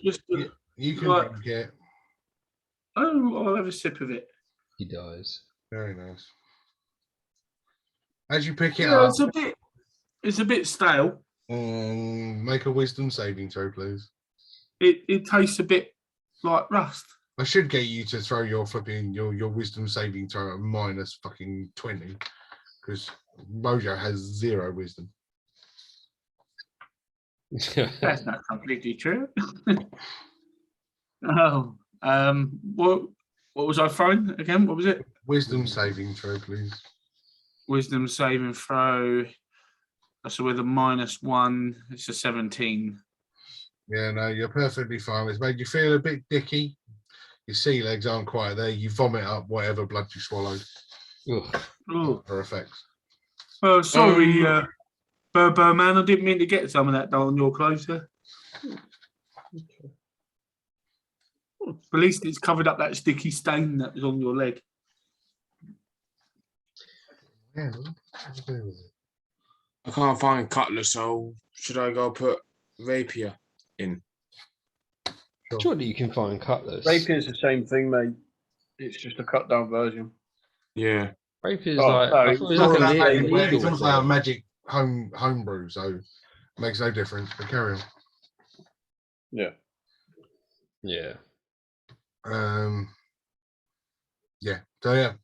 You can Right. drink it. Oh, I'll have a sip of it. He dies. Very nice. As you pick it Yeah, up, it's a bit stale. make a wisdom saving throw, please. It tastes a bit like rust. I should get you to throw your flipping your wisdom saving throw at minus fucking 20, because Mojo has 0 wisdom. That's not completely true. Oh, what was I throwing again? What was it? Wisdom saving throw, please. Wisdom saving throw. So with a -1, it's a 17. Yeah, no, you're perfectly fine. It's made you feel a bit dicky. Your sea legs aren't quite there. You vomit up whatever blood you swallowed Oh, for effects. well, sorry, Burbo man. I didn't mean to get some of that on your clothes there. At least it's covered up that sticky stain that was on your leg. Yeah, what to do with it? I can't find cutlass, so should I go put rapier in? Surely you can find cutlass. Rapier's the same thing, mate. It's just a cut down version. Yeah. Rapier's Oh, like, no, I it's thought it was It's all like a about needle. magic, it's all thing. about magic homebrew, so it makes no difference. But carry on. Yeah. Yeah. Yeah. So yeah.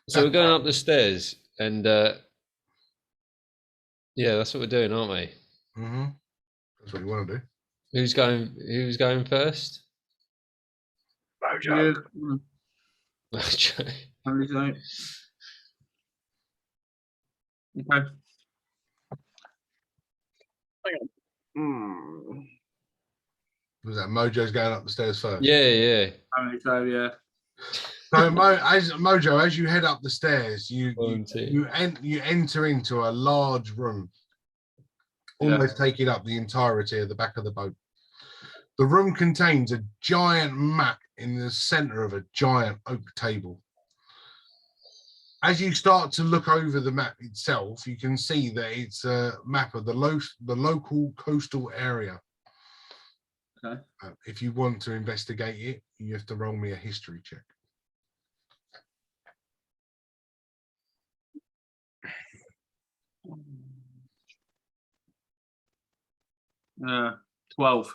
So we're going up the stairs, and yeah, that's what we're doing, aren't we? Mm-hmm. That's what you want to do. Who's going first? Yeah. Okay. Only so. Okay. Was that Mojo's going up the stairs first? Yeah. Only so, yeah. So Mojo, as you head up the stairs, you Volunteer. enter into a large room, almost taking up the entirety of the back of the boat. The room contains a giant map in the center of a giant oak table. As you start to look over the map itself, you can see that it's a map of the local coastal area. Okay. If you want to investigate it, you have to roll me a history check. 12.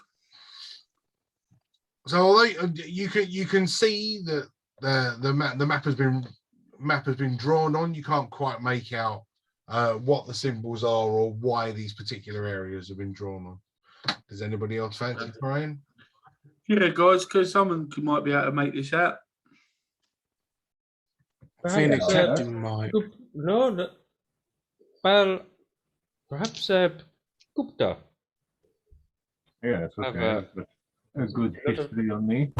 So although you can see that the map has been drawn on, you can't quite make out what the symbols are or why these particular areas have been drawn on. Does anybody else fancy trying? Yeah, guys, because someone might be able to make this out. I think the Perhaps, captain might. No. Well, perhaps Gupta. Yeah, it's Have okay. But a good history on me.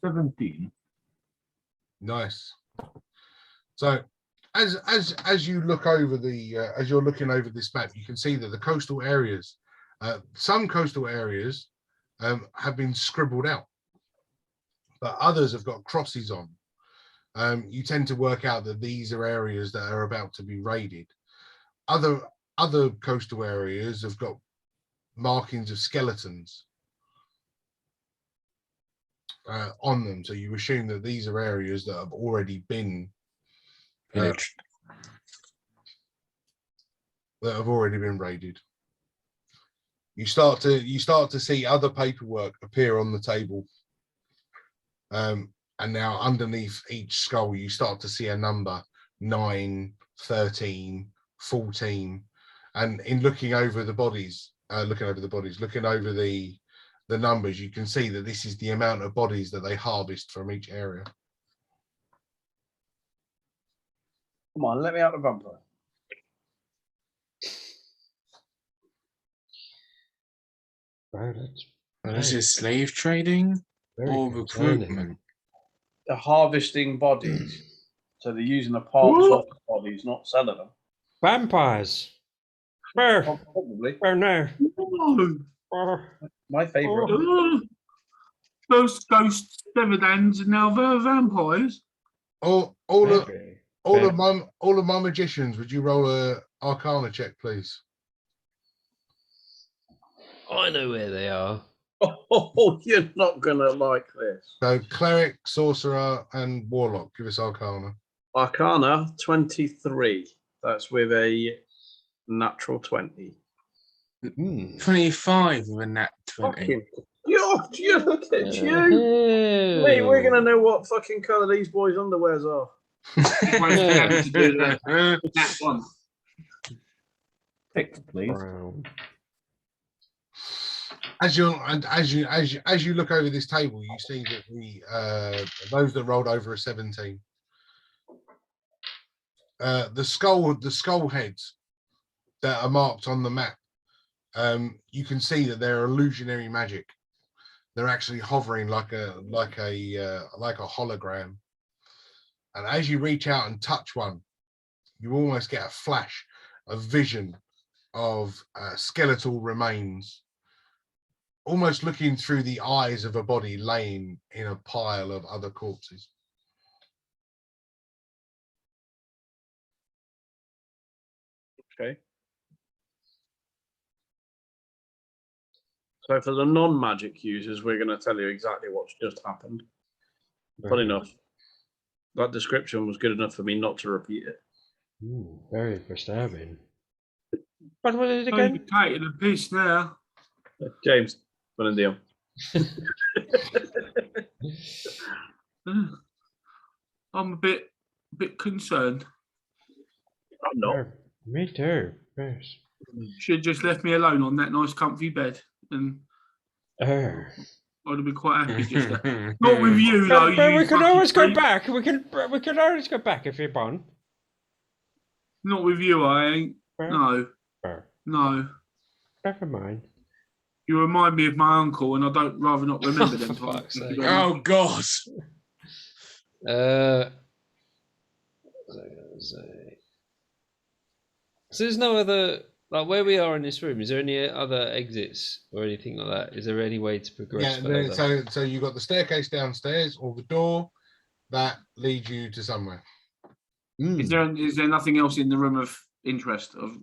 17. Nice. So as you look over as you're looking over this map, you can see that the coastal areas, some coastal areas have been scribbled out, but others have got crosses on. You tend to work out that these are areas that are about to be raided. Other coastal areas have got markings of skeletons on them, so you assume that these are areas that have already been Pillaged. that have already been raided. You start to see other paperwork appear on the table. And now underneath each skull, you start to see a number 9, 13, 14. And in looking over the numbers, you can see that this is the amount of bodies that they harvest from each area. Come on, let me out the vampire. This is slave trading or recruitment. They're harvesting bodies. So they're using the parts of the bodies, not selling them. Vampires. Where? Probably. Where now? My favourite. First ghosts, severed hands, and now they're vampires. All of my magicians, would you roll a Arcana check, please? I know where they are. Oh, you're not gonna like this. So cleric, sorcerer, and warlock. Give us Arcana. Arcana 23. That's with a natural 20. 25 with a nat 20. Fucking, you look at you. Wait, we're gonna know what fucking colour these boys' underwears are. To do that one. Text, please. As you look over this table, you see that those that rolled over a 17. The skull heads that are marked on the map, you can see that they're illusionary magic. They're actually hovering like a hologram. And as you reach out and touch one, you almost get a flash, a vision of skeletal remains, almost looking through the eyes of a body laying in a pile of other corpses. Okay. So for the non-magic users, we're going to tell you exactly what's just happened. Funny enough, that description was good enough for me not to repeat it. Very disturbing. What was it again? Taking the piss now. James, run in deal. I'm a bit concerned. I'm not. Me too. Yes. Should have just left me alone on that nice comfy bed, and I'd have been quite happy just that. Not with you, though. But we can always go freak. back. We can always go back if you want. Not with you, I ain't. No. No. Never mind. You remind me of my uncle, and I don't rather not remember them times. Oh God. So there's no other, like where we are in this room, is there any other exits or anything like that? Is there any way to progress? Yeah, so you've got the staircase downstairs or the door that leads you to somewhere. Is there nothing else in the room of interest of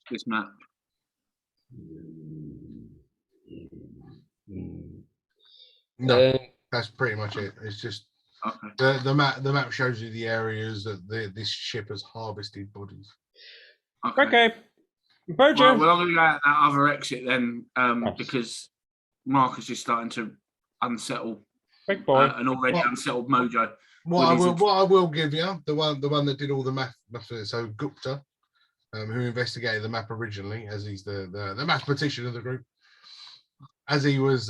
this map? No, that's pretty much it. It's just okay. The map shows you the areas that this ship has harvested bodies. Okay. Right, well, I'm going to go out that other exit then, because Marcus is starting to unsettle Big boy. an already unsettled mojo. What I will give you, the one that did all the math, so Gupta, who investigated the map originally, as he's the mathematician of the group, as he was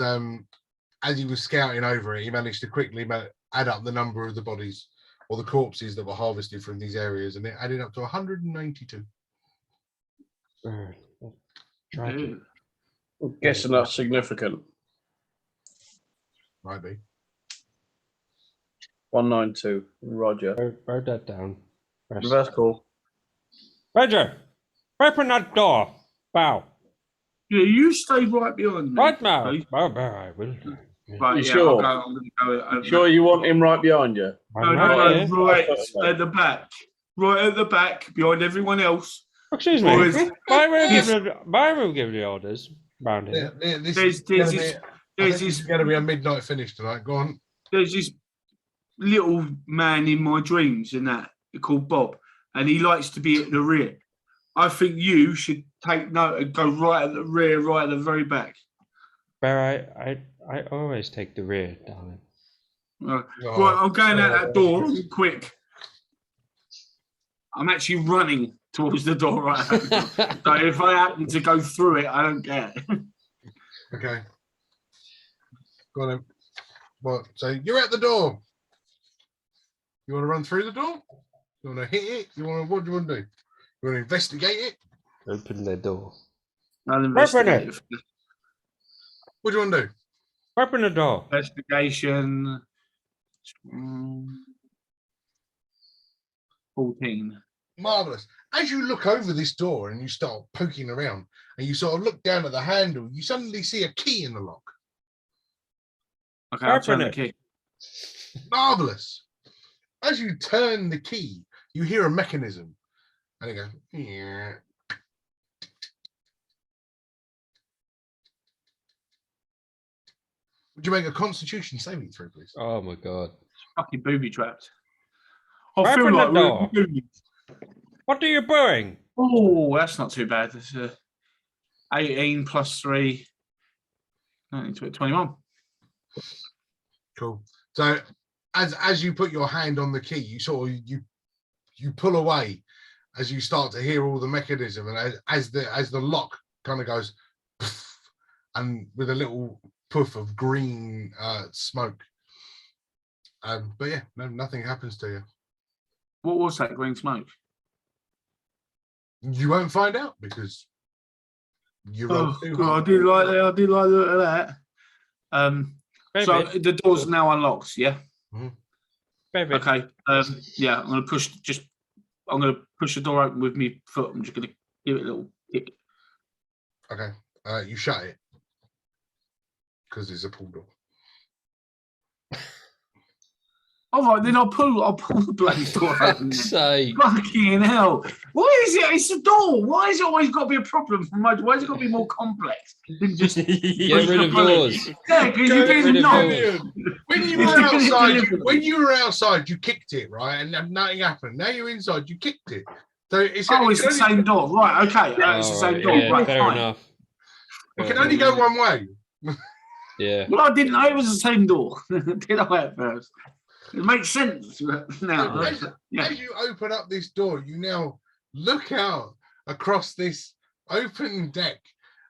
scouting over it, he managed to quickly add up the number of the bodies or the corpses that were harvested from these areas, and it added up to 192. I'm guessing that's significant. Might be. 192. Roger. Write that down. That's cool. Roger, open that door. Bow. Yeah, you stay right behind me. Right now. I will. Right, You sure? I'm going to go. Sure you want him right behind you? No, right at the back. Right at the back, behind everyone else. Excuse me. Why will give the orders around here? This is going to be a midnight finish tonight. Go on. There's this little man in my dreams and that called Bob, and he likes to be at the rear. I think you should take note and go right at the rear, right at the very back. But I always take the rear, darling. Right, Oh, right, I'm going out that door oh. quick. I'm actually running towards the door right now. So if I happen to go through it, I don't care. Okay. Go on then. What? So you're at the door. You want to run through the door? You want to hit it? What do you want to do? You want to investigate it? Open the door. I'll investigate it. What do you want to do? Open the door. Investigation. 14. Marvelous. As you look over this door and you start poking around and you sort of look down at the handle, you suddenly see a key in the lock. Okay, I'll Open turn the it. key. Marvelous. As you turn the key, you hear a mechanism and it goes, yeah. Would you make a constitution saving throw, please? Oh my god. Fucking booby trapped. I Open feel the like door. we're booby. What are you doing? Oh, that's not too bad. It's 18 plus 3. 19, 21. Cool. So as you put your hand on the key, you sort of you pull away as you start to hear all the mechanism, and as the lock kind of goes, and with a little puff of green smoke. But yeah, nothing happens to you. What was that green smoke? You won't find out because you rolled too God, hard. I did like that. I did like the look of that. So Baby. the door's now unlocked, yeah? Baby. Okay. Yeah, I'm gonna push the door open with my foot. I'm just gonna give it a little kick. Okay. You shut it because it's a pull door. All right, then I'll pull the bloody door open. Say, Fucking hell. Why is it? It's a door. Why has it always got to be a problem for most? Why has it got to be more complex than just get rid of doors. Yeah, because you've rid been of knocked. doors. When you were outside, you kicked it, right? And nothing happened. Now you're inside, you kicked it. So it's the same door. Right, okay. It's the same door. Yeah, Right, fair fine. enough. It can only go one way. Yeah. Well, I didn't know it was the same door. Did I at first? It makes sense now. As you open up this door, you now look out across this open deck.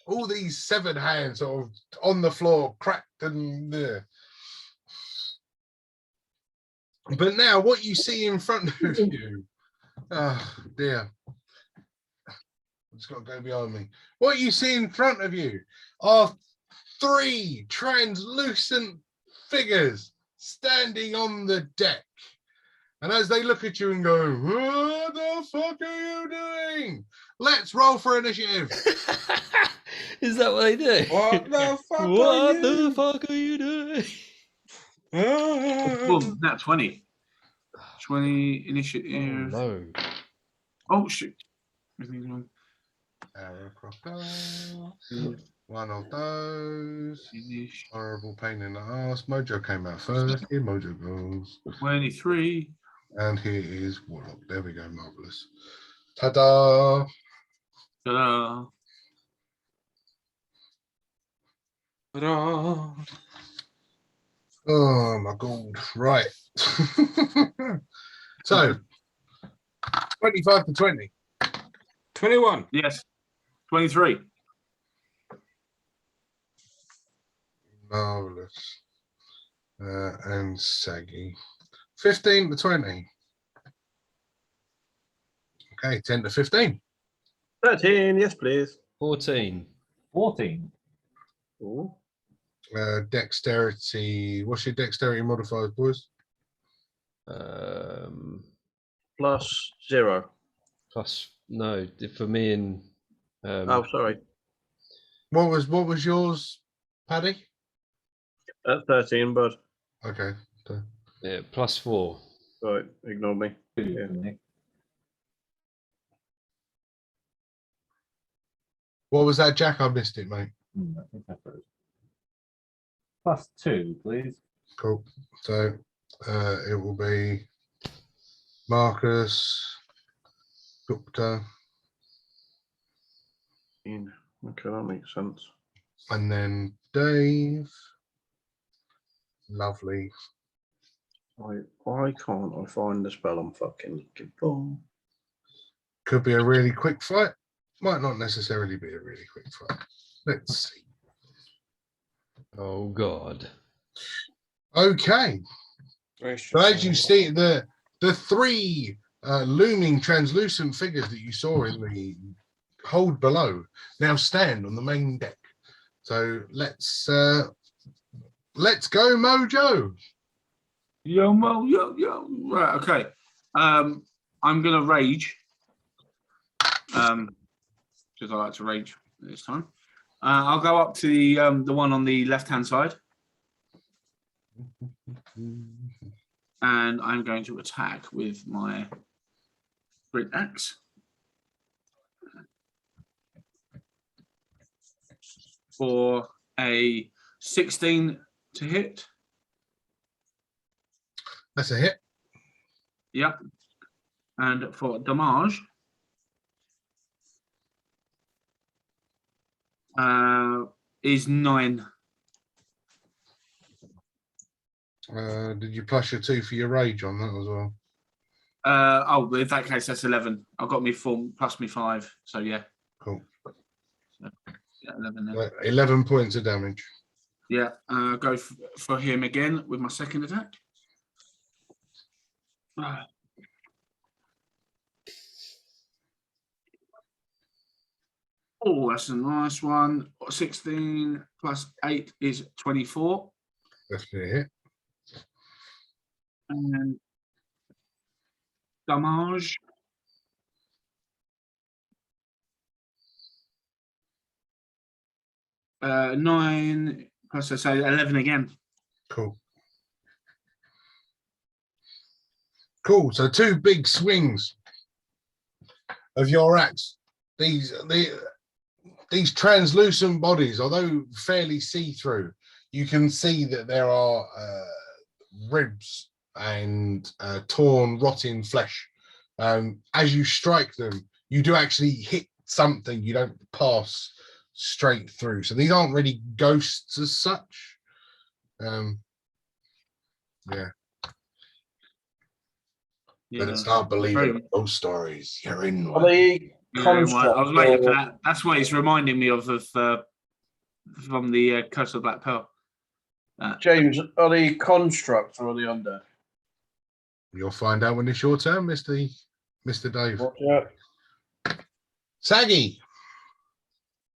All these severed hands sort of on the floor, cracked and there. But now what you see in front of you, oh dear. It's got to go behind me. What you see in front of you are 3 translucent figures standing on the deck. And as they look at you and go, what the fuck are you doing? Let's roll for initiative. Is that what they do? What the fuck? What the fuck are you doing? Boom, that's 20. 20 initiative. No. Oh, shoot. One of those. Horrible pain in the ass. Mojo came out first. Here Mojo goes. 23. And here is Warlock. There we go. Marvelous. Ta-da! Ta-da. Ta-da. Oh my god. Right. So 25 to 20. 21. Yes. 23. Marvelous. And saggy. 15 to 20. Okay, 10 to 15. 13, yes, please. 14. 14. Ooh. Dexterity. What's your dexterity modifiers, boys? Plus 0. Plus, no, for me and. Oh, sorry. What was yours, Paddy? 13, bud. Okay. So Yeah, plus 4. Right, ignore me. Yeah. what was that, Jack? I missed it, mate. I think I froze. Plus 2, please. Cool. So It will be Marcus, Gupta, Okay, that makes sense. and then Dave. Lovely. Why can't I find the spell I'm fucking looking for? Could be a really quick fight. Might not necessarily be a really quick fight. Let's see. Oh God. Okay. So as you see, the three looming translucent figures that you saw in the hold below now stand on the main deck. So let's go, Mojo. Yo, Mo, yo. Right, okay. I'm gonna rage. Because I like to rage this time. I'll go up to the one on the left-hand side. And I'm going to attack with my great axe. For a 16 to hit. That's a hit. Yep. And for damage, is 9. Did you plus your 2 for your rage on that as well? Oh, in that case, that's 11. I've got me 4 plus me 5. So, yeah. Cool. So, yeah, 11 then. 11 points of damage. Yeah. Go for him again with my second attack. Oh, that's a nice one. 16 plus 8 is 24. That's a hit. And damage. Uh, 9 plus, I say 11 again. Cool. Cool. So 2 big swings of your axe. These translucent bodies, although fairly see-through, you can see that there are ribs and torn, rotting flesh. As you strike them, you do actually hit something. You don't pass straight through. So these aren't really ghosts as such. Yeah. But it's not believing those stories. You're in one. Are they construct? I was waiting for that. That's what it's reminding me of from the Curse of Black Pearl. James, are they constructs or are they undead? You'll find out when it's your turn, Mr. Dave. Yeah. Saggy.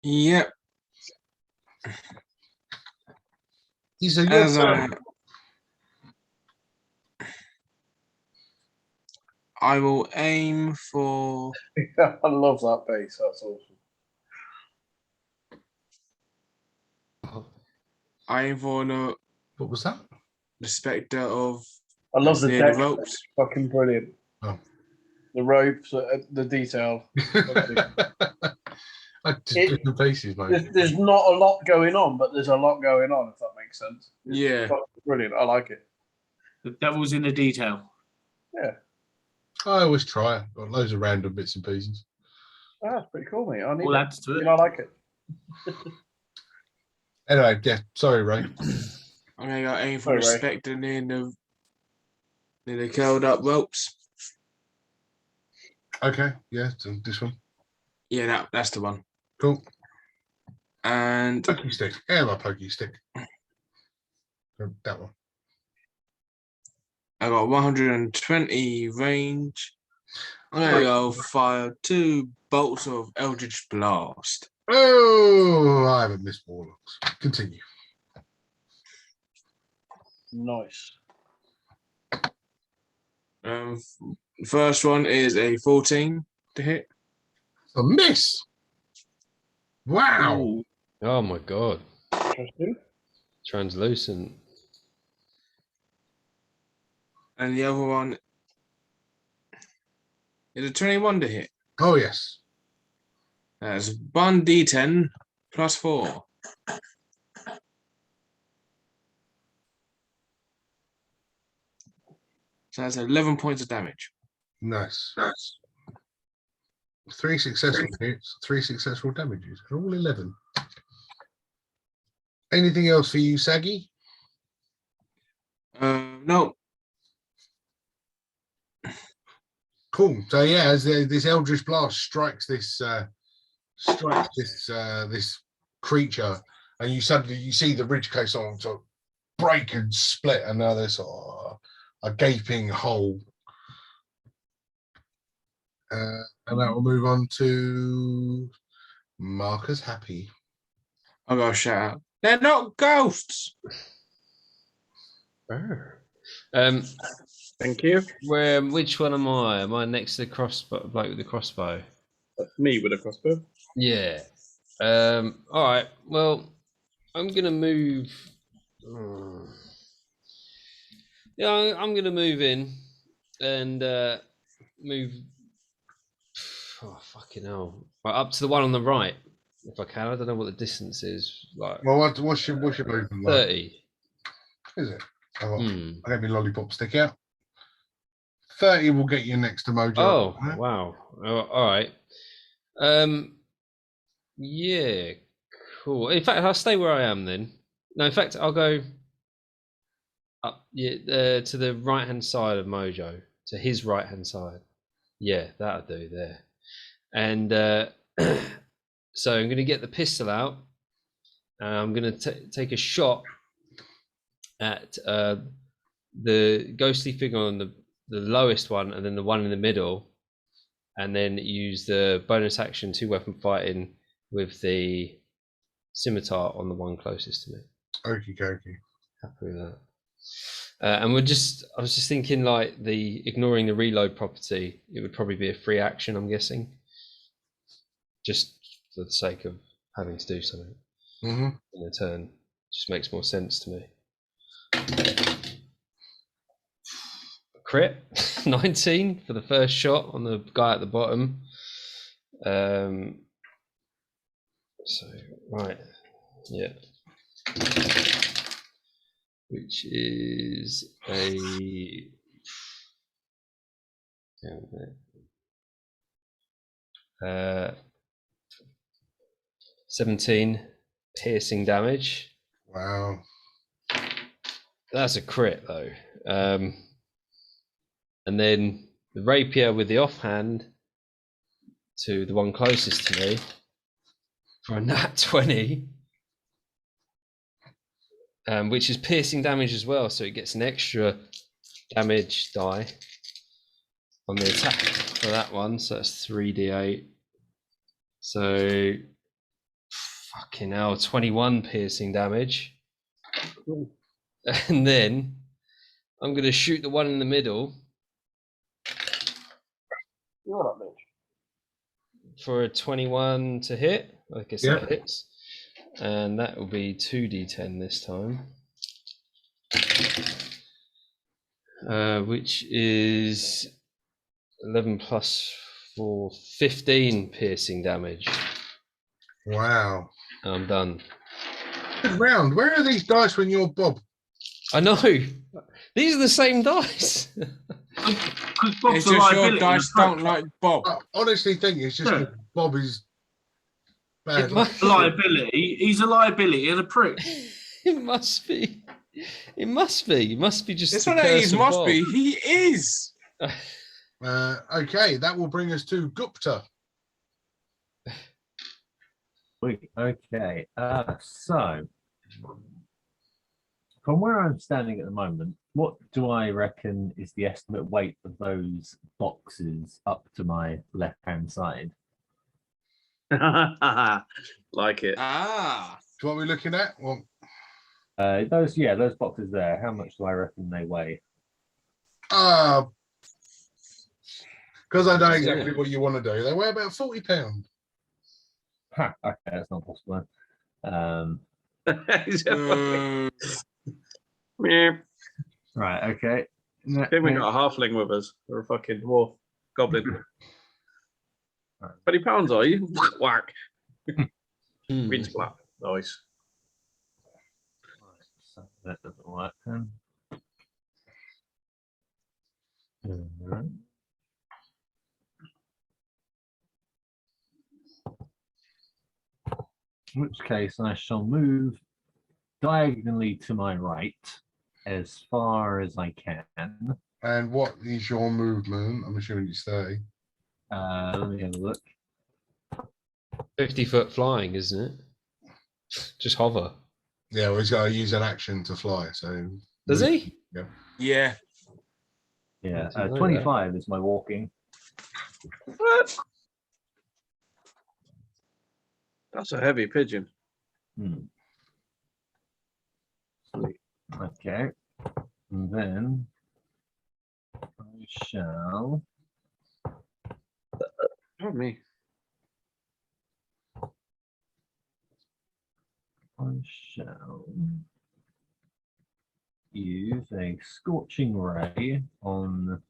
Yep. He's a As I will aim for. I love that base. That's awesome. I aim for What was that? the spectre of. I love the near deck. the ropes. Fucking brilliant. Oh. The ropes, the detail. Different pieces, mate. There's not a lot going on, but there's a lot going on, if that makes sense. Yeah. Brilliant. I like it. The devil's in the detail. Yeah. I always try it. Got loads of random bits and pieces. That's pretty cool, mate. I need All adds to it. I like it. Anyway, yeah. Sorry, Ray. I'm going to aim for the spectre near the curled up ropes. Okay, yeah, so this one. Yeah, that's the one. Cool. And pokey stick. Yeah, my pokey stick. That one. I got 120 range. I'm gonna go fire 2 bolts of Eldritch Blast. Oh, I haven't missed Warlocks. Continue. Nice. First one is a 14 to hit. A miss. Wow. Ooh. Oh my God. Interesting. Translucent. And the other one is a 21 to hit. Oh, yes. That's 1d10 plus 4. So that's 11 points of damage. Nice. 3 successful hits, 3 successful damages, and all 11. Anything else for you, Saggy? No. Cool. So yeah, as this Eldritch Blast strikes this this creature, and you suddenly see the ridge case on top break and split, and now there's a gaping hole. And that will move on to Marcus Happy. I'll go shout out. They're not ghosts. Thank you. Which one am I? Am I next to the crossbow, bloke with the crossbow? That's me with a crossbow. Yeah. All right. Well, I'm gonna move. Yeah, I'm gonna move in and move. Oh fucking hell! Right, up to the one on the right, if I can. I don't know what the distance is. Like, Well, what's your movement like? 30. Is it? I got my lollipop stick out. 30 will get you next to Mojo. Oh wow! All right. Yeah. Cool. In fact, I'll stay where I am then. No, in fact, I'll go up. Yeah, to the right hand side of Mojo, to his right hand side. Yeah, that'll do there. And so I'm going to get the pistol out, and I'm going to take a shot at the ghostly figure on the lowest one, and then the one in the middle, and then use the bonus action 2-weapon fighting with the scimitar on the one closest to me. Okie dokie. Happy with that. And I was just thinking, like, ignoring the reload property, it would probably be a free action, I'm guessing, just for the sake of having to do something in a turn. Just makes more sense to me. Crit 19 for the first shot on the guy at the bottom. So right, yeah, which is a 17 piercing damage. Wow, that's a crit though. And then the rapier with the offhand to the one closest to me for a nat 20, which is piercing damage as well, so it gets an extra damage die on the attack for that one, so that's 3d8. So fucking hell, 21 piercing damage. And then I'm going to shoot the one in the middle for a 21 to hit. I guess that hits. And that will be 2d10 this time. Which is 11 plus 4, 15 piercing damage. Wow. I'm done. Good round. Where are these dice when you're Bob? I know. These are the same dice. It's just your dice don't like Bob. I honestly think it's just Bob is bad. Liability. He's a liability and a prick. It must be. It must be. It must be just. It's not that he must be. He is. Okay, that will bring us to Gupta. Okay. So, from where I'm standing at the moment, what do I reckon is the estimate weight of those boxes up to my left-hand side? Like it. So what are we looking at? Well, those boxes there. How much do I reckon they weigh? Because I know exactly what you want to do. They weigh about 40 pounds. Ha, okay, that's not possible. Right, okay. I think we got a halfling with us, or a fucking dwarf goblin. 20 pounds, are you? Whack. Green splat. Nice. So that doesn't work then. Alright. In which case I shall move diagonally to my right as far as I can. And what is your movement? I'm assuming it's 30. Let me have a look. 50-foot flying, isn't it? Just hover. Yeah, well, he's got to use an action to fly. So Does he? Yeah. Yeah. Yeah, I didn't know 25 is my walking. What? That's a heavy pigeon. Okay. And then I shall. Oh, me. I shall use a Scorching Ray on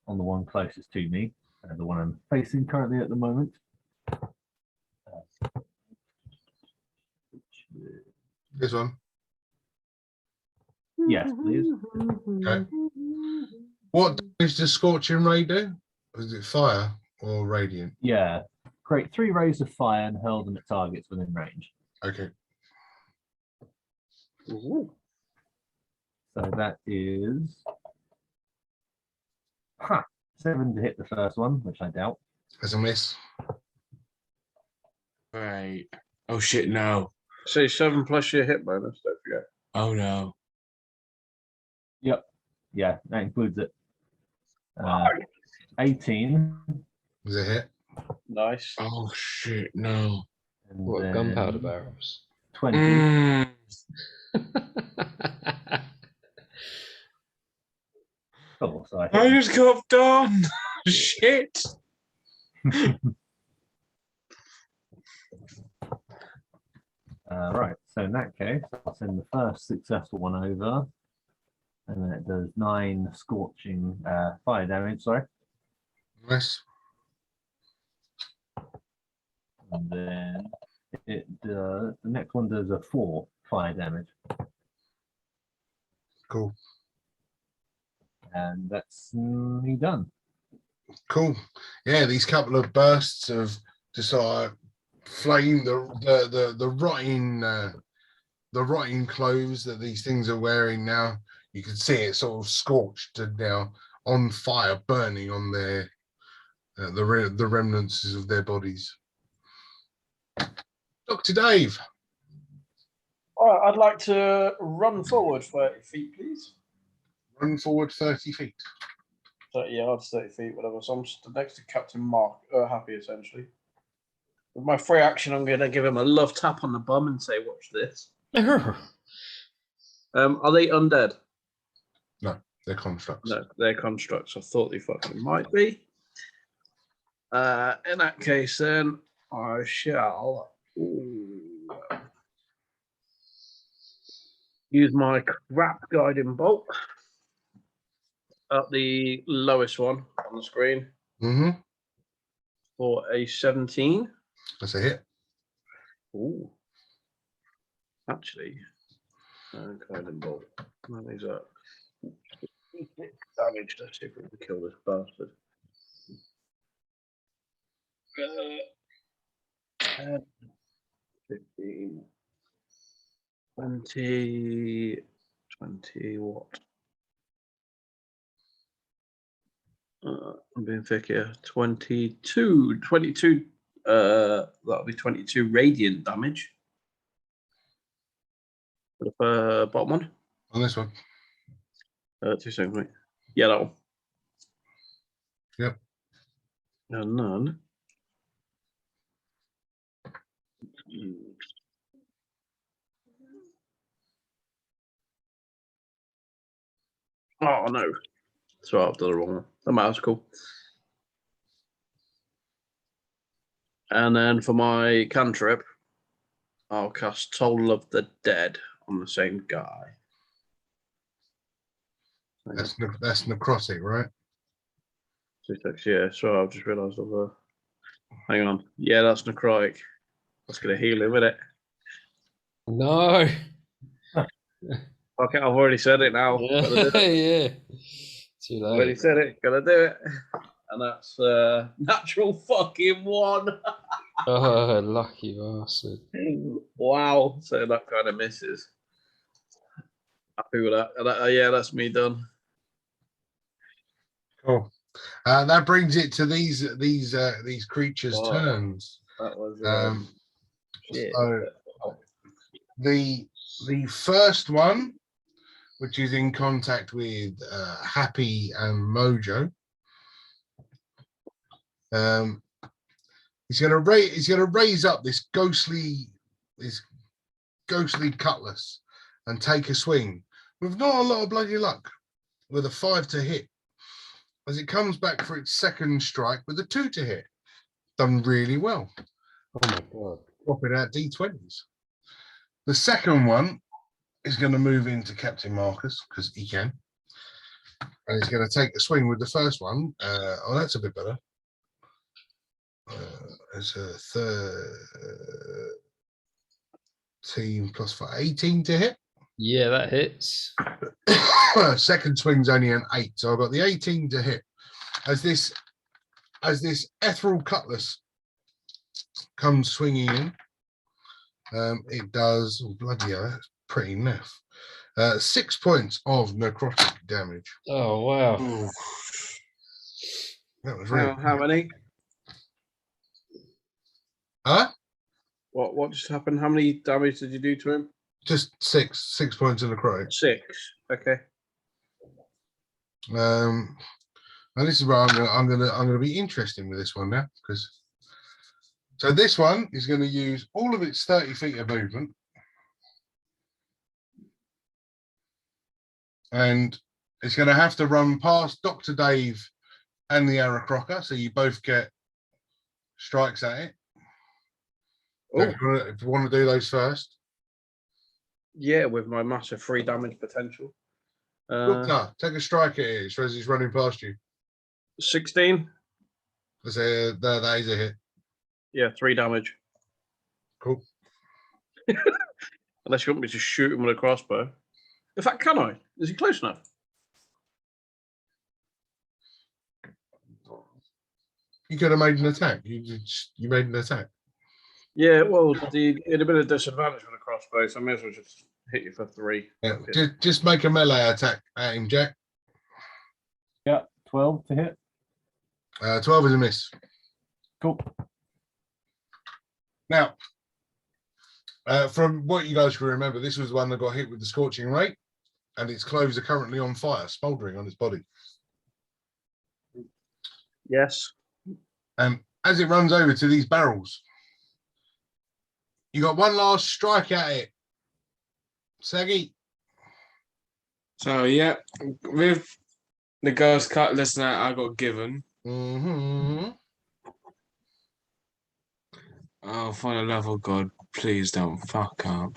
the one closest to me, the one I'm facing currently at the moment. This one. Yes, please. Okay. What damage does Scorching Ray do? Is it fire or radiant? Yeah. Create 3 rays of fire and hurl them at targets within range. Okay. Ooh. So that is 7 to hit the first one, which I doubt. As a miss. Right. Oh shit, no. Say 7 plus your hit bonus, don't forget. Oh no. Yep. Yeah, that includes it. 18. Is a hit. Nice. Oh shit, no. And What, then gunpowder barrels? 20. Mm. Oh, so I I hit just got done. Shit. right, so in that case, I'll send the first successful one over. And then it does 9 scorching fire damage, sorry. Miss. And then it does, the next one does a 4 fire damage. Cool. And that's me done. Cool. Yeah, these couple of bursts of just flame, the rotting clothes that these things are wearing now. You can see it sort of scorched and now on fire, burning on their the remnants of their bodies. Dr. Dave. All right, I'd like to run forward 30 feet, please. Run forward 30 feet. 30 yards, 30 feet, whatever. So I'm stood next to Captain Mark, Happy, essentially. With my free action, I'm going to give him a love tap on the bum and say, watch this. Are they undead? No, they're constructs. No, they're constructs. I thought they fucking might be. In that case, then, I shall use my crap guiding bolt at the lowest one on the screen for a 17. That's a hit. Ooh. Actually, guiding bolt. That is a damage. Let's see if we can kill this bastard. 10, 15, 20, 20 what? I'm being thick here. 22, that'll be 22 radiant damage. For the bottom one. On this one. 2 seconds, mate. Yeah, that one. Yep. And none. Oh no. Sorry, I've done the wrong one. That matters, cool. And then for my cantrip, I'll cast Toll of the Dead on the same guy. That's necrotic, right? 2 seconds, yeah. Sorry, I've just realised I've. Hang on. Yeah, that's necrotic. That's going to heal him, isn't it? No. Okay, I've already said it now. Gotta do it. Yeah. Too Already late. said it. Gotta do it. And that's natural fucking 1. Oh, lucky bastard. Wow. So that kind of misses. Happy with that. Yeah, that's me done. Cool. That brings it to these creatures' Wow. turns. That was shit. So the first one, which is in contact with Happy and Mojo, he's gonna raise up this ghostly cutlass and take a swing with not a lot of bloody luck, with a 5 to hit, as it comes back for its second strike with a 2 to hit. Done really well. Oh my god. Dropping out D20s. The second one is going to move into Captain Marcus because he can. And he's going to take a swing with the first one. Oh, that's a bit better. It's a 13 plus 4, 18 to hit. Yeah, that hits. Second swing's only an 8, so I've got the 18 to hit. As this ethereal cutlass comes swinging in, it does, oh, bloody hell, that's pretty naff. 6 points of necrotic damage. Oh wow. Ooh. That was really How many? Huh? What just happened? How many damage did you do to him? Just 6 points of necrotic. 6. Okay. And this is where I'm gonna be interesting with this one now, because so this one is going to use all of its 30 feet of movement, and it's going to have to run past Dr. Dave and the Aracrocker, so you both get strikes at it. So if you want to do those first. Yeah, with my massive 3 damage potential. Doctor, take a strike at it as he's running past you. 16. That is a hit. Yeah, 3 damage. Cool. Unless you want me to shoot him with a crossbow. In fact, can I? Is he close enough? You could have made an attack. You made an attack. Yeah, well, it'd have been a disadvantage with a crossbow, so I may as well just hit you for 3. Yeah, just make a melee attack at him, Jack. Yeah, 12 to hit. 12 is a miss. Cool. Now, from what you guys can remember, this was the one that got hit with the Scorching Ray, and its clothes are currently on fire, smouldering on its body. Yes. As it runs over to these barrels, you got one last strike at it. Saggy. So yeah, with the ghost cutlass that I got given. Mm-hmm. Oh, for the love of God, please don't fuck up.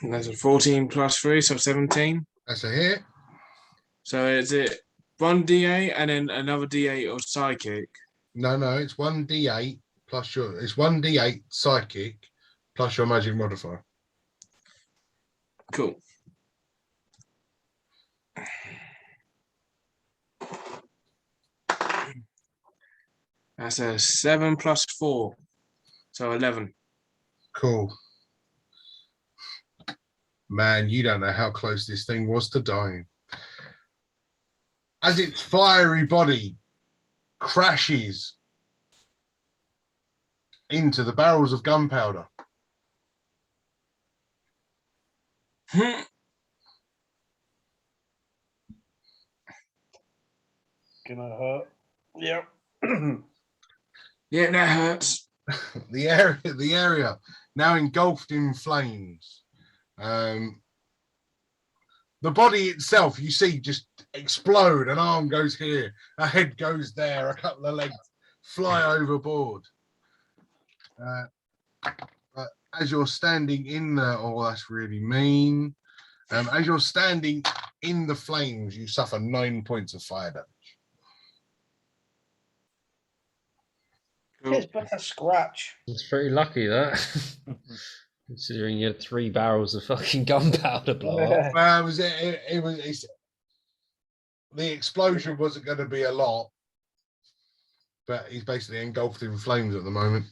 That's a 14 plus 3, so 17. That's a hit. So is it 1d8 and then another d8 of psychic? No, it's 1d8 plus it's 1d8 psychic plus your magic modifier. Cool. That's a 7 plus 4, so 11. Cool. Man, you don't know how close this thing was to dying. As its fiery body crashes into the barrels of gunpowder. Gonna hurt. Yep. Yeah, that hurts. The area now engulfed in flames. The body itself, you see, just explode. An arm goes here, a head goes there, a couple of legs fly overboard. But as you're standing in the, oh, that's really mean. As you're standing in the flames, you suffer 9 points of fire damage. It's but a scratch. It's pretty lucky that. Considering you had 3 barrels of fucking gunpowder blow up. Well, the explosion wasn't going to be a lot, but he's basically engulfed in flames at the moment.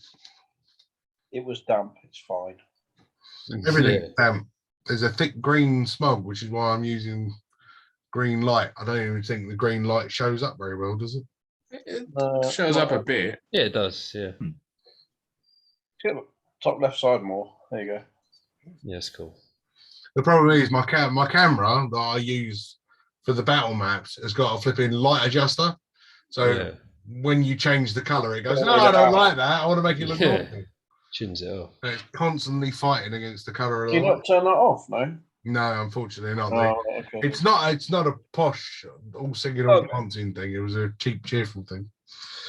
It was damp. It's fine. Everything's damp. There's a thick green smog, which is why I'm using green light. I don't even think the green light shows up very well, does it? It shows up a bit. Yeah, it does. Yeah. Get the top left side more. There you go. Yeah, it's cool. The problem is my camera that I use for the battle maps has got a flipping light adjuster. So when you change the color, it goes, no, I don't like that. I want to make it look normal. Tunes it off. And it's constantly fighting against the color of Do the you light. not turn that off, no? No, unfortunately not. Oh, okay. It's not a posh, all singing, all dancing thing. It was a cheap, cheerful thing.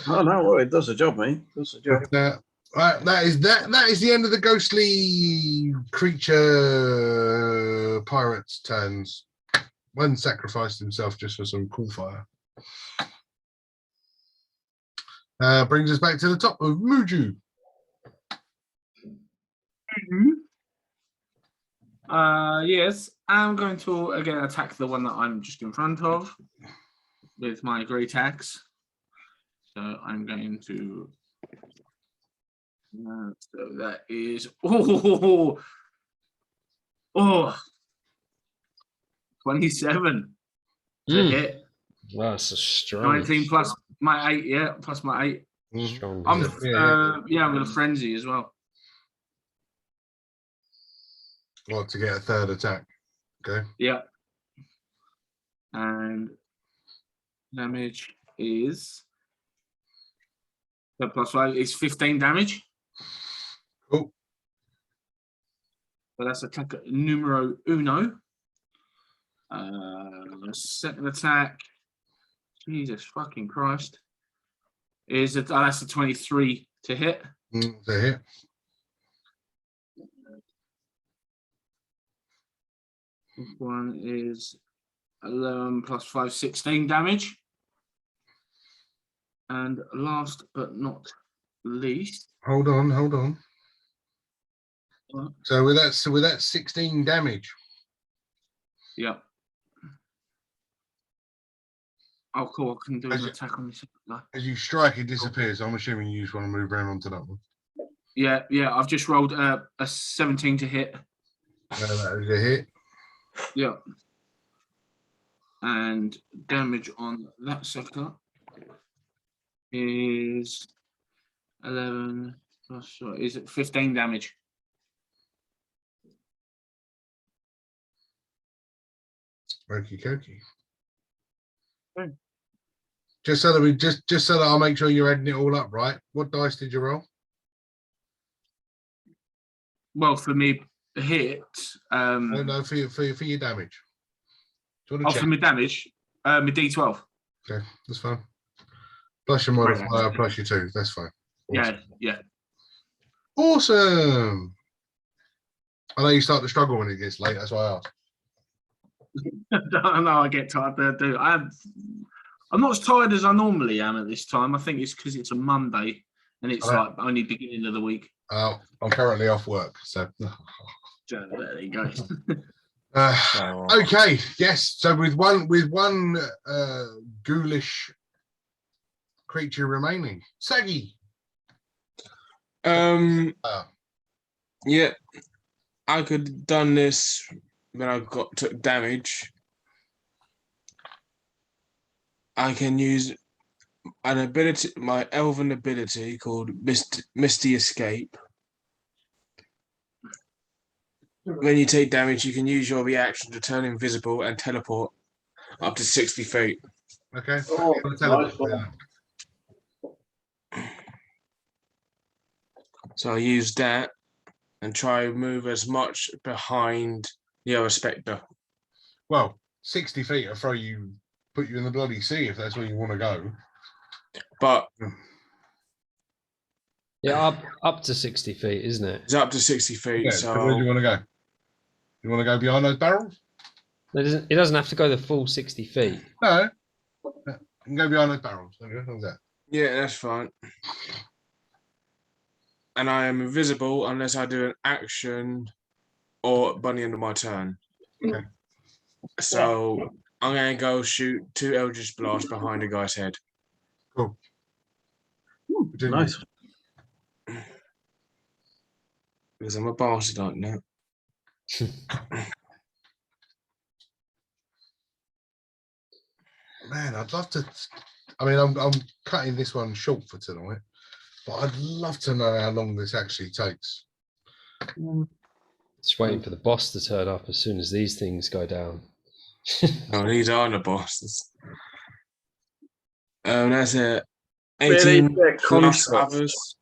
Oh no, well, it does the job, mate. It does the job. But, that is the end of the ghostly creature pirates' turns. One sacrificed himself just for some cool fire. Brings us back to the top of Muju. Yes, I'm going to again attack the one that I'm just in front of with my great axe. So I'm going to. So that is 27 to hit. Wow, that's a strong. 19 plus my 8, plus my 8. Strong. I'm I'm going to frenzy as well. Well, to get a third attack. Okay. Yeah. And damage is plus 5 is 15 damage. Cool. So that's attack numero uno. Second attack. Jesus fucking Christ. Is it? That's a 23 to hit. To hit. This one is 11 plus 5, 16 damage. And last but not least. Hold on. So with that 16 damage. Yeah. Oh, cool. I can do an attack on this guy. As you strike, it disappears. I'm assuming you just want to move around onto that one. Yeah. I've just rolled a 17 to hit. That is a hit. Yeah. And damage on that sucker is 11 plus, is it 15 damage? Okie dokie. Just so that just so that I'll make sure you're adding it all up, right? What dice did you roll? Well, for me, hit. No, for your damage. Do you want to check? For my damage, my D12. Okay, that's fine. Plus your modifier, plus your 2. That's fine. Awesome. Yeah. Awesome. I know you start to struggle when it gets late. That's why I asked. I know I get tired, but I do. I'm not as tired as I normally am at this time. I think it's because it's a Monday and it's like only beginning of the week. I'm currently off work, so there you go. Okay, yes. So with one ghoulish creature remaining, Saggy. Yeah, I could have done this when I took damage. I can use an ability, my elven ability called Misty Escape. When you take damage, you can use your reaction to turn invisible and teleport up to 60 feet. Okay. So I use that and try and move as much behind the other spectre. Well, 60 feet will put you in the bloody sea if that's where you want to go. But yeah, up to 60 feet, isn't it? It's up to 60 feet. Yeah, so where do you want to go? You want to go behind those barrels? It doesn't have to go the full 60 feet. No. You can go behind those barrels. How's that? Yeah, that's fine. and I am invisible unless I do an action or bunny under my turn. Okay. So I'm going to go shoot 2 Eldritch Blasts behind a guy's head. Cool. Nice. Because I'm a bastard like that. Man, I'd love to. I mean, I'm cutting this one short for tonight, but I'd love to know how long this actually takes. Just waiting for the boss to turn up as soon as these things go down. Oh, these are the bosses. That's it. Really? 18 They're plus constructs. others.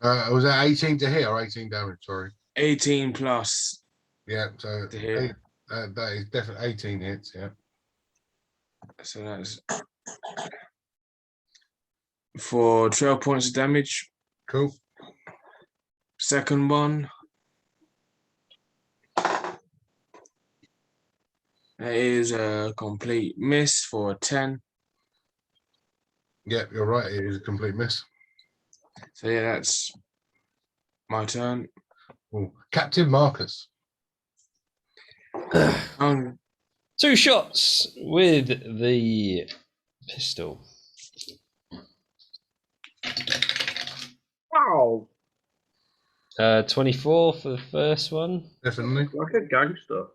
Was that 18 to hit or 18 damage? Sorry. 18 plus. Yeah, so To hit. that is definitely 18 hits. Yeah. So that's for 12 points of damage. Cool. Second one. That is a complete miss for 10. Yeah, you're right. It is a complete miss. So yeah, that's my turn. Ooh. Captain Marcus. 2 shots with the pistol. Wow. 24 for the first one. Definitely. Like a gangster.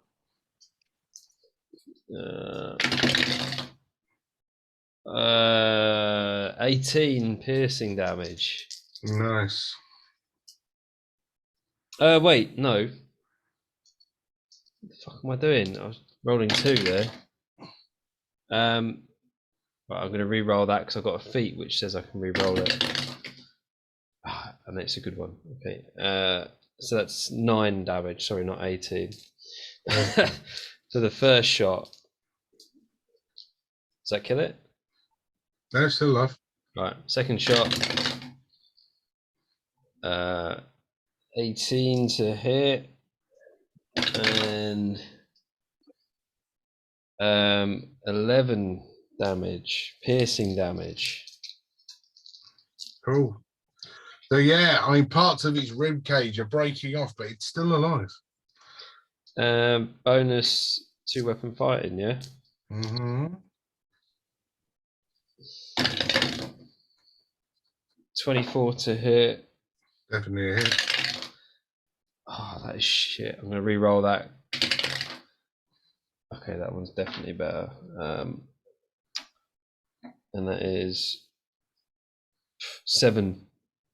18 piercing damage. Nice. Wait, no. What the fuck am I doing? I was rolling 2 there. Right, I'm going to re-roll that because I've got a feat which says I can re-roll it. And it's a good one. Okay. So that's 9 damage. Sorry, not 18. So the first shot. Does that kill it? No, still alive. Right. Second shot. 18 to hit. And 11 damage. Piercing damage. Cool. So yeah, I mean, parts of its rib cage are breaking off, but it's still alive. Bonus 2 weapon fighting, yeah? Mm-hmm. 24 to hit. Definitely a hit. Oh, that is shit. I'm going to re-roll that. Okay, that one's definitely better. And that is 7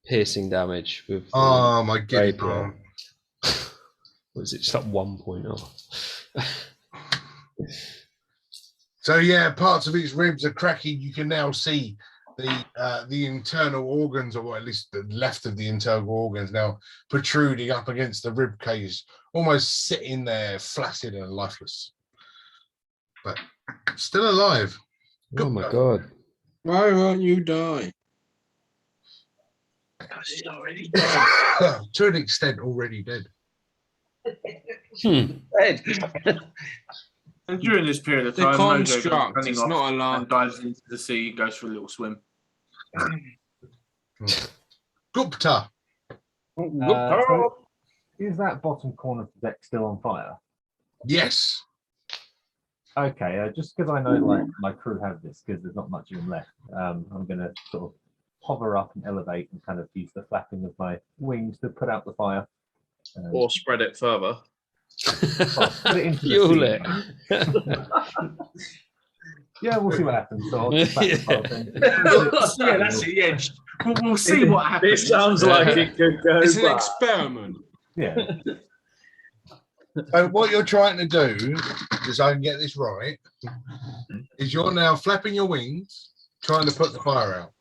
piercing damage with the Oh my rapier. goodness. What is it? Just like 1 point off. So yeah, parts of its ribs are cracking. You can now see the internal organs, or at least the left of the internal organs, now protruding up against the rib cage, almost sitting there flaccid and lifeless, but still alive. Oh my god! Why won't you die? Because he's already dead. To an extent, already dead. Dead. And during this period of The time, Mojo goes construct running is off not allowed. and dives into the sea and goes for a little swim. Gupta. So is that bottom corner of the deck still on fire? Yes. Okay, just because I know like my crew have this, because there's not much of them left, I'm going to sort of hover up and elevate and kind of use the flapping of my wings to put out the fire. Or spread it further. Well, put it into the Fuel sea, it. Yeah, we'll see what happens. So I'll just back the fire thing. Yeah, that's it. Yeah, we'll see what happens. This sounds like it could go It's an back. experiment. Yeah. So what you're trying to do, just so I can get this right, is you're now flapping your wings, trying to put the fire out.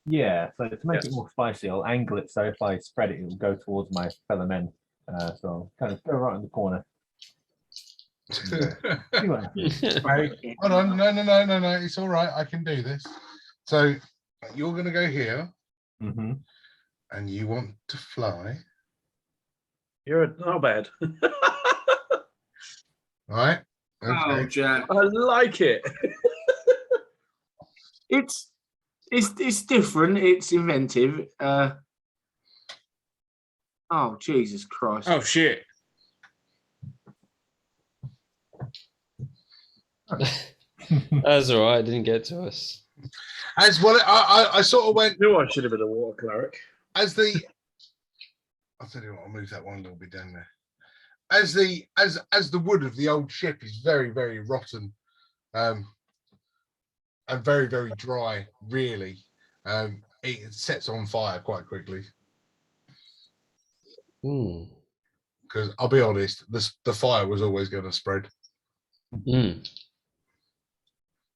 Yeah, so to make Yes. it more spicy, I'll angle it so if I spread it, it will go towards my fellow men. So I'll kind of go right in the corner. See what happens. Right. Hold on, no, it's all right. I can do this. So you're going to go here, Mm-hmm. and you want to fly, You're not bad. right? Oh, Okay. Jack. I like it. It's It's different. It's inventive. Oh Jesus Christ! Oh shit! That's all right. It didn't get to us. As well, I sort of went. Knew I should have been a water cleric. As the, I'll tell you what. I'll move that one a little bit down there. As the wood of the old ship is very, very rotten, and very, very dry. Really, it sets on fire quite quickly. Because I'll be honest, the fire was always going to spread.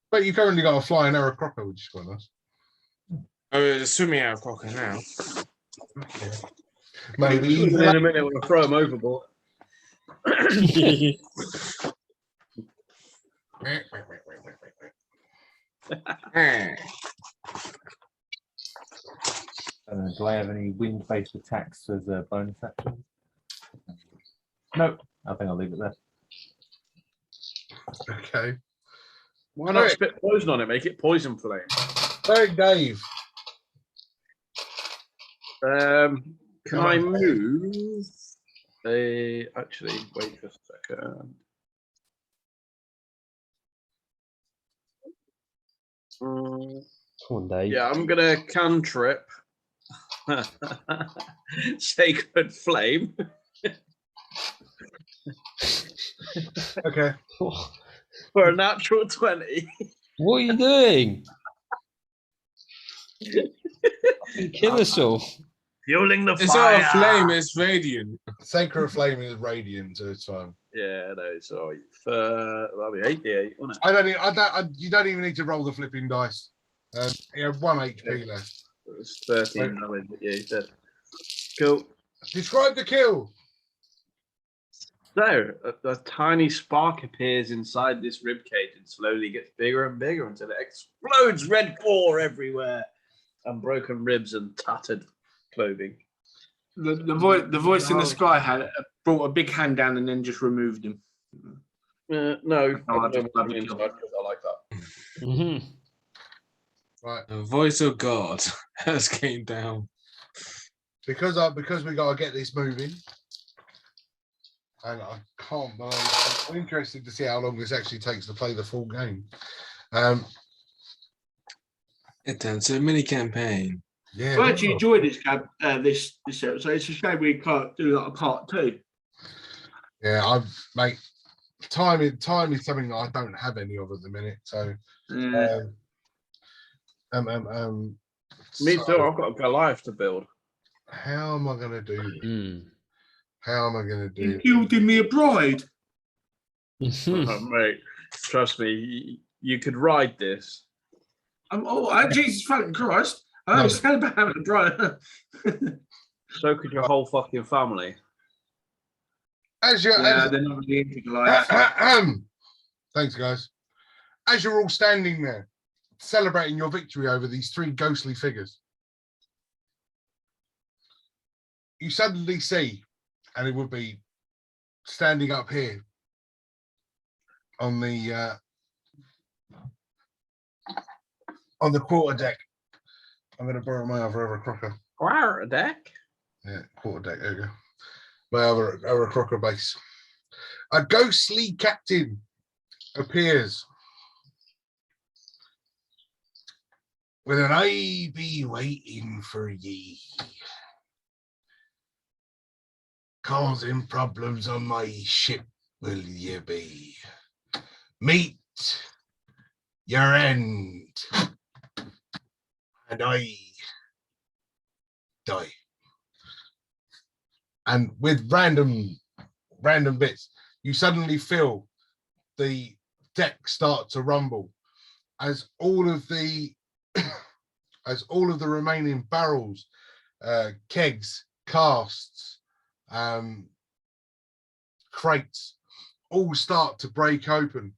But you currently got a flying arrow crocker, which is quite nice. Oh, there's a swimming arrow crocker now. Okay. Maybe In a minute, we'll throw him overboard. Do I have any wind-based attacks as a bonus action? No, I think I'll leave it there. Okay. Why not spit poison on it? Make it poison flame. Hey, Dave. Can I move? Actually, wait just a second. Come on, Dave. Yeah, I'm gonna cantrip Sacred Flame. Okay. For a natural 20. What are you doing? Kill us all. Fueling the It's fire. not a flame, it's radiant. Sacred Flame is radiant, so it's fine. Yeah, no, sorry. That'll be 88, won't it? You don't even need to roll the flipping dice. You have 1 HP left. It was 13 damage, but yeah, you said. Cool. Describe the kill. So, a tiny spark appears inside this ribcage and slowly gets bigger and bigger until it explodes red core everywhere and broken ribs and tattered clothing. The voice in the sky had brought a big hand down and then just removed him. No, I just love it inside because I like that. Right. The voice of God has came down. Because we got to get this moving. And I can't believe. I'm interested to see how long this actually takes to play the full game. It turns to a mini campaign. Yeah. I actually enjoyed this episode. It's a shame we can't do like a part 2. Yeah, mate. Time is something that I don't have any of at the minute. So. Me too. I've got a Goliath to build. How am I going to do this? How am I going to do? You killed me a bride. Oh, mate, trust me, you could ride this. Jesus fucking Christ! I understand about having a bride. So could your whole fucking family. As you're, they're not really into Goliath. Thanks, guys. As you're all standing there, celebrating your victory over these 3 ghostly figures, you suddenly see, and it would be standing up here on the quarterdeck. I'm going to borrow my other crocker. Quarterdeck? Yeah, quarterdeck. There you go. My other crocker base. A ghostly captain appears with an "I be waiting for ye," causing problems on my ship, will ye be? Meet your end, and I die. And with random bits, you suddenly feel the deck start to rumble as all of the remaining barrels, kegs, casks, crates all start to break open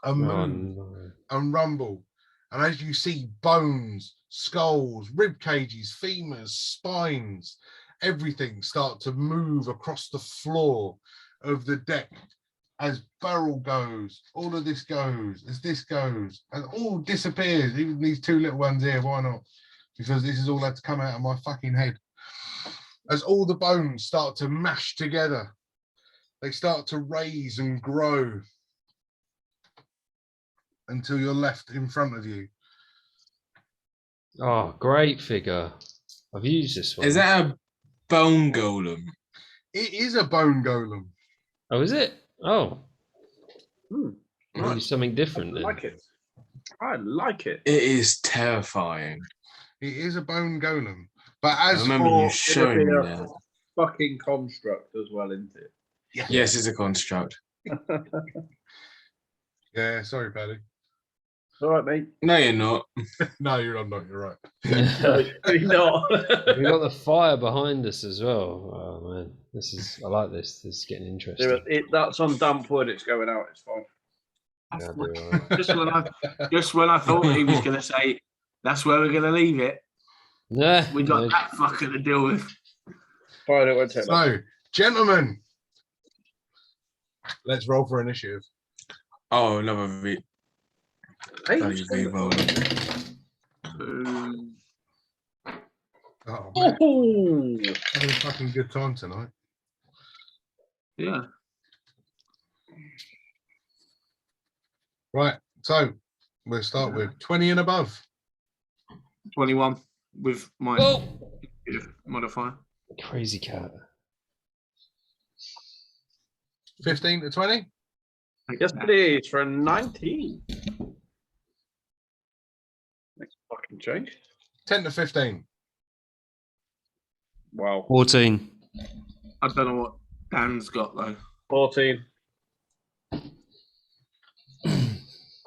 and move and rumble. And as you see bones, skulls, rib cages, femurs, spines, everything start to move across the floor of the deck as barrel goes, all of this goes, as this goes, and all disappears. Even these two little ones here, why not? Because this is all had to come out of my fucking head. As all the bones start to mash together, they start to raise and grow until you're left in front of you. Oh, great figure. I've used this one. Is that a bone golem? It is a bone golem. Oh, is it? Oh. Right. Maybe something different I then. like it. I like it. It is terrifying. It is a bone golem. But I as remember for you showing me It'll be that. Fucking construct as well, isn't it? Yes, it's a construct. yeah, sorry, Paddy. All right, mate. No, you're not. No, you're not. You're right. No, you're not. We've got the fire behind us as well. Oh man, I like this. This is getting interesting. That's on damp wood. It's going out. It's fine. Yeah, I'll be all right. just when I thought he was going to say that's where we're going to leave it, Nah, we got no. that fucker to deal with. Fine, it won't take long. So, gentlemen, let's roll for initiative. Oh, another V. Hey, Bloody V-roll. Oh, man. oh, Having a fucking good time tonight. Yeah. Right, so we'll start with 20 and above. 21 with my Oh, modifier. crazy cat. 15 to 20. yes, please, for a 19. Next fucking change. 10 to 15. Wow. 14. I don't know what Dan's got though. 14.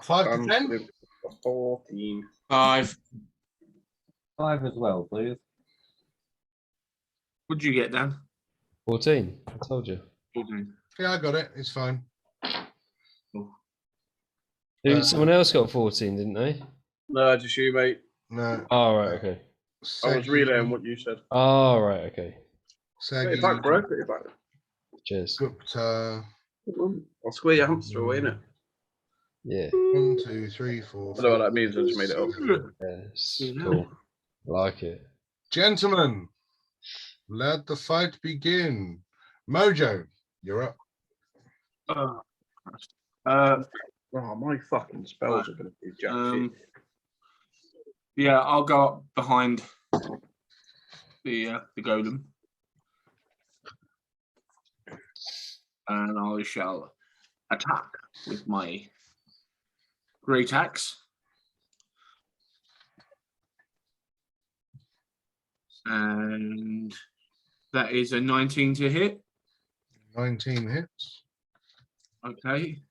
5 to 10. 14. 5. 5 as well, please. What'd you get, Dan? 14. I told you. 14. Yeah, I got it. It's fine. Someone else got 14, didn't they? No, just you, mate. No. Oh, right, okay. I was relaying what you said. Oh, right, okay. Put it Saggy, back, bro. Put it back. Cheers. Gupta. I'll square your hamster away, innit? Yeah. 1, 2, 3, 4. I don't know what that means. I just made it up. Yes. Cool. I like it. Gentlemen, let the fight begin. Mojo, you're up. Oh, my fucking spells are going to be jack shit. Yeah, I'll go up behind the golem, and I shall attack with my great axe. And that is a 19 to hit. 19 hits. Okay.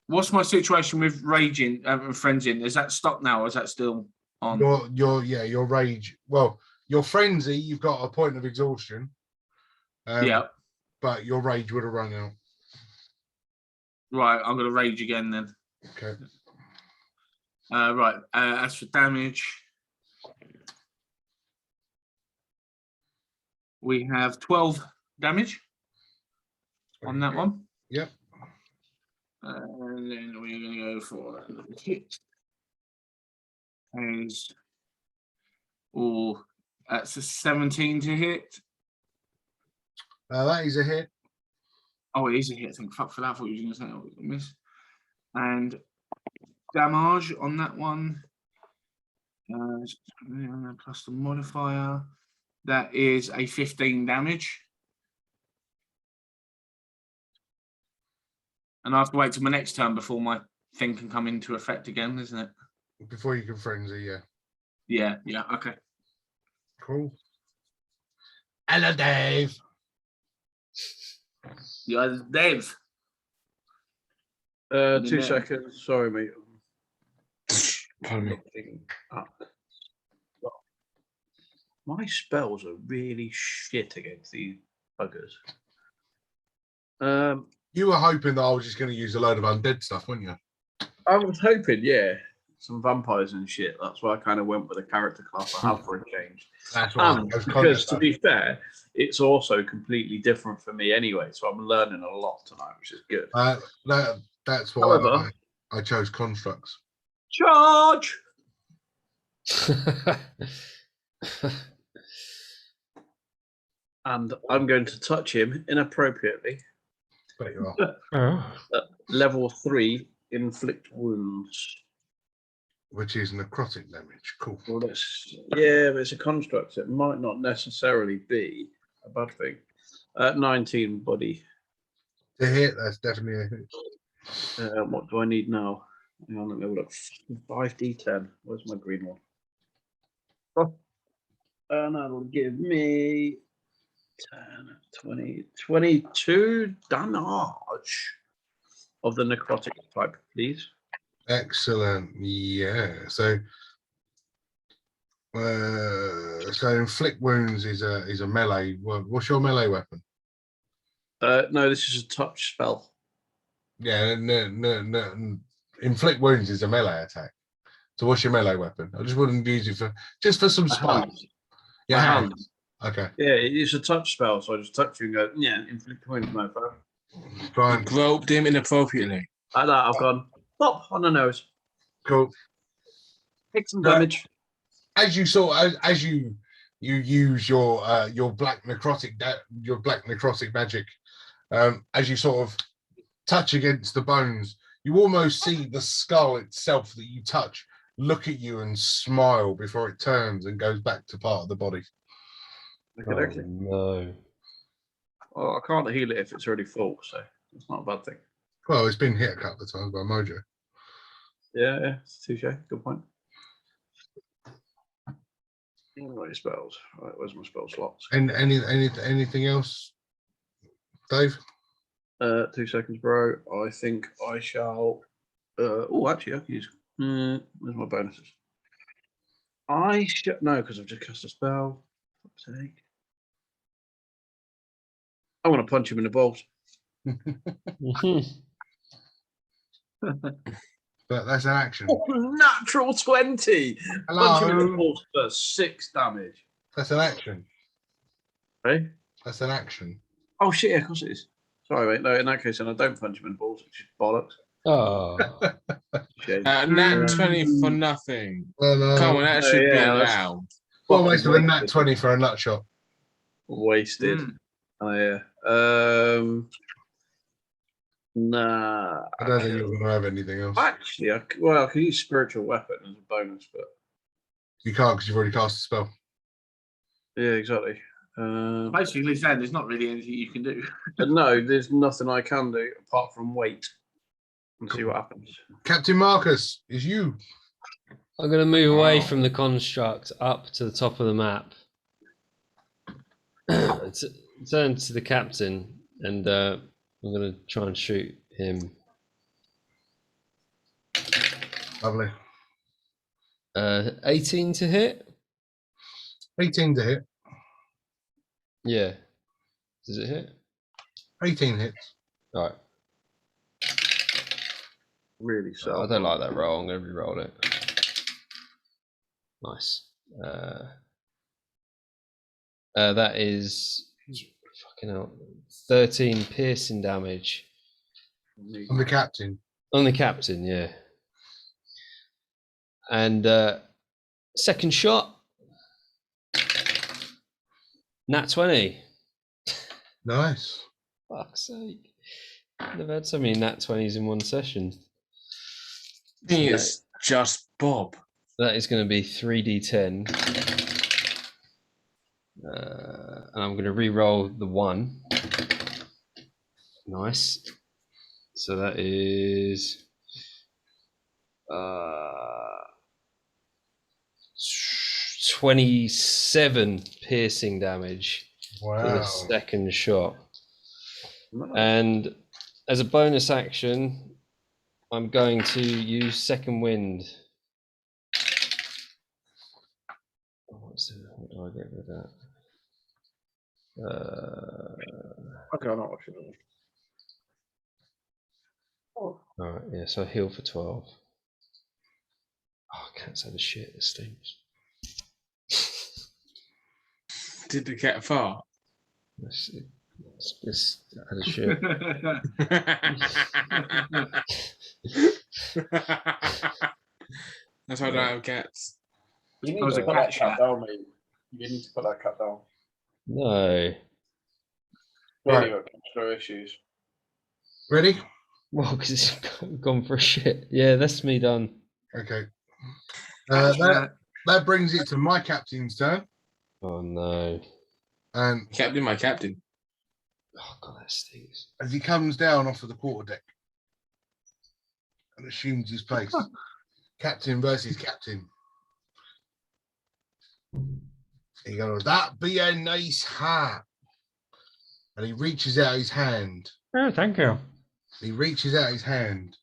What's my situation with raging and frenzying? Is that stopped now, or is that still on? Your rage. Well, your frenzy, you've got a point of exhaustion. Yeah. But your rage would have run out. Right, I'm going to rage again then. Okay. Right, as for damage, we have 12 damage on that one. Yep. And then we're going to go for a hit. And, that's a 17 to hit. That is a hit. Oh, it is a hit. I think, fuck for that. I thought you were going to say it was a miss. And damage on that one. Plus the modifier. That is a 15 damage. And I have to wait till my next turn before my thing can come into effect again, isn't it? Before you can frenzy, Yeah, okay. Cool. Hello, Dave. Yeah, Dave. 2 seconds. Sorry, mate. Pardon me. My spells are really shit against these buggers. You were hoping that I was just going to use a load of undead stuff, weren't you? I was hoping, yeah. some vampires and shit. That's why I kind of went with the character class I have for a change. That's what And I was because, to be fair, it's also completely different for me anyway. So I'm learning a lot tonight, which is good. That's why However, I chose constructs. charge! And I'm going to touch him inappropriately. Bet you are. Oh. Level 3, inflict wounds. Which is necrotic damage. Cool. Well, yeah, but it's a construct. So it might not necessarily be a bad thing. 19 body. To hit, that's definitely a hit. What do I need now? Hang on, let me have a look. 5d10. Where's my green one? Oh. And that'll give me 10, 20, 22 damage of the necrotic type, please. Excellent. Yeah. So inflict wounds is a melee. What's your melee weapon? No, this is a touch spell. Yeah, no. Inflict wounds is a melee attack. So what's your melee weapon? I just wouldn't use it for some spice. My hand. Okay. Yeah, it's a touch spell, so I just touch you and go, yeah, inflict wounds, mofo. Fine. Groped him inappropriately. Like that, I've gone pop on the nose. Cool. Take some damage. As you use your black necrotic magic, as you sort of touch against the bones, you almost see the skull itself that you touch look at you and smile before it turns and goes back to part of the body. Okay. No. Well, I can't heal it if it's already full, so it's not a bad thing. Well, it's been hit a couple of times by Mojo. Yeah, touche. Good point. Right, spells. Right, where's my spell slots? And anything else, Dave? 2 seconds, bro. I think I shall. Oh, actually, I can use. Where's my bonuses? I should no, because I've just cast a spell. Fuck's sake. I want to punch him in the balls. But that's an action. Natural 20. Hello. Punch him in the balls for 6 damage. That's an action. Hey? That's an action. Oh shit! Yeah, of course it is. Sorry, mate. No, in that case, then I don't punch him in the balls. It's just bollocks. Oh. Shame. Nat 20 for nothing. Well, no. Come on, that should be that's allowed. Well, waste of a nat 20 for a nut shot. Wasted. Oh yeah. Nah. I don't think you're going to have anything else. Actually, I could use spiritual weapon as a bonus, but You can't because you've already cast a spell. yeah, exactly. Basically saying there's not really anything you can do. But no, there's nothing I can do apart from wait and see what happens. Captain Marcus, is you. I'm going to move away from the construct up to the top of the map. Turn to the captain, and I'm going to try and shoot him. Lovely. 18 to hit? 18 to hit. Yeah. Does it hit? 18 hits. All right. Really so. I don't like that roll. I'm going to re-roll it. Nice. That is fucking hell, 13 piercing damage. I'm the captain. On the captain, yeah. And second shot. Nat 20. Nice. Fuck's sake. Never had so many Nat 20s in one session. It's just Bob. That is going to be 3d10. And I'm going to re-roll the 1. Nice. So that is 27 piercing damage for the Wow. second shot. Nice. And as a bonus action, I'm going to use second wind. What do I get with that? Okay, I'm not watching it. All right, yeah, so I heal for 12. Oh, I can't say the shit. It stinks. Did the cat fart? It's had a shit. That's why I don't have cats. You need was to a put cat that cat chat. down, mate. You need to put that cat down. No. Right. Really, no issues. Ready? Well, because it's gone for a shit. Yeah, that's me done. Okay. That brings it to my captain's turn. Oh no. And Captain, my captain. Oh god, that stinks. as he comes down off of the quarterdeck and assumes his place, captain versus captain. He goes, "That be a nice hat." And he reaches out his hand. Oh, thank you. He reaches out his hand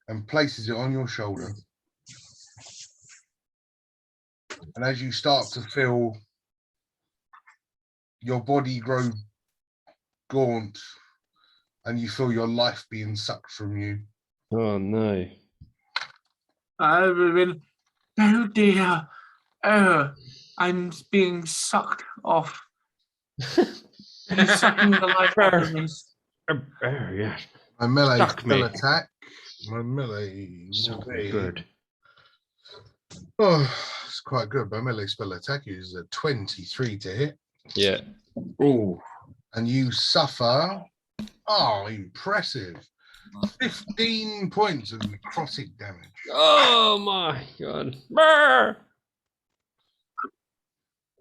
and places it on your shoulder. And as you start to feel your body grow gaunt and you feel your life being sucked from you, Oh no. Oh dear. Oh, I'm being sucked off. I'm sucking the life out of me. Yeah. my melee Suck spell me. attack. My melee will Suck me be- good. Oh, it's quite good. My melee spell attack is a 23 to hit. Yeah. Oh, And you suffer, oh, impressive, 15 points of necrotic damage. Oh my god. Brr.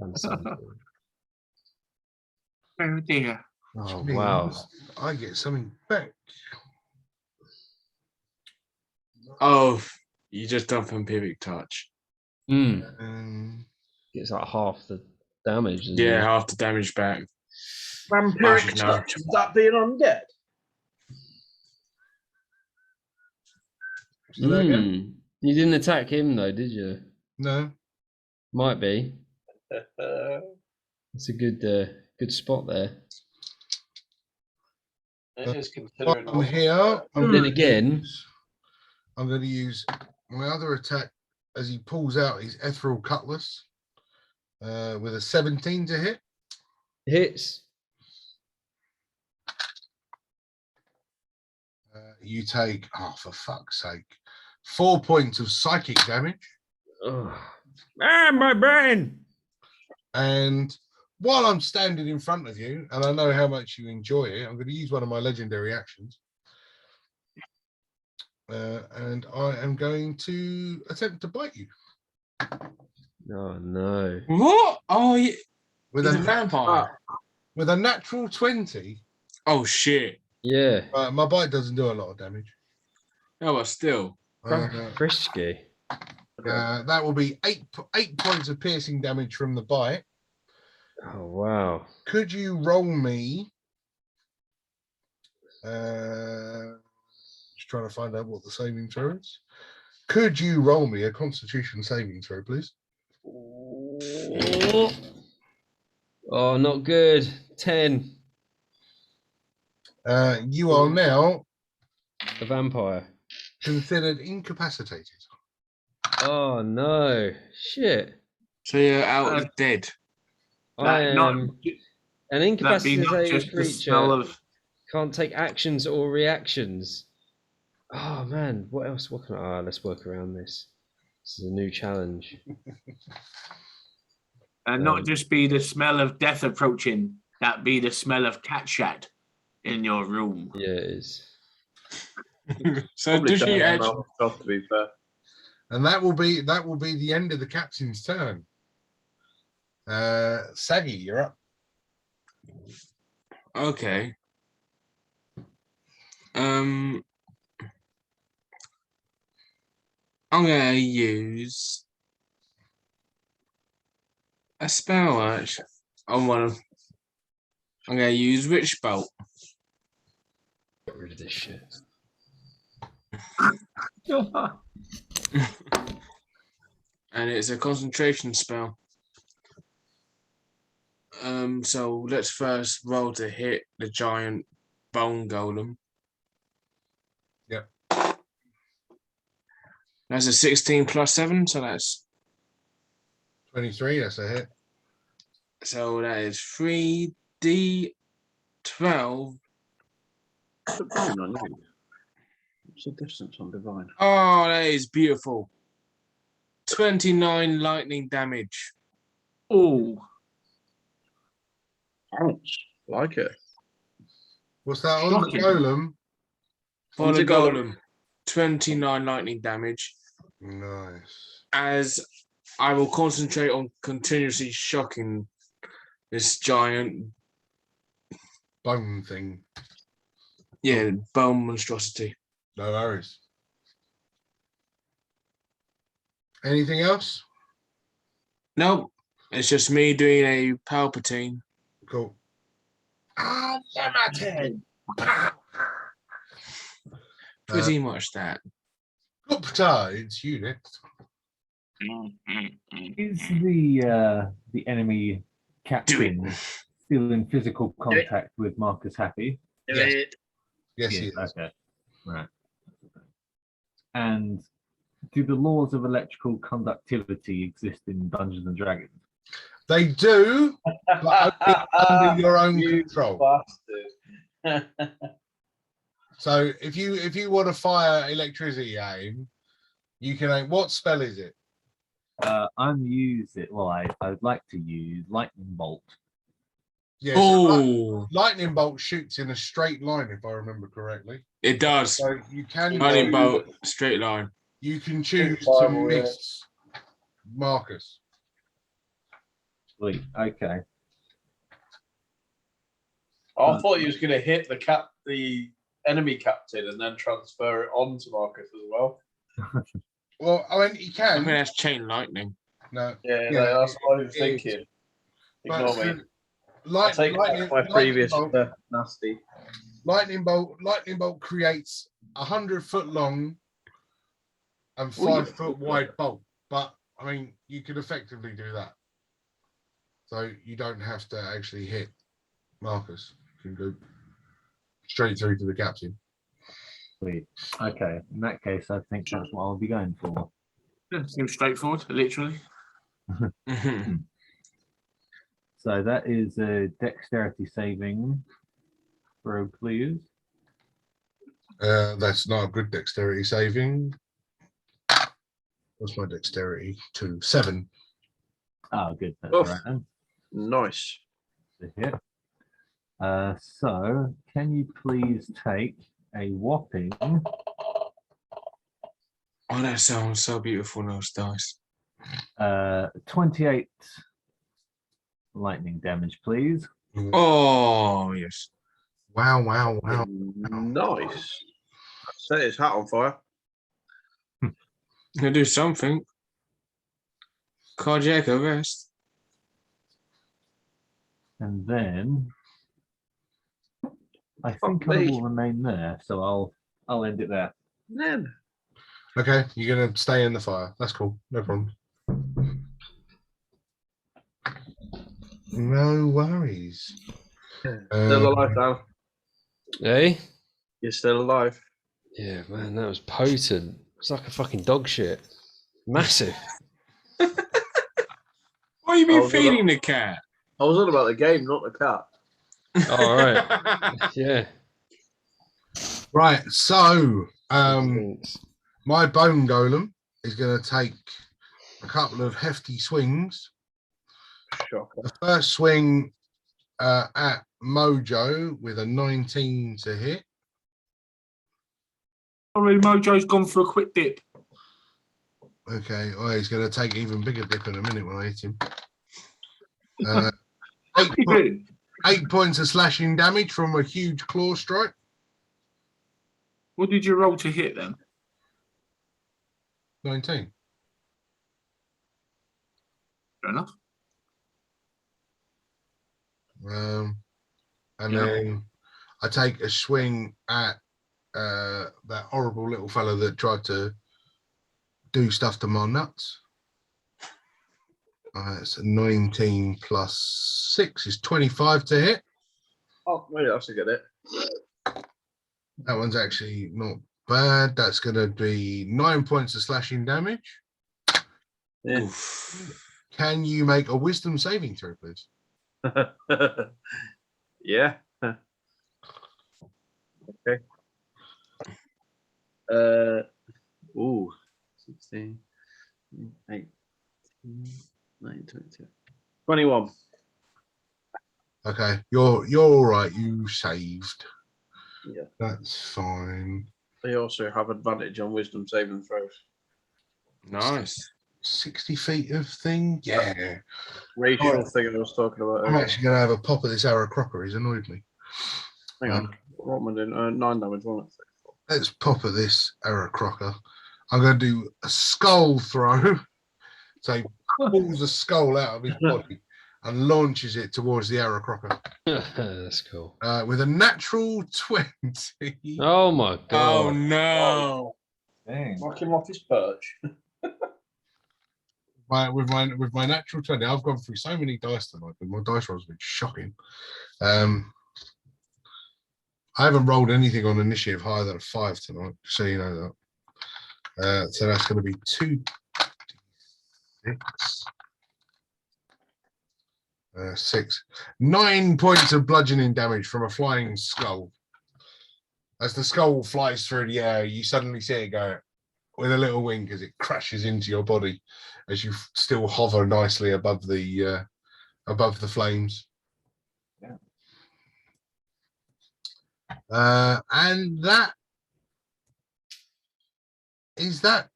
Done something. Oh dear. Oh Which wow. means I get something back. oh, you just done vampiric touch. It's like half the damage. Isn't Yeah, it? half the damage back. Vampiric no. touch. Would that be an undead? Say that again? You didn't attack him though, did you? No. Might be. It's a good spot there. It is considering. I'm here. Then again, I'm going to use my other attack as he pulls out his ethereal cutlass with a 17 to hit. hits. You take, oh, for fuck's sake, 4 points of psychic damage. Oh. Ah, my brain. And while I'm standing in front of you, and I know how much you enjoy it, I'm going to use one of my legendary actions. And I am going to attempt to bite you. Oh no. What? Oh, yeah. With He's a a vampire. with a natural 20. Oh, shit. Yeah. My bite doesn't do a lot of damage. Oh, but still. Frisky. That will be eight points of piercing damage from the bite. Oh wow. Could you roll me? Just trying to find out what the saving throw is. Could you roll me a Constitution saving throw, please? Oh, not good. 10. You are now A vampire. considered incapacitated. Oh no. Shit. So you're out dead. I Not, am an that be not incapacitated just the smell creature. of. Can't take actions or reactions. Oh man, what else? What can I? Let's work around this. This is a new challenge. And not just be the smell of death approaching, that be the smell of cat shat in your room. Yeah, it is. So Probably does she doesn't actually? smell stuff, to be fair. And that will be the end of the captain's turn. Saggy, you're up. Okay. I'm gonna use a spell actually on one of. I'm gonna use Witch Bolt. Get rid of this shit. And it's a concentration spell. So let's first roll to hit the giant bone golem. Yep. That's a 16 plus 7, so that's 23, that's a hit. so that is 3d12. Divine on you. What's the distance on divine? Oh, that is beautiful. 29 lightning damage. Oh, Ouch. Like it. What's that on the Shocking. golem? For What's the it got? golem, 29 lightning damage. Nice. As I will concentrate on continuously shocking this giant, Bone thing. bone monstrosity. No worries. Anything else? Nope, it's just me doing a Palpatine. Cool. Unlimited. Pretty much that. Peptides unit. Is the enemy captain still in physical contact with Marcus Happy? Yes. Yes, he is. Okay. Right. And do the laws of electrical conductivity exist in Dungeons and Dragons? They do, but only under your own control. Bastard. So if you want to fire electricity at him, you can aim. What spell is it? I'm using. Well, I would like to use lightning bolt. Yes. Yeah, Oh, lightning bolt shoots in a straight line, if I remember correctly. it does. So you can Lightning bolt, straight line. You can choose to miss Marcus. Sweet. Okay. I thought he was going to hit the enemy captain and then transfer it on to Marcus as well. Well, I mean, he I can. mean, that's chain lightning. No. Yeah, that's what I was thinking. But, Ignore me. Light, I take back my previous nasty. Lightning bolt creates 100-foot long and 5-foot wide bolt. But I mean, you could effectively do that. So you don't have to actually hit Marcus. You can go straight through to the captain. Sweet. Okay. In that case, I think that's what I'll be going for. yeah, seems straightforward, literally. So that is a dexterity saving throw, please. That's not a good dexterity saving. What's my dexterity? 2, 7. Oh, good. That's Oof. right then. Nice. To hit. So can you please take a whopping Oh, that sounds so beautiful, those dice. 28 lightning damage, please. Oh, yes. Wow, wow, wow. Nice. Set his hat on fire. Gonna do something. Cardiac arrest. And then I think me. I will remain there, so I'll end it there. Then. Okay, you're gonna stay in the fire. That's cool. No problem. No worries. Still alive now. Hey? You're still alive. Yeah, man, that was potent. It's like a fucking dog shit. Massive. What have you been feeding the cat? I was on about the game, not the cat. All right. Yeah. Right, so my bone golem is going to take a couple of hefty swings. Shocker. The first swing at Mojo with a 19 to hit. Sorry, Mojo's gone for a quick dip. Okay, well, he's going to take an even bigger dip in a minute when I hit him. 8 points of slashing damage from a huge claw strike. What did you roll to hit then? 19. Fair enough. And then I take a swing at that horrible little fella that tried to do stuff to my nuts. It's a 19 plus 6 is 25 to hit. Oh, maybe that's a good hit. That one's actually not bad. That's going to be 9 points of slashing damage. Yeah. Can you make a wisdom saving throw, please? Yeah. Okay. 16, 18, 19, 20. 21. Okay, you're all right. You saved. Yeah. That's fine. They also have advantage on wisdom saving throws. Nice. 60 feet of thing. Yeah. Racial thing I was talking about. I'm actually going to have a pop at this arrow crocker. He's annoyed me. Hang on. What am I doing? 9 damage, wasn't it? Let's pop at this arrow crocker. I'm going to do a skull throw. So he pulls the skull out of his body and launches it towards the arrow crocker. That's cool. With a natural 20. Oh my god. Oh no. Dang. Knock him off his perch. With my natural 20, I've gone through so many dice tonight, but my dice rolls have been shocking. I haven't rolled anything on initiative higher than a 5 tonight, so you know that. So that's going to be 6. 9 points of bludgeoning damage from a flying skull. As the skull flies through the air, you suddenly see it go with a little wink as it crashes into your body, as you still hover nicely above the flames. Yeah. And that is that.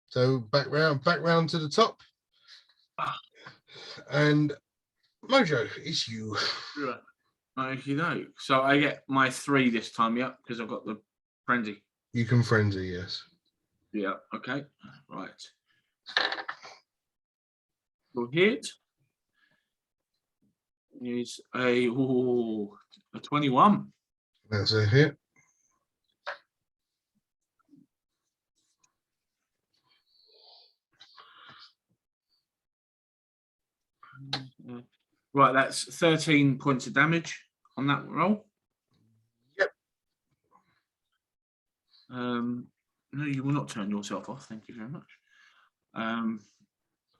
So back round to the top. And Mojo, it's you. Right. Okay, no. So I get my 3 this time, yeah, because I've got the frenzy. You can frenzy, yes. Yeah, okay. Right. We'll hit. Is a 21. That's a hit. Right, that's 13 points of damage on that roll. Yep. No, you will not turn yourself off. Thank you very much. I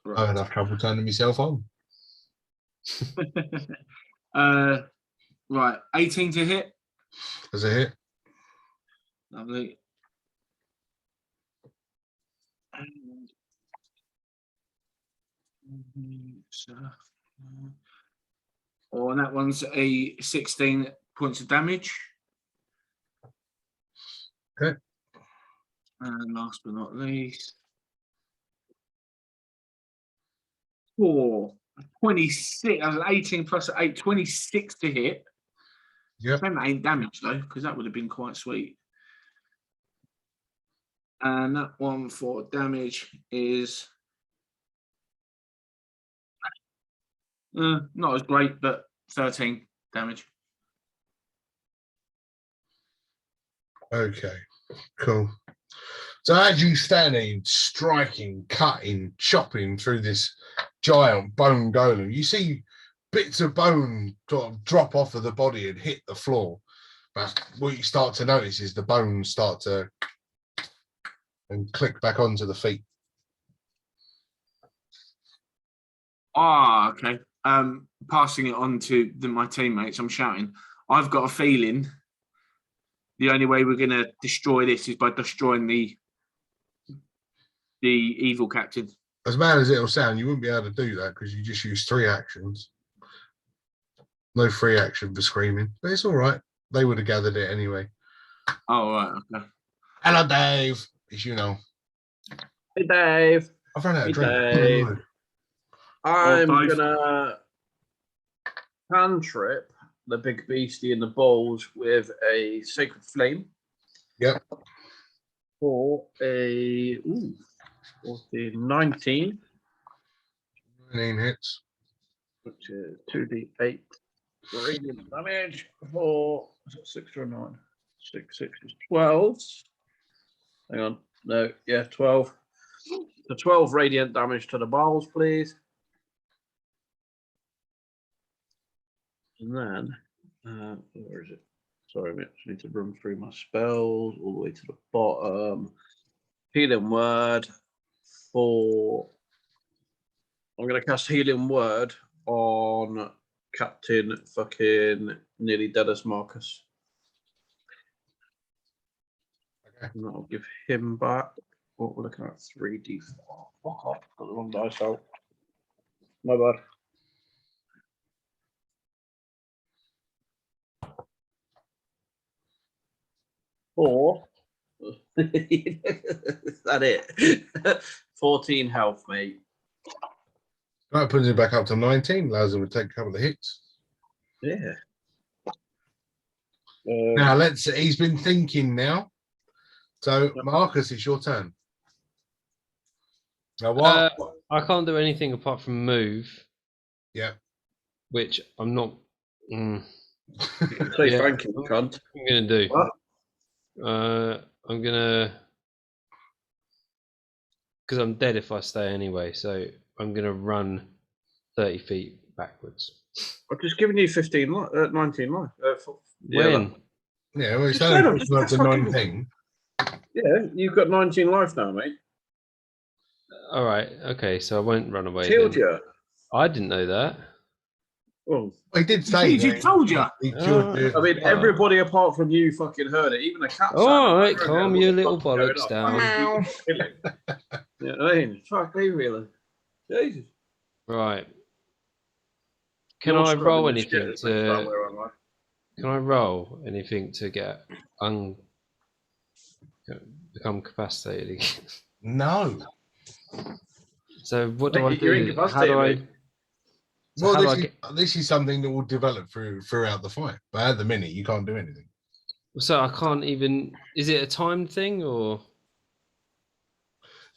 Right. had enough trouble turning myself on. Right, 18 to hit. As a hit. Lovely. And that one's a 16 points of damage. Okay. And last but not least, 26. That was 18 plus 8, 26 to hit. Yep. That ain't damage though, because that would have been quite sweet. And that one for damage is not as great, but 13 damage. Okay, cool. So as you stand there, striking, cutting, chopping through this giant bone golem, you see bits of bone sort of drop off of the body and hit the floor. But what you start to notice is the bones start to and click back onto the feet. Ah, okay. Passing it on to my teammates, I'm shouting, I've got a feeling the only way we're going to destroy this is by destroying the evil captain. As bad as it'll sound, you wouldn't be able to do that because you just use 3 actions. No free action for screaming, but it's all right. They would have gathered it anyway. Oh, right, okay. Hello, Dave. As you know. Hey, Dave. I've run out Hey, of drink. Dave. I'm Dave. gonna cantrip the big beastie in the bowls with a sacred flame. Yep. For a 19. 19 hits. Which is 2d8 radiant damage for 6 or 9. 6 is 12. Hang on. No, yeah, 12. So 12 radiant damage to the balls, please. And then, where is it? Sorry, I actually need to run through my spells all the way to the bottom. Healing word for. I'm going to cast Healing Word on Captain fucking nearly deadest Marcus. Okay. And that'll give him back. What we're looking at 3d4. Fuck off, got the wrong dice out. My bad. Four. Is that it? 14 health, mate. That puts it back up to 19, allows him to take a couple of hits. Yeah. Now he's been thinking now. So Marcus, it's your turn. Now what? I can't do anything apart from move. Yeah. Which I'm not. Say thank you, cunt. I'm gonna do. What? I'm gonna, because I'm dead if I stay anyway. So I'm gonna run 30 feet backwards. I've just given you 19 life. When? Yeah, well, it's Just let him, only just the fucking- 19. Yeah, you've got 19 life now, mate. All right. Okay. So I won't run away. Killed then. you. I didn't know that. Well, He did say He that told you. he killed you. I mean, everybody apart from you fucking heard it. Even the cat. All right, calm your little bollocks down. Yeah, I mean, fuck me, really. Jesus. Right. Can You're I scrubbing roll the anything shit as much as I to? wear on life. Can I roll anything to get become incapacitated again? No. So what do I Mate, you're do? How do I? incapacitated, So Well, how do I get? this is something that will develop throughout the fight. But at the minute, you can't do anything. So I can't even. Is it a timed thing or?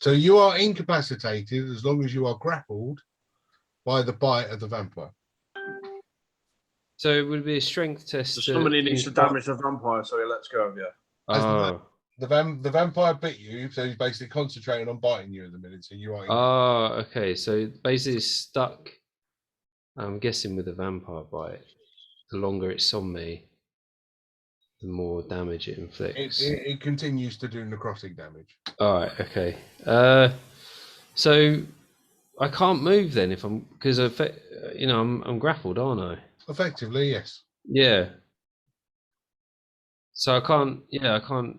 So you are incapacitated as long as you are grappled by the bite of the vampire. So it would be a strength test. So somebody needs to damage the vampire, so he lets go of you. Oh. The vampire bit you, so he's basically concentrating on biting you at the minute. So you are. Oh, okay. So basically, it's stuck. I'm guessing with a vampire bite, the longer it's on me, the more damage it inflicts. It continues to do necrotic damage. All right. Okay. So I can't move then if I'm because I'm grappled, aren't I? Effectively, yes. Yeah. So I can't. Yeah, I can't.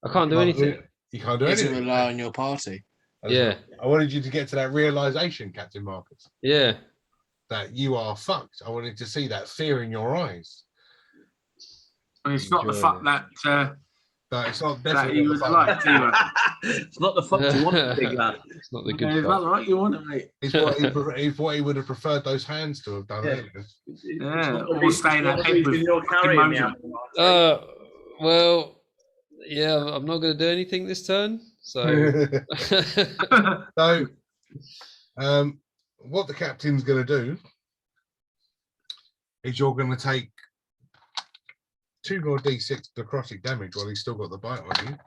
I can't do anything. You can't do You have to anything. rely on your party. Yeah. I wanted you to get to that realization, Captain Marcus, Yeah. that you are fucked. I wanted to see that fear in your eyes. And it's not the fuck that But it's not that definitely he the was fuck. like either. It's not the fuck you want, big lad. It's not the good It's fuck. not right you want it, mate. It's what he would have preferred those hands to have done Yeah. earlier. Yeah, or staying at bed with You're carrying me emotion. out. Well, yeah, I'm not going to do anything this turn. So, So, what the captain's going to do is you're going to take 2 more d6 necrotic damage while he's still got the bite on you.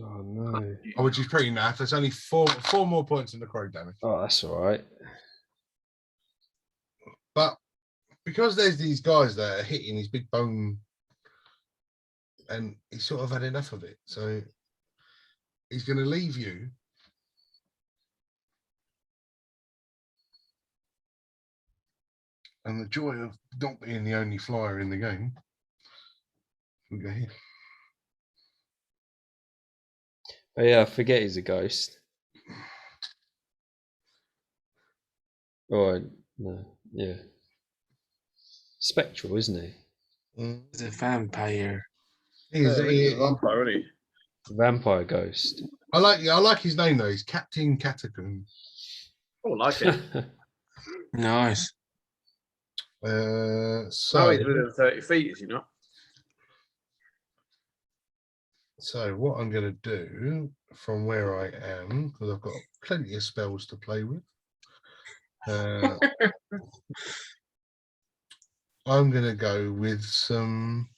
oh no. Which is pretty naff. There's only four more points of necrotic damage. Oh, that's all right. But because there's these guys that are hitting his big bone, and he's sort of had enough of it, so he's going to leave you. And the joy of not being the only flyer in the game. We go here. Oh yeah, I forget he's a ghost. Oh no, yeah. Spectral, isn't he? He's a vampire. He's He's a vampire, isn't he? Vampire ghost. I like his name though. He's Captain Catacomb. Oh, I like it. Nice. So So he's within 30 feet, is he not? So what I'm going to do from where I am, because I've got plenty of spells to play with, I'm going to go with some.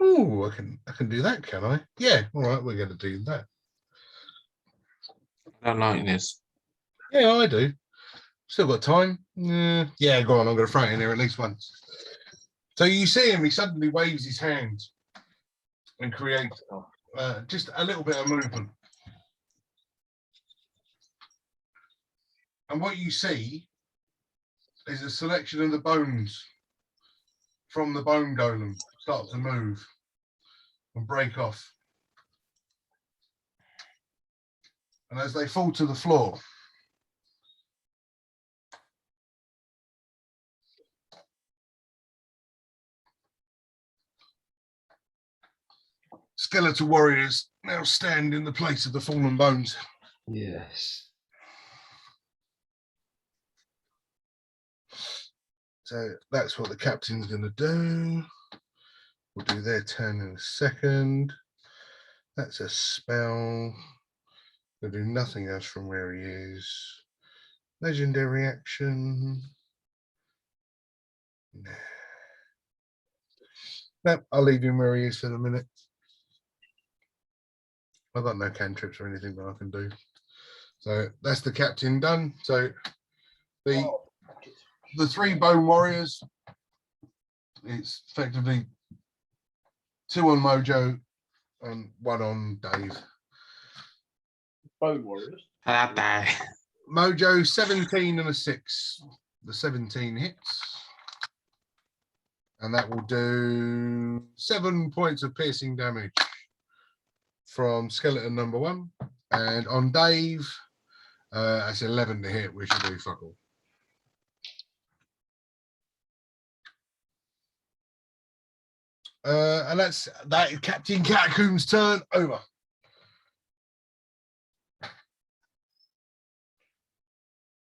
Oh, I can do that, can I? Yeah. All right, we're going to do that. I don't like this. Yeah, I do. Still got time. Yeah, go on. I'm going to throw it in there at least once. So you see him, he suddenly waves his hands and creates just a little bit of movement. And what you see is a selection of the bones from the bone golem start to move and break off. And as they fall to the floor, skeletal warriors now stand in the place of the fallen bones. Yes. So that's what the captain's going to do. We'll do their turn in a second. That's a spell. We'll do nothing else from where he is. Legendary action. Nope, I'll leave him where he is for the minute. I've got no cantrips or anything that I can do. So that's the captain done. So the three bone warriors, it's effectively 2 on Mojo and 1 on Dave. Bone warriors. Mojo 17 and a 6. The 17 hits. And that will do 7 points of piercing damage from skeleton number 1. And on Dave, that's 11 to hit, which will do fuck all. And that's Captain Catacomb's turn over.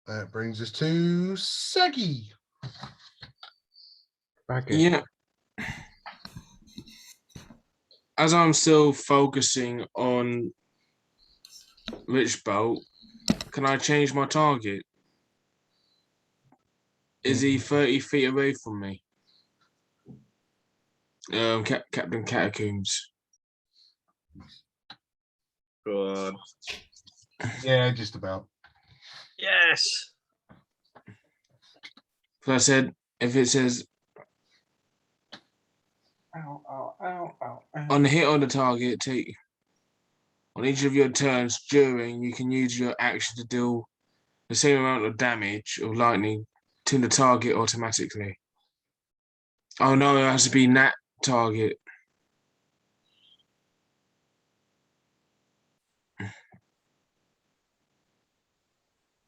That brings us to Saggy. Yeah. As I'm still focusing on Rich Bolt, can I change my target? Is he 30 feet away from me? Captain Catacombs. Good. Yeah, just about. Yes. So I said, if it says Ow, ow, ow, ow, ow. on the hit on the target, take on each of your turns during, you can use your action to deal the same amount of damage or lightning to the target automatically. Oh no, it has to be that target.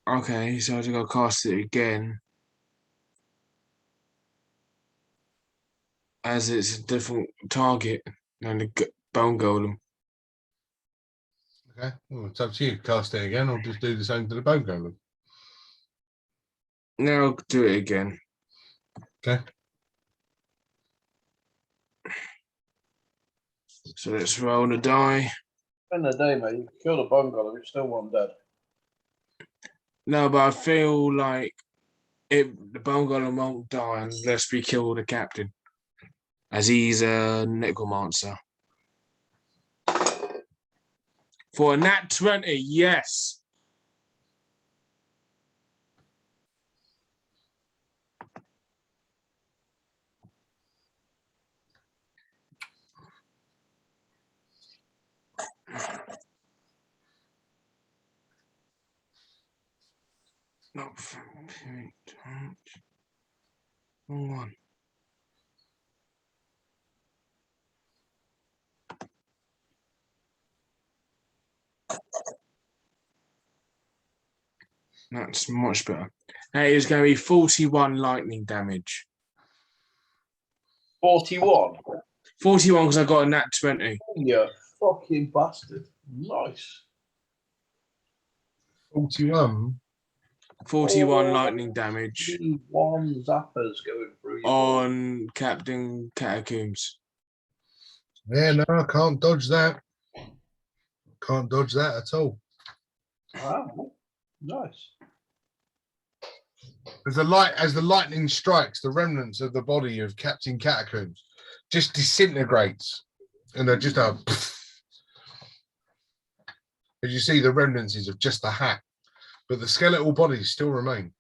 Okay, so I have to go cast it again. As it's a different target than the bone golem. Okay, well, it's up to you. Cast it again or just do the same to the bone golem. Now I'll do it again. Okay. So let's roll the die. In the day, mate, you kill the bone golem, it's still one dead. No, but I feel like the bone golem won't die unless we kill the captain, as he's a necromancer. For a nat 20, yes. Not one. That's much better. That is going to be 41 lightning damage. 41. 41 because I got a nat 20. You fucking bastard. Nice. 41. 41 lightning damage 1 zappers going through your on Captain Catacombs. Yeah, no, I can't dodge that. Can't dodge that at all. Wow. Nice. As the lightning strikes, the remnants of the body of Captain Catacombs just disintegrates, and they're just a. As you see, the remnants of just the hat, but the skeletal bodies still remain.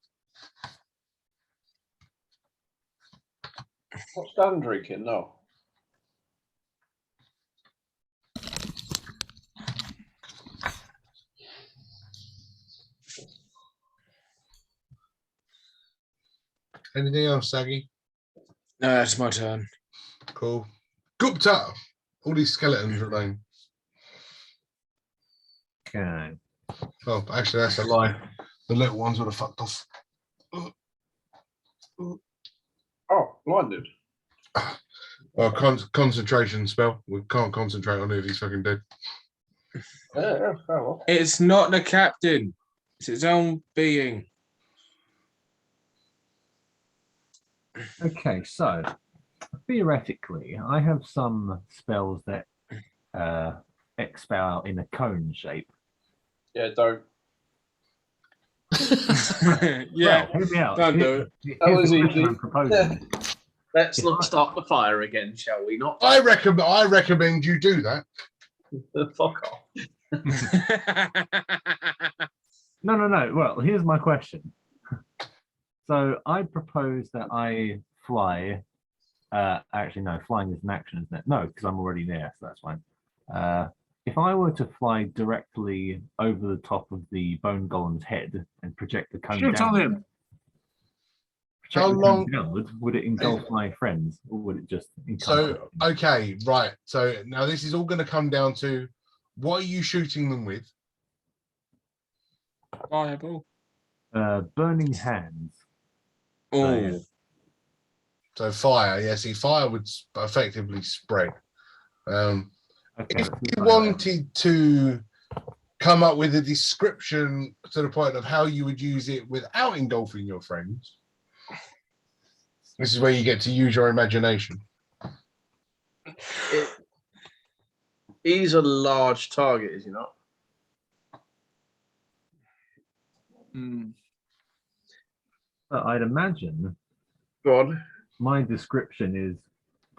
What's Dan drinking? No. Anything else, Saggy? No, that's my turn. Cool. Gupta! All these skeletons remain. Okay. Oh, actually, that's a lie. The little ones would have fucked off. Oh, blinded. Well, concentration spell. We can't concentrate on it. He's fucking dead. Yeah, well. It's not the captain. It's its own being. Okay, so theoretically, I have some spells that expel out in a cone shape. Yeah, don't. Yeah, Well, hear me out. don't do it. Here's That was the question easy. I'm proposing. Let's not start the fire again, shall we not? I recommend you do that. Fuck off. No. Well, here's my question. So I propose that I fly. Actually, no, flying is an action, isn't it? No, because I'm already there, so that's fine. If I were to fly directly over the top of the bone golem's head and project the cone Shoot on down, him. How long- downward, would it engulf my friends, or would it just encompass So, them? okay, right. So now this is all going to come down to what are you shooting them with? Fireball. Burning hands. Oh, So fire. Yeah, see, fire would effectively spread. Okay, If let's you do fire. wanted to come up with a description to the point of how you would use it without engulfing your friends, this is where you get to use your imagination. He's a large target, is he not? But I'd imagine Go on. my description is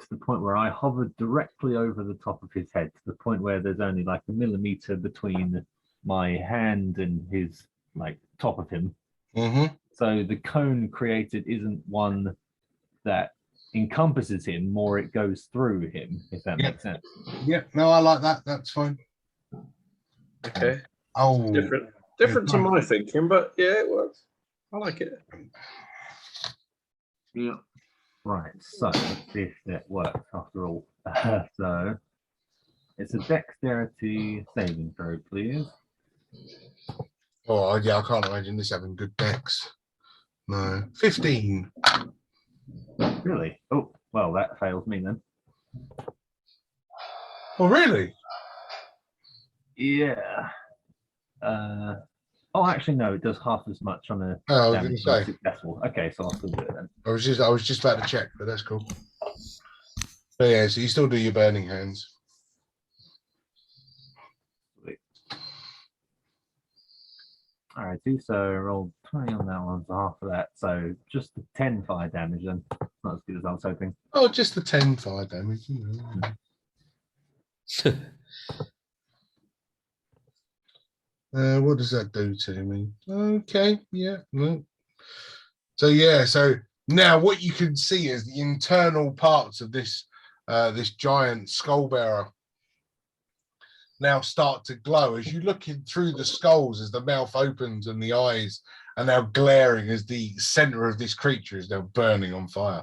to the point where I hovered directly over the top of his head, to the point where there's only like a millimeter between my hand and his like top of him. Mm-hmm. So the cone created isn't one that encompasses him, more it goes through him, if that Yeah. makes sense. Yeah, no, I like that. That's fine. Okay. Oh, Different to my thinking, but yeah, it works. I like it. Yeah. Right, so let's see if that works after all. So it's a dexterity saving throw, please. oh, yeah, I can't imagine this having good decks. No, 15. Really? Oh, well, that fails me then. Oh, really? Yeah. Oh, actually, no, it does half as much on a Oh, I was damage gonna on say. successful. Okay, so I'll still do it then. I was just about to check, but that's cool. But yeah, so you still do your burning hands. All right, so roll 20 on that one, so half of that. So just the 10 fire damage then. Not as good as I was hoping. Oh, just the 10 fire damage. What does that do to me? Okay, yeah, no. So yeah, so now what you can see is the internal parts of this this giant skull bearer now start to glow as you look in through the skulls as the mouth opens and the eyes are now glaring as the center of this creature is now burning on fire.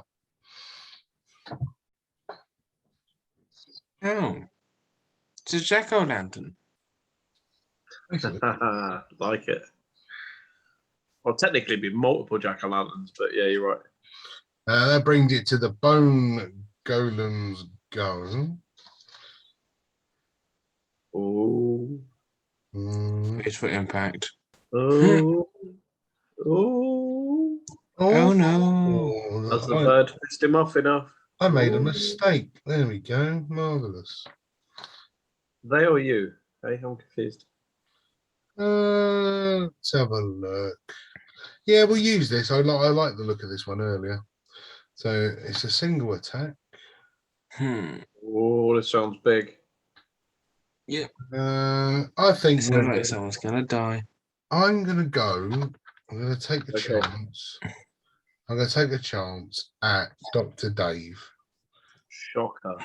oh, it's a jack-o'-lantern. Like it. Well, technically, it'd be multiple jack-o'-lanterns, but yeah, you're right. That brings it to the bone golem's go. Oh, It's for impact. oh, oh. Oh no. That's the bird pissed him off enough. I made a mistake. There we go. Marvelous. They or you? Hey, I'm confused. Let's have a look. Yeah, we'll use this. I like the look of this one earlier. So it's a single attack. Oh, this sounds big. I think It sounds like someone's gonna die. I'm gonna go. I'm gonna take the chance. I'm going to take a chance at Dr. Dave. Shocker.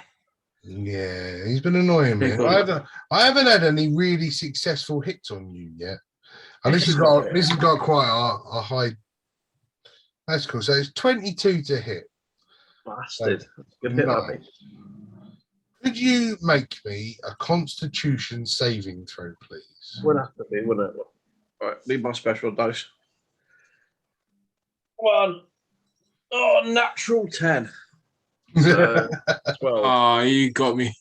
Yeah, he's been annoying me. Big one. I haven't had any really successful hits on you yet. And this has got quite a high. That's cool. So it's 22 to hit. Bastard. Good hit, Nice. that Could you make me a Constitution saving throw, please? would have to be, wouldn't it? Right, need my special dice. 1. Oh, natural 10. So 12. Oh, you got me.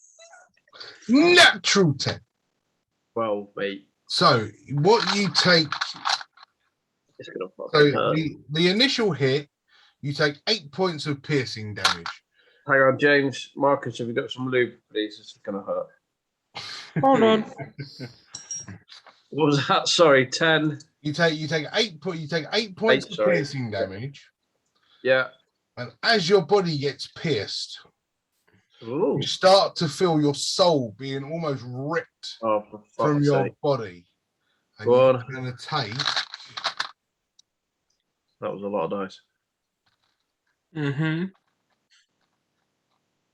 Natural 10. 12, mate. So what you take? It's gonna So fucking hurt. the initial hit, you take 8 points of piercing damage. Hang on, James. Marcus, have you got some lube, please? It's gonna hurt. Hold on. What was that? Sorry, 10. You take 8 points of sorry. piercing damage, Yeah. and as your body gets pierced, Ooh. you start to feel your soul being almost ripped Oh, for from fuck's your sake. body. And Go you're on. going to take. That was a lot of dice. Mm-hmm.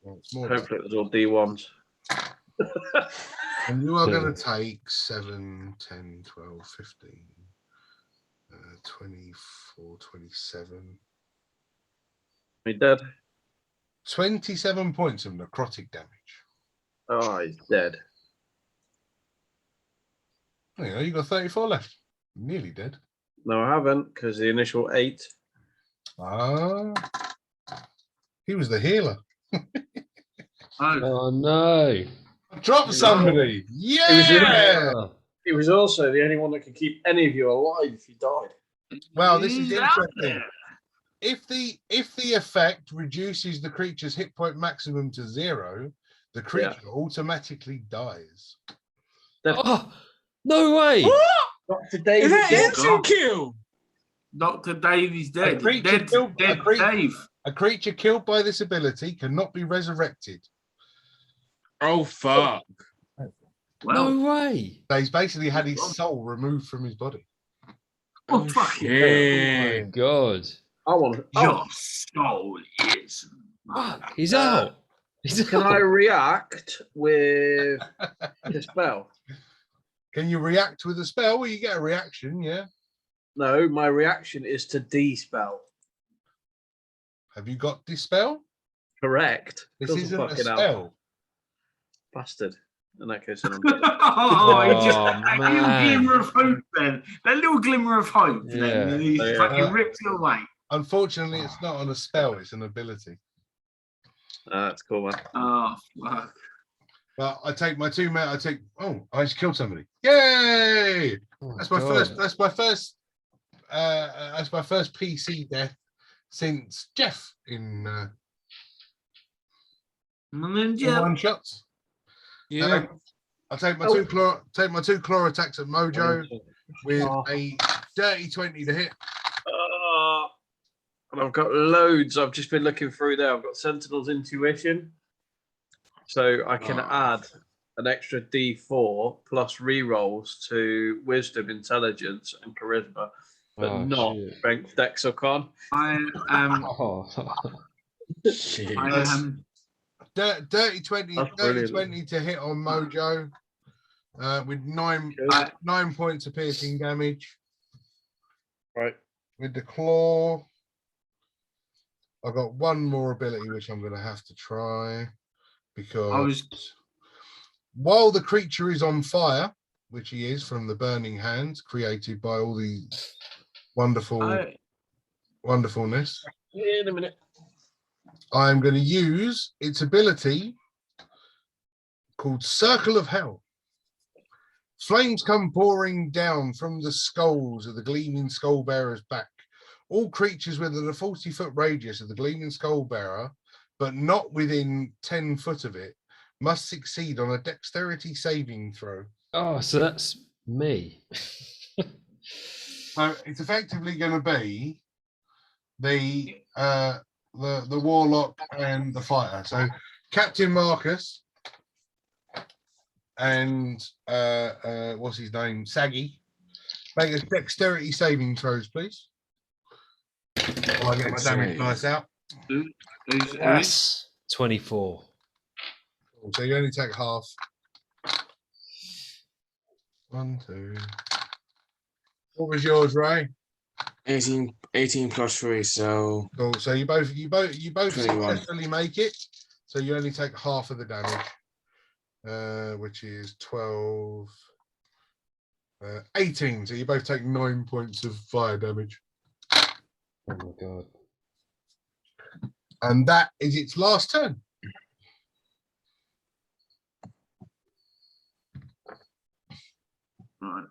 Well, it's more Hopefully it was all D1s. and you are going to take 7, 10, 12, 15, 24, 27. He dead? 27 points of necrotic damage. Oh, he's dead. You know, you got 34 left. Nearly dead. No, I haven't, because the initial 8. Ah, he was the healer. Oh no. Drop somebody. Yeah. He was also the only one that could keep any of you alive if you died. Well, this is He's out interesting. there. If the effect reduces the creature's hit point maximum to 0, the creature automatically dies. Oh, no way. Dr. Dave Is that dead. instant kill? Dr. Dave is dead. A creature Dead, killed- dead a creature- Dave. A creature killed by this ability cannot be resurrected. Oh, fuck. Well, No way. So he's basically had his soul removed from his body. oh, fucking hell. Oh Yeah. my god. I want Your soul is. Fuck, he's out. He's Can I out. react with the spell? Can you react with a spell? Well, you get a reaction, yeah. No, my reaction is to dispel. Have you got dispel? Correct. This Doesn't isn't a fucking help. spell. Bastard. In that case, then I'm dead. Oh, he just Oh, that little man. glimmer of hope then. That little glimmer of hope Yeah. then. And he Yeah. fucking ripped it away. Unfortunately, it's not on a spell, it's an ability. That's cool, man. Oh, fuck. But I take my 2 men. I just killed somebody. Yay! Oh, That's my God. first. That's my first. That's my first PC death since Jeff in And then, in one shots. Yeah. I'll take my two claw attacks at Mojo with a dirty 20 to hit. And I've got loads. I've just been looking through there. I've got Sentinel's Intuition. So I can add an extra D4 plus rerolls to Wisdom, Intelligence, and Charisma, but Oh, not shit. Strength, Dex, or Con. I am. Oh. Shit. I am. Dirty 20, That's dirty brilliant. 20 to hit on Mojo with 9 points of piercing damage. Right. With the claw, I've got one more ability which I'm going to have to try because while the creature is on fire, which he is from the burning hands created by all the wonderfulness, In a minute. I'm going to use its ability called Circle of Hell. Flames come pouring down from the skulls of the gleaming skull bearer's back. All creatures within a 40-foot radius of the gleaming skull bearer, but not within 10 foot of it, must succeed on a dexterity saving throw. Oh, so that's me. So it's effectively going to be the warlock and the fighter. So Captain Marcus and what's his name? Saggy. Make a dexterity saving throws, please. I get my damage dice out. Yes. 24. So you only take half. 1, 2. What was yours, Ray? 18 plus 3, so Cool. So you both 21. successfully make it. So you only take half of the damage, which is 12, 18. So you both take 9 points of fire damage. Oh my god. And that is its last turn. Right.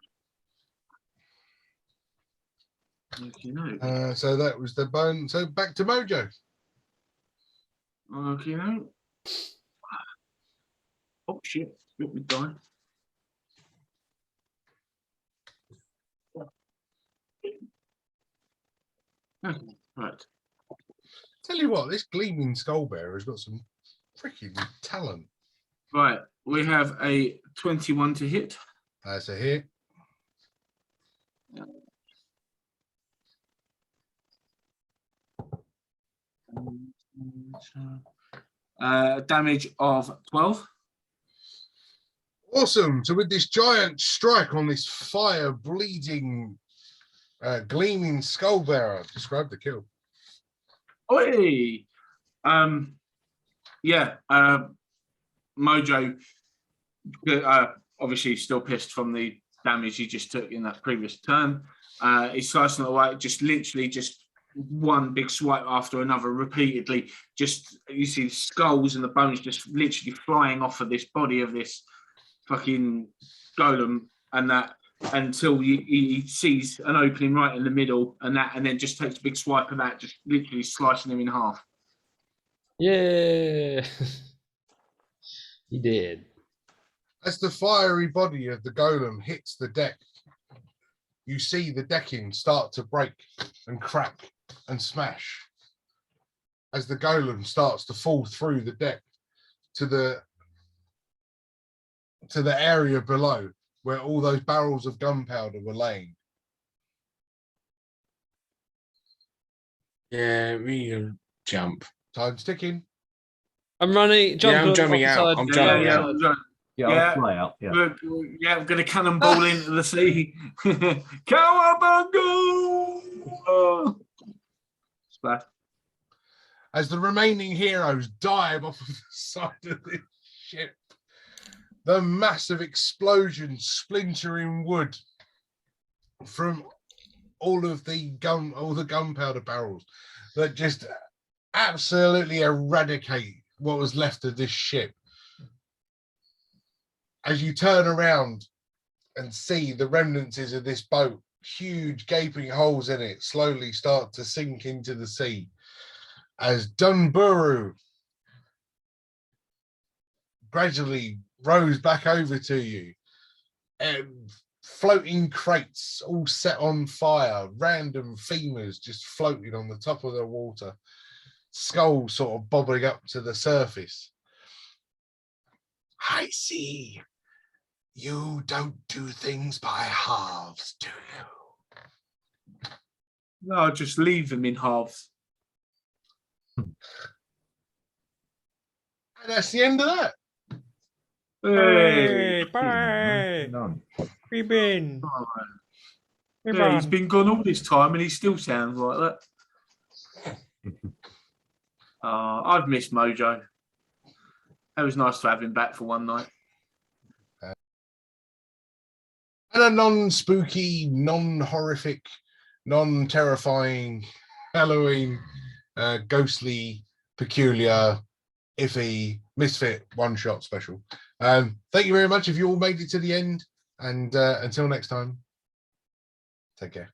Okay, no. So that was the bone. So back to Mojo. Okay, no. Oh shit! Let me die. Okay, right. Tell you what, this gleaming skull bearer has got some freaking talent. Right. We have a 21 to hit. That's a hit. Damage of 12. Awesome. So with this giant strike on this fire bleeding, gleaming skull bearer, describe the kill. Oi! Yeah. Mojo, obviously still pissed from the damage he just took in that previous turn. He's slicing it away, just literally just one big swipe after another repeatedly. Just you see the skulls and the bones just literally flying off of this body of this fucking golem, and that until he sees an opening right in the middle, and then just takes a big swipe of that, just literally slicing him in half. Yeah. He did. As the fiery body of the golem hits the deck, you see the decking start to break and crack and smash as the golem starts to fall through the deck to the area below where all those barrels of gunpowder were laying. yeah, we can jump. Time's ticking. I'm running. I'm jumping out. I'm jumping yeah, out. Yeah, Yeah. I'll fly out. Yeah. We're going to cannonball into the sea. Cowabunga! Oh. Splash. As the remaining heroes dive off of the side of this ship, the massive explosion splintering wood from all the gunpowder barrels that just absolutely eradicate what was left of this ship. As you turn around and see the remnants of this boat, huge gaping holes in it, slowly start to sink into the sea. As Dunburu gradually rows back over to you, floating crates all set on fire, random femurs just floating on the top of the water, skulls sort of bobbing up to the surface. I see. You don't do things by halves, do you? No, just leave them in halves. And that's the end of that. Hey, bye. None. We've been. Yeah, he's been gone all this time and he still sounds like that. I've missed Mojo. It was nice to have him back for one night. And a non-spooky, non-horrific, non-terrifying Halloween, ghostly, peculiar, iffy, Misfit one-shot special. Thank you very much if you all made it to the end. And until next time, take care.